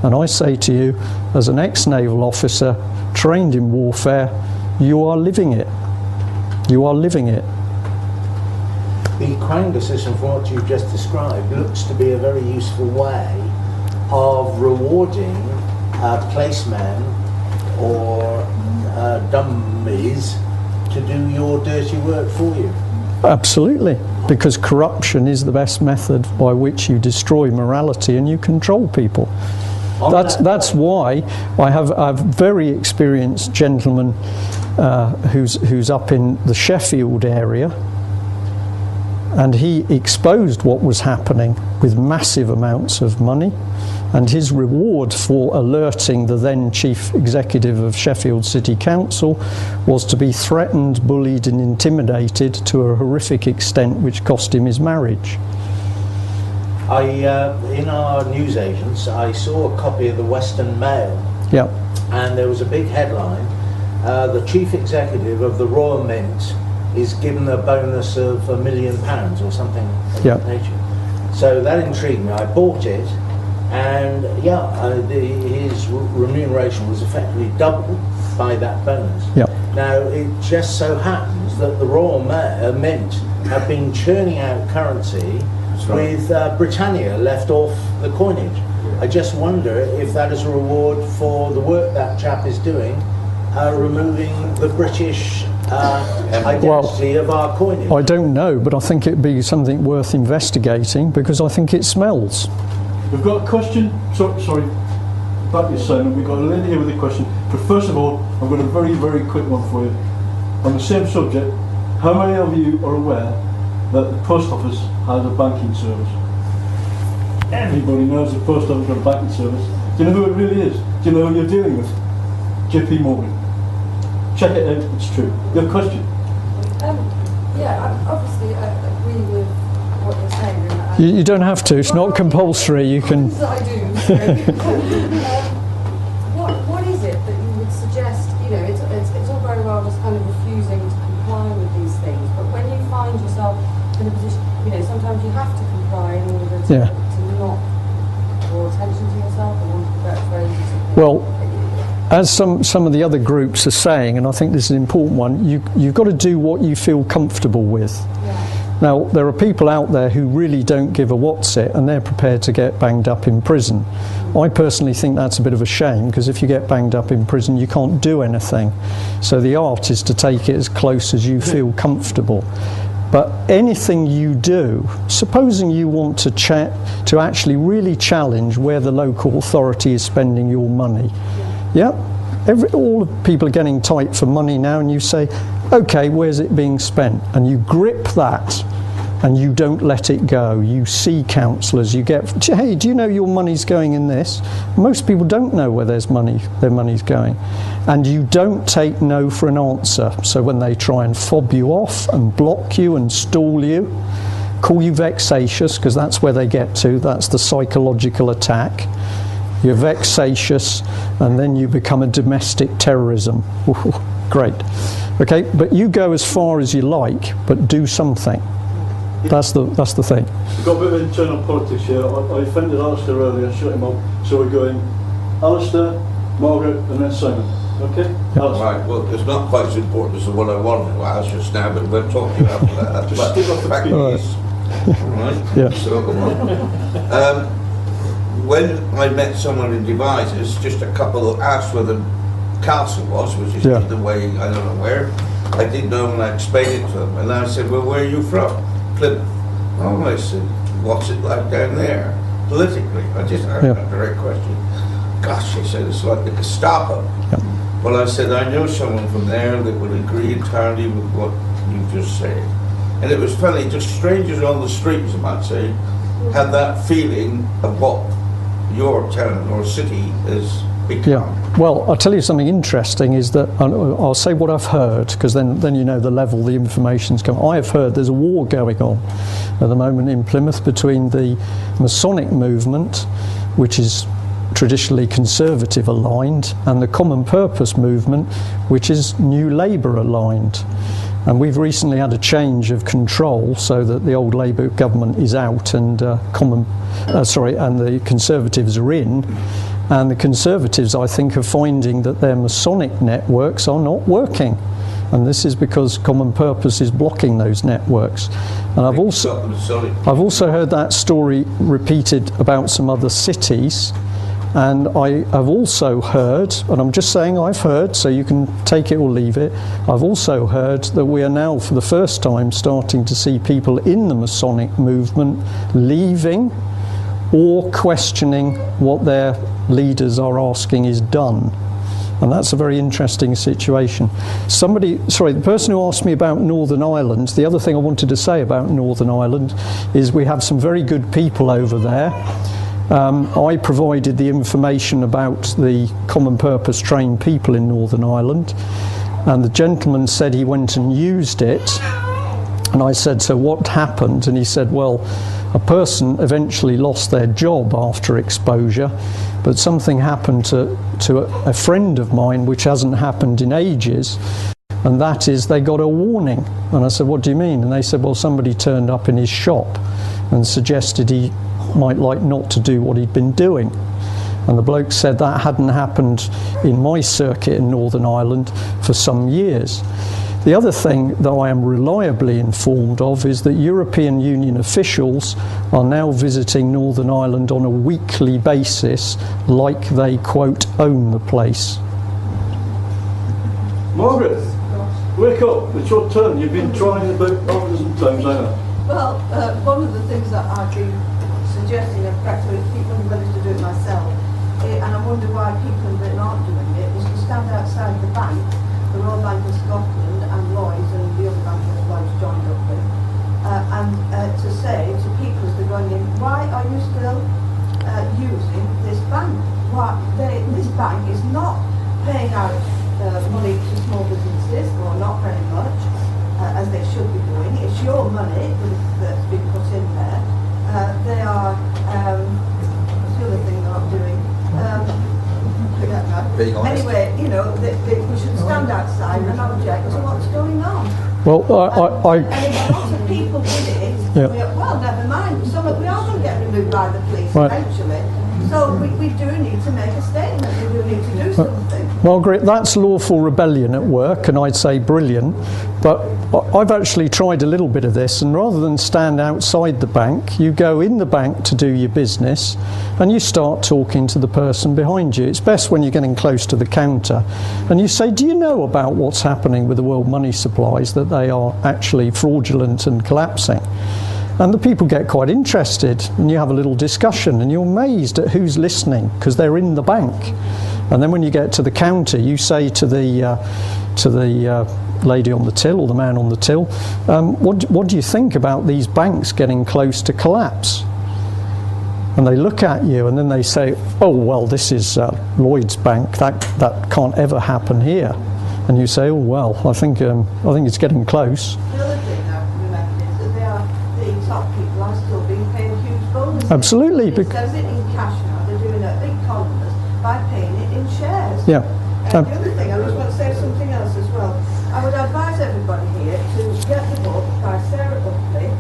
And I say to you, as an ex-naval officer trained in warfare, you are living it. You are living it. The Quanga system, from what you've just described, looks to be a very useful way of rewarding placemen or dummies to do your dirty work for you. Absolutely, because corruption is the best method by which you destroy morality and you control people. That's why I have a very experienced gentleman who's up in the Sheffield area, and he exposed what was happening with massive amounts of money, and his reward for alerting the then chief executive of Sheffield City Council was to be threatened, bullied and intimidated to a horrific extent which cost him his marriage. In our newsagents, I saw a copy of the Western Mail, Yep. and there was a big headline, the chief executive of the Royal Mint is given a bonus of £1 million or something of that nature. So that intrigued me. I bought it, and his remuneration was effectively doubled by that bonus. Yep. Now it just so happens that the Royal Mint have been churning out currency with Britannia left off the coinage. I just wonder if that is a reward for the work that chap is doing, removing the British identity of our coinage. I don't know, but I think it'd be something worth investigating because I think it smells. We've got a question. Sorry, back to Simon. We've got a lady here with a question. But first of all, I've got a very, very quick one for you. On the same subject, how many of you are aware that the post office has a banking service? Everybody knows the post office has a banking service. Do you know who it really is? Do you know who you're dealing with? JP Morgan. Check it out, it's true. Your question? Obviously I agree with what you're saying. You don't have to, it's not compulsory, you can... I do. What is it that you would suggest, it's all very well just kind of refusing to comply with these things, but when you find yourself in a position, sometimes you have to comply in order to not draw attention to yourself, or want to be better phrase. Well, as some of the other groups are saying, and I think this is an important one, you've got to do what you feel comfortable with. Yeah. Now, there are people out there who really don't give a what's it, and they're prepared to get banged up in prison. I personally think that's a bit of a shame, because if you get banged up in prison, you can't do anything. So the art is to take it as close as you feel comfortable. But anything you do, supposing you want to actually really challenge where the local authority is spending your money, all the people are getting tight for money now, and you say, okay, where's it being spent? And you grip that and you don't let it go. You see councillors, you get, hey, do you know your money's going in this? Most people don't know where their money's going. And you don't take no for an answer. So when they try and fob you off and block you and stall you, call you vexatious, because that's where they get to, that's the psychological attack. You're vexatious, and then you become a domestic terrorism. Great. Okay, but you go as far as you like, but do something. That's the thing. We've got a bit of internal politics here. I offended Alistair earlier and shut him up. So we're going Alistair, Margaret, and then Simon. Okay? Yeah. Right, well, it's not quite as important as the one I wanted to ask just now, but we'll talk to you after that. Just But stick off the fact key. is, right? Yeah. So, when I met someone in Devizes, just a couple asked where the castle was, which is the way, I don't know where. I didn't know, and I explained it to them. And I said, well, where are you from? Plymouth. Oh, I said, what's it like down there, politically? I just asked a direct question. Gosh, they said, it's like the Gestapo. Yeah. Well, I said, I know someone from there that would agree entirely with what you just said. And it was funny, just strangers on the street, as I might say, had that feeling of what your town or city has become. Yeah. Well, I'll tell you something interesting is that, I'll say what I've heard, because then you know the level the information's come. I have heard there's a war going on at the moment in Plymouth between the Masonic movement, which is traditionally Conservative aligned, and the Common Purpose movement, which is New Labour aligned. And we've recently had a change of control so that the old Labour government is out and and the Conservatives are in. And the Conservatives, I think, are finding that their Masonic networks are not working. And this is because Common Purpose is blocking those networks. And I've also heard that story repeated about some other cities. And I have also heard, and I'm just saying I've heard, so you can take it or leave it, I've also heard that we are now for the first time starting to see people in the Masonic movement leaving or questioning what their leaders are asking is done. And that's a very interesting situation. The person who asked me about Northern Ireland, the other thing I wanted to say about Northern Ireland is we have some very good people over there. I provided the information about the Common Purpose trained people in Northern Ireland, and the gentleman said he went and used it, and I said, so what happened? And he said, well, a person eventually lost their job after exposure, but something happened to a friend of mine which hasn't happened in ages, and that is they got a warning. And I said, what do you mean? And they said, well, somebody turned up in his shop and suggested he might like not to do what he'd been doing. And the bloke said that hadn't happened in my circuit in Northern Ireland for some years. The other thing that I am reliably informed of is that European Union officials are now visiting Northern Ireland on a weekly basis, like they, quote, own the place. Margaret, wake up, it's your turn. You've been trying about half a dozen times, I know. Well, one of the things that I've been suggesting and practically people are willing to do it myself, and I wonder why people in Britain aren't doing it, is to stand outside the bank, the Royal Bank of Scotland and Lloyds and the other bank that Lloyds joined up with, and to say to people as they're going in, why are you still using this bank? This bank is not paying out money to small businesses, or not very much, as they should be doing. It's your money that's been put in there. They are, what's the other thing that I'm doing? Anyway, you know, we should stand outside and object to what's going on. Well, and if lots of people did it, well, never mind. We are going to get removed by the police eventually. So we do need to make a statement. We do need to do something. Margaret, that's lawful rebellion at work, and I'd say brilliant. But I've actually tried a little bit of this, and rather than stand outside the bank, you go in the bank to do your business, and you start talking to the person behind you. It's best when you're getting close to the counter, and you say, do you know about what's happening with the world money supplies, that they are actually fraudulent and collapsing? And the people get quite interested, and you have a little discussion, and you're amazed at who's listening, because they're in the bank. And then when you get to the counter, you say to the lady on the till, or the man on the till, what do you think about these banks getting close to collapse? And they look at you, and then they say, oh, well, this is Lloyd's Bank, that can't ever happen here. And you say, oh, well, I think it's getting close. The other thing I remember is that they are, the top people are still being paid huge bonuses. Absolutely. Instead of it in cash now, they're doing a big columnist by paying it in shares. Yeah. The other thing, I just want to say something else as well. I would advise everybody here to get the book by Sarah Buckley,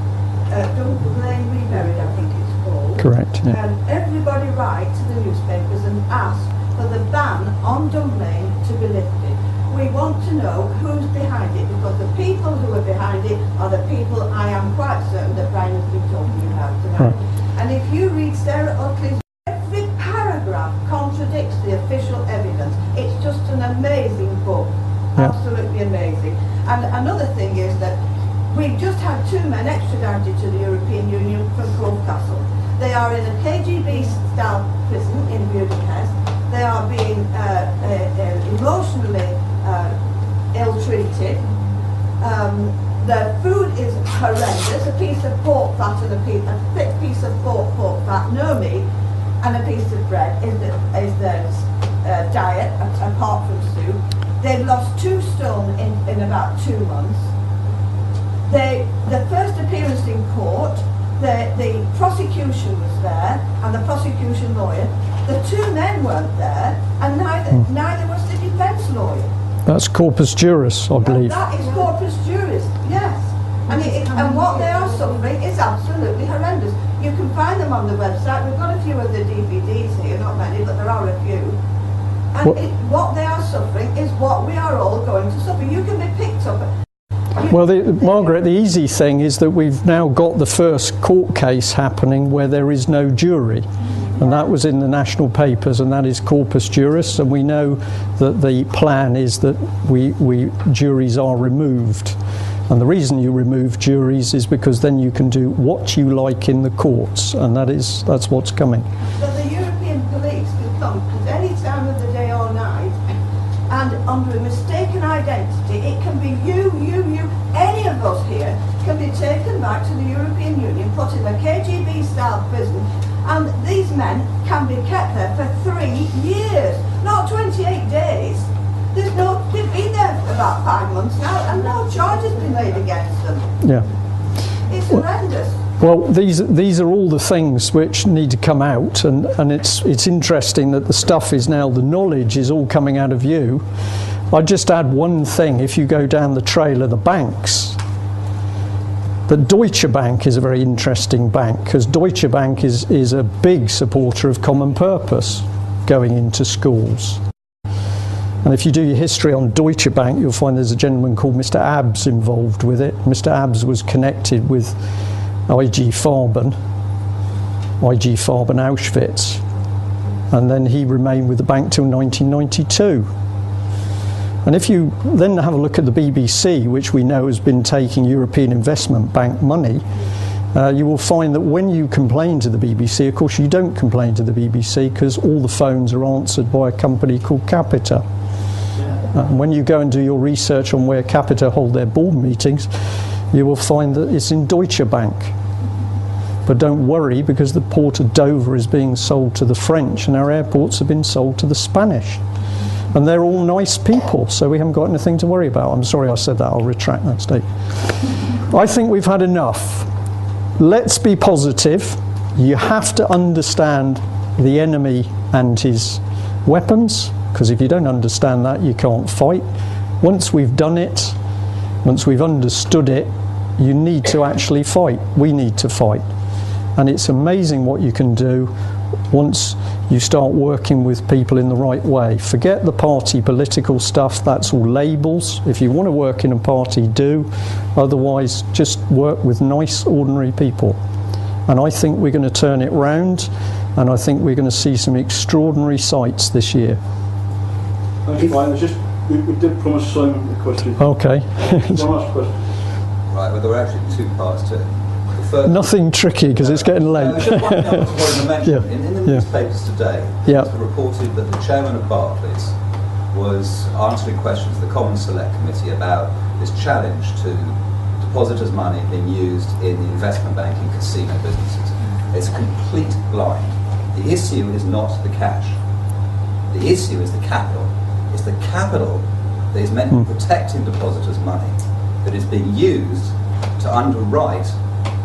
Correct, yeah. Everybody write to the newspapers and ask for the ban on Dunblane to be lifted. We want to know who's behind it, because the people who are behind it are the people I am quite certain that Brian has been talking about tonight. Right. And if you read Sarah Utley's, every paragraph contradicts the official evidence. It's just an amazing book, absolutely amazing. And another thing is that we've just had 2 men extradited to the European Union from Cove Castle. They are in a KGB-style prison in Budapest. They are being emotionally ill-treated. The food is horrendous. A piece of pork fat and a thick piece of pork fat, no meat, and a piece of bread is their diet, apart from soup. They've lost 2 stone in about 2 months. The first appearance in court, the prosecution was there, and the prosecution lawyer. The 2 men weren't there, and neither was the defence lawyer. That's corpus juris, I believe. That is corpus juris, yes. And what they are suffering is absolutely horrendous. You can find them on the website. We've got a few of the DVDs here, not many, but there are a few. And what they are suffering is what we are all going to suffer. You can be picked up. Well, Margaret, the easy thing is that we've now got the first court case happening where there is no jury. And that was in the national papers, and that is corpus juris, and we know that the plan is that juries are removed. And the reason you remove juries is because then you can do what you like in the courts, and that's what's coming. But the European police can come at any time of the day or night, and under a mistaken identity, it can be you, any of us here can be taken back to the European Union, put in a KGB-style prison, and these men can be kept there for 3 years, not 28 days. They've been there for about 5 months now, and no charge has been laid against them. Yeah. It's horrendous. Well, these are all the things which need to come out, and it's interesting that the stuff is now, the knowledge is all coming out of you. I'd just add one thing, if you go down the trail of the banks, that Deutsche Bank is a very interesting bank, because Deutsche Bank is a big supporter of common purpose going into schools. And if you do your history on Deutsche Bank, you'll find there's a gentleman called Mr. Abbs involved with it. Mr. Abbs was connected with IG Farben Auschwitz, and then he remained with the bank till 1992. And if you then have a look at the BBC, which we know has been taking European Investment Bank money, you will find that when you complain to the BBC, of course you don't complain to the BBC because all the phones are answered by a company called Capita. And when you go and do your research on where Capita hold their board meetings, you will find that it's in Deutsche Bank. But don't worry, because the port of Dover is being sold to the French and our airports have been sold to the Spanish. And they're all nice people, so we haven't got anything to worry about. I'm sorry I said that, I'll retract that statement. I think we've had enough. Let's be positive. You have to understand the enemy and his weapons, because if you don't understand that, you can't fight. Once we've done it, once we've understood it, you need to actually fight. We need to fight. And it's amazing what you can do once you start working with people in the right way. Forget the party political stuff, that's all labels. If you want to work in a party, do. Otherwise, just work with nice, ordinary people. And I think we're going to turn it round, and I think we're going to see some extraordinary sights this year. Thanks, Brian. We did promise Simon a question. Okay. One last question. Right, well, there were actually 2 parts to it. Nothing tricky because it's getting late. Just one thing I wanted to mention. In the newspapers today, it was reported that the chairman of Barclays was answering questions to the Common Select Committee about this challenge to depositors' money being used in the investment banking casino businesses. It's a complete blind. The issue is not the cash. The issue is the capital. It's the capital that is meant to be protecting depositors' money that is being used to underwrite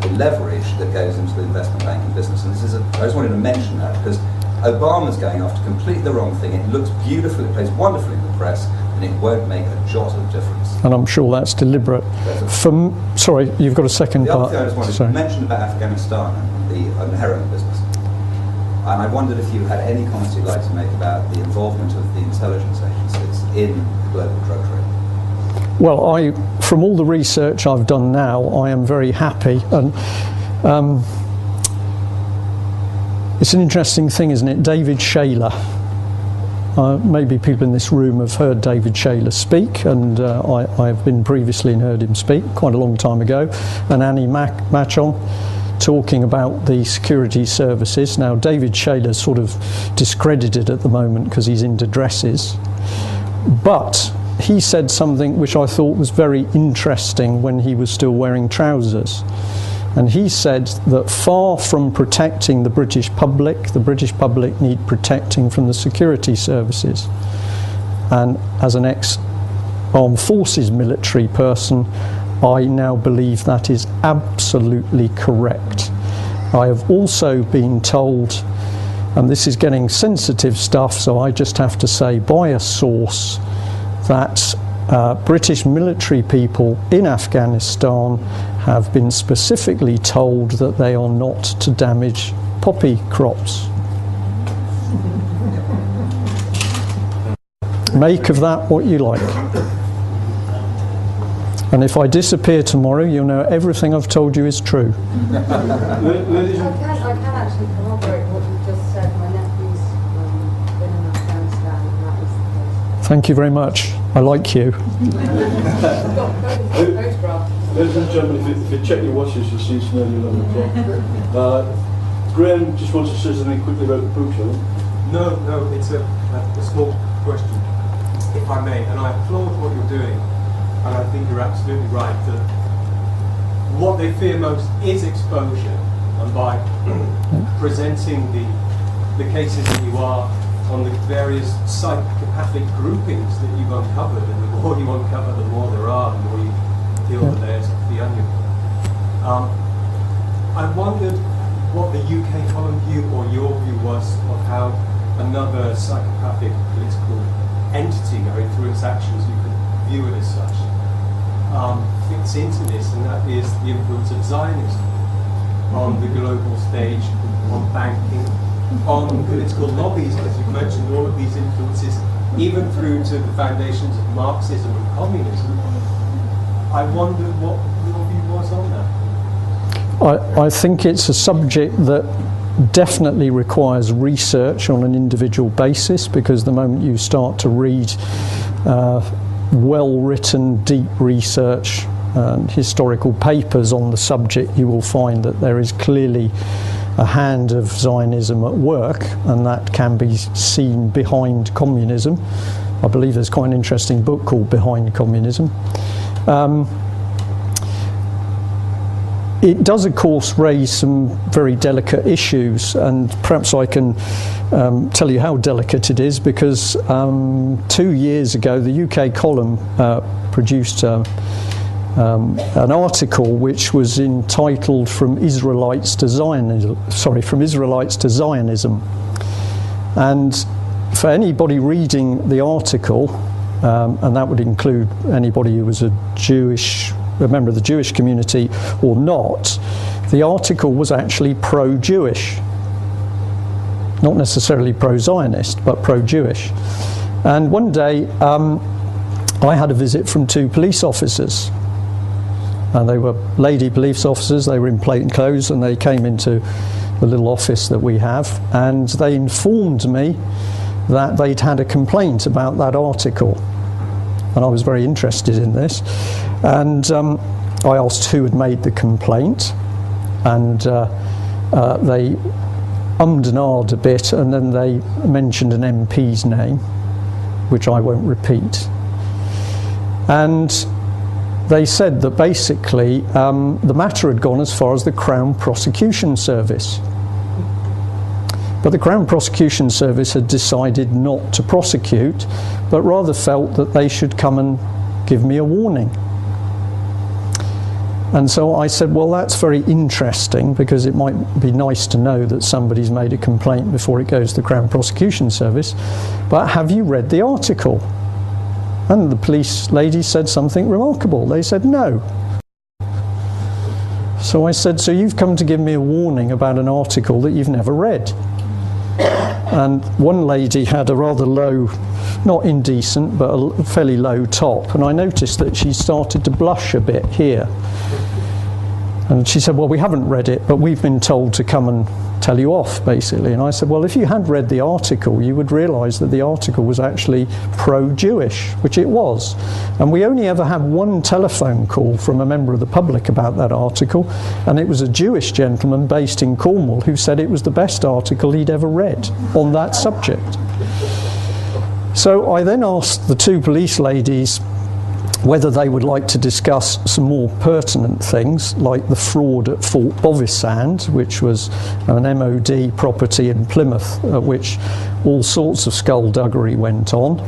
the leverage that goes into the investment banking business. And I just wanted to mention that because Obama's going after completely the wrong thing. It looks beautiful, it plays wonderfully in the press, and it won't make a jot of difference. And I'm sure that's deliberate. Sorry, you've got a second part. The other thing I just wanted to mention about Afghanistan and the heroin business. And I wondered if you had any comments you'd like to make about the involvement of the intelligence agencies in the global drug trade. Well, from all the research I've done now, I am very happy. And it's an interesting thing, isn't it? David Shaler. Maybe people in this room have heard David Shaler speak, and I've been previously and heard him speak quite a long time ago, and Annie Machon talking about the security services. Now, David Shaler's sort of discredited at the moment because he's into dresses, but he said something which I thought was very interesting when he was still wearing trousers. And he said that far from protecting the British public need protecting from the security services. And as an ex-armed forces military person, I now believe that is absolutely correct. I have also been told, and this is getting sensitive stuff, so I just have to say by a source, that British military people in Afghanistan have been specifically told that they are not to damage poppy crops. Make of that what you like. And if I disappear tomorrow, you'll know everything I've told you is true. I can actually corroborate what you just said. My nephew's been in Afghanistan, and that is the case. Thank you very much. I like you. Ladies and gentlemen, if you check your watches, you'll see it's nearly 11 o'clock. Graham just wants to say something quickly about the book, shall he? No, it's a small question, if I may, and I applaud what you're doing, and I think you're absolutely right that what they fear most is exposure, and by presenting the cases that you are on the various psychopathic groupings that you've uncovered, and the more you uncover, the more there are, the more you peel the layers of the onion. I wondered what the UK column view or your view was of how another psychopathic political entity going through its actions, you could view it as such, fits into this, and that is the influence of Zionism on the global stage, on banking, on political lobbies, as you've mentioned, all of these influences, even through to the foundations of Marxism and communism. I wondered what your view was on that. I think it's a subject that definitely requires research on an individual basis, because the moment you start to read well-written, deep research and historical papers on the subject, you will find that there is clearly a hand of Zionism at work, and that can be seen behind communism. I believe there's quite an interesting book called Behind Communism. It does, of course, raise some very delicate issues, and perhaps I can tell you how delicate it is, because 2 years ago the UK column produced an article which was entitled "From Israelites to Zionism." And for anybody reading the article, and that would include anybody who was a member of the Jewish community or not, the article was actually pro-Jewish. Not necessarily pro-Zionist, but pro-Jewish. And one day I had a visit from 2 police officers. And they were lady police officers, they were in plain clothes, and they came into the little office that we have, and they informed me that they'd had a complaint about that article. And I was very interested in this. And I asked who had made the complaint, and they ummed and ahed a bit, and then they mentioned an MP's name, which I won't repeat. And they said that basically the matter had gone as far as the Crown Prosecution Service. But the Crown Prosecution Service had decided not to prosecute, but rather felt that they should come and give me a warning. And so I said, well, that's very interesting, because it might be nice to know that somebody's made a complaint before it goes to the Crown Prosecution Service, but have you read the article? And the police lady said something remarkable. They said no. So I said, so you've come to give me a warning about an article that you've never read? and one lady had a rather low, not indecent, but a fairly low top, and I noticed that she started to blush a bit here. And she said, well, we haven't read it, but we've been told to come and tell you off, basically. And I said, well, if you had read the article, you would realise that the article was actually pro-Jewish, which it was. And we only ever had one telephone call from a member of the public about that article, and it was a Jewish gentleman based in Cornwall who said it was the best article he'd ever read on that subject. So I then asked the two police ladies whether they would like to discuss some more pertinent things, like the fraud at Fort Bovisand, which was an MOD property in Plymouth, at which all sorts of skullduggery went on.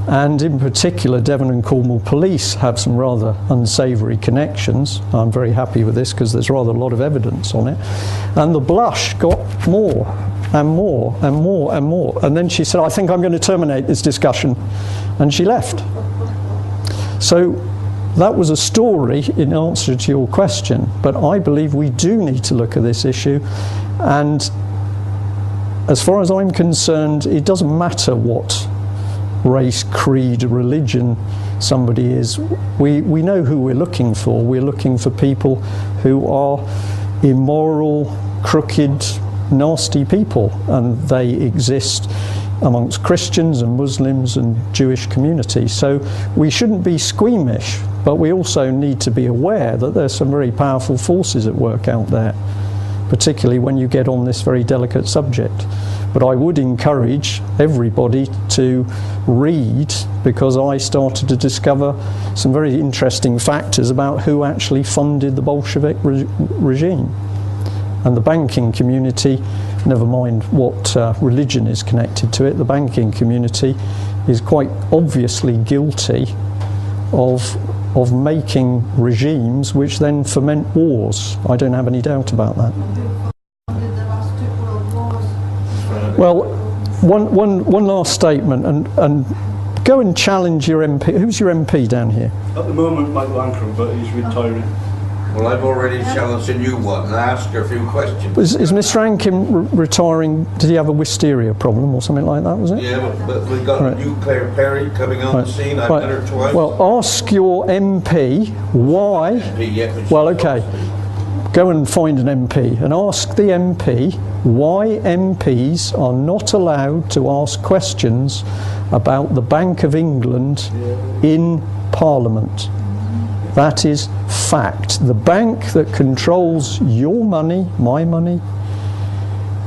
And in particular, Devon and Cornwall police have some rather unsavoury connections. I'm very happy with this because there's rather a lot of evidence on it. And the blush got more and more and more and more. And then she said, I think I'm going to terminate this discussion. And she left. So that was a story in answer to your question, but I believe we do need to look at this issue, and as far as I'm concerned, it doesn't matter what race, creed, religion somebody is. We know who we're looking for. We're looking for people who are immoral, crooked, nasty people, and they exist amongst Christians and Muslims and Jewish communities. So we shouldn't be squeamish, but we also need to be aware that there's some very powerful forces at work out there, particularly when you get on this very delicate subject. But I would encourage everybody to read, because I started to discover some very interesting factors about who actually funded the Bolshevik regime. And the banking community, never mind what religion is connected to it, the banking community is quite obviously guilty of making regimes which then foment wars. I don't have any doubt about that. Well, one last statement, and go and challenge your MP. Who's your MP down here? At the moment, Michael Ankrum, but he's retiring. Well, I've already challenged a new one and asked her a few questions. Is Mr. Ankin retiring? Did he have a wisteria problem or something like that, was it? Yeah, but we've got a new Claire Perry coming on the scene. I've met her twice. Well, ask your MP why... MP, yeah, well, okay. Go and find an MP and ask the MP why MPs are not allowed to ask questions about the Bank of England in Parliament. That is fact. The bank that controls your money, my money,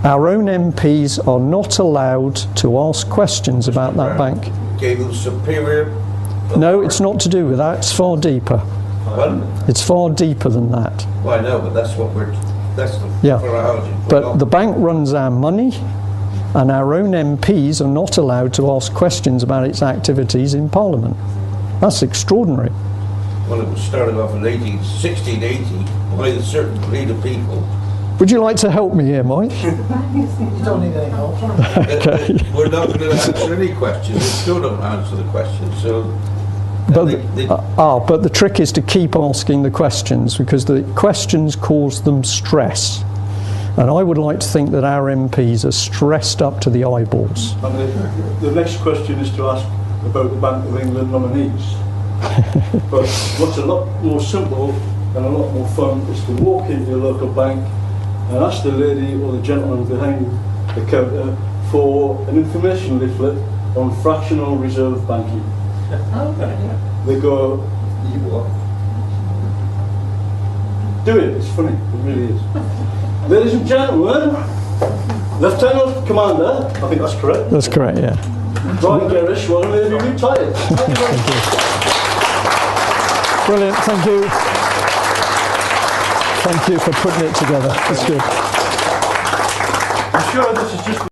our own MPs are not allowed to ask questions about that bank. Gave them superior... No, it's not to do with that. It's far deeper. What? It's far deeper than that. Well, I know, but that's what we're... That's the phraseology. But the bank runs our money, and our own MPs are not allowed to ask questions about its activities in Parliament. That's extraordinary. Well, it was started off in 1680 by a certain breed of people. Would you like to help me here, Mike? You don't need any help. Okay. We're not going to answer any questions. We still don't answer the questions. So, but the trick is to keep asking the questions, because the questions cause them stress. And I would like to think that our MPs are stressed up to the eyeballs. And the next question is to ask about the Bank of England nominees. But what's a lot more simple and a lot more fun is to walk into your local bank and ask the lady or the gentleman behind the counter for an information leaflet on fractional reserve banking. They go, you what? Do it, it's funny, it really is. Ladies and gentlemen, Lieutenant Commander, I think that's correct. That's correct, yeah. Brian Gerrish, well, maybe retired. Thank you. Brilliant, thank you. Thank you for putting it together. That's good. I'm sure this is just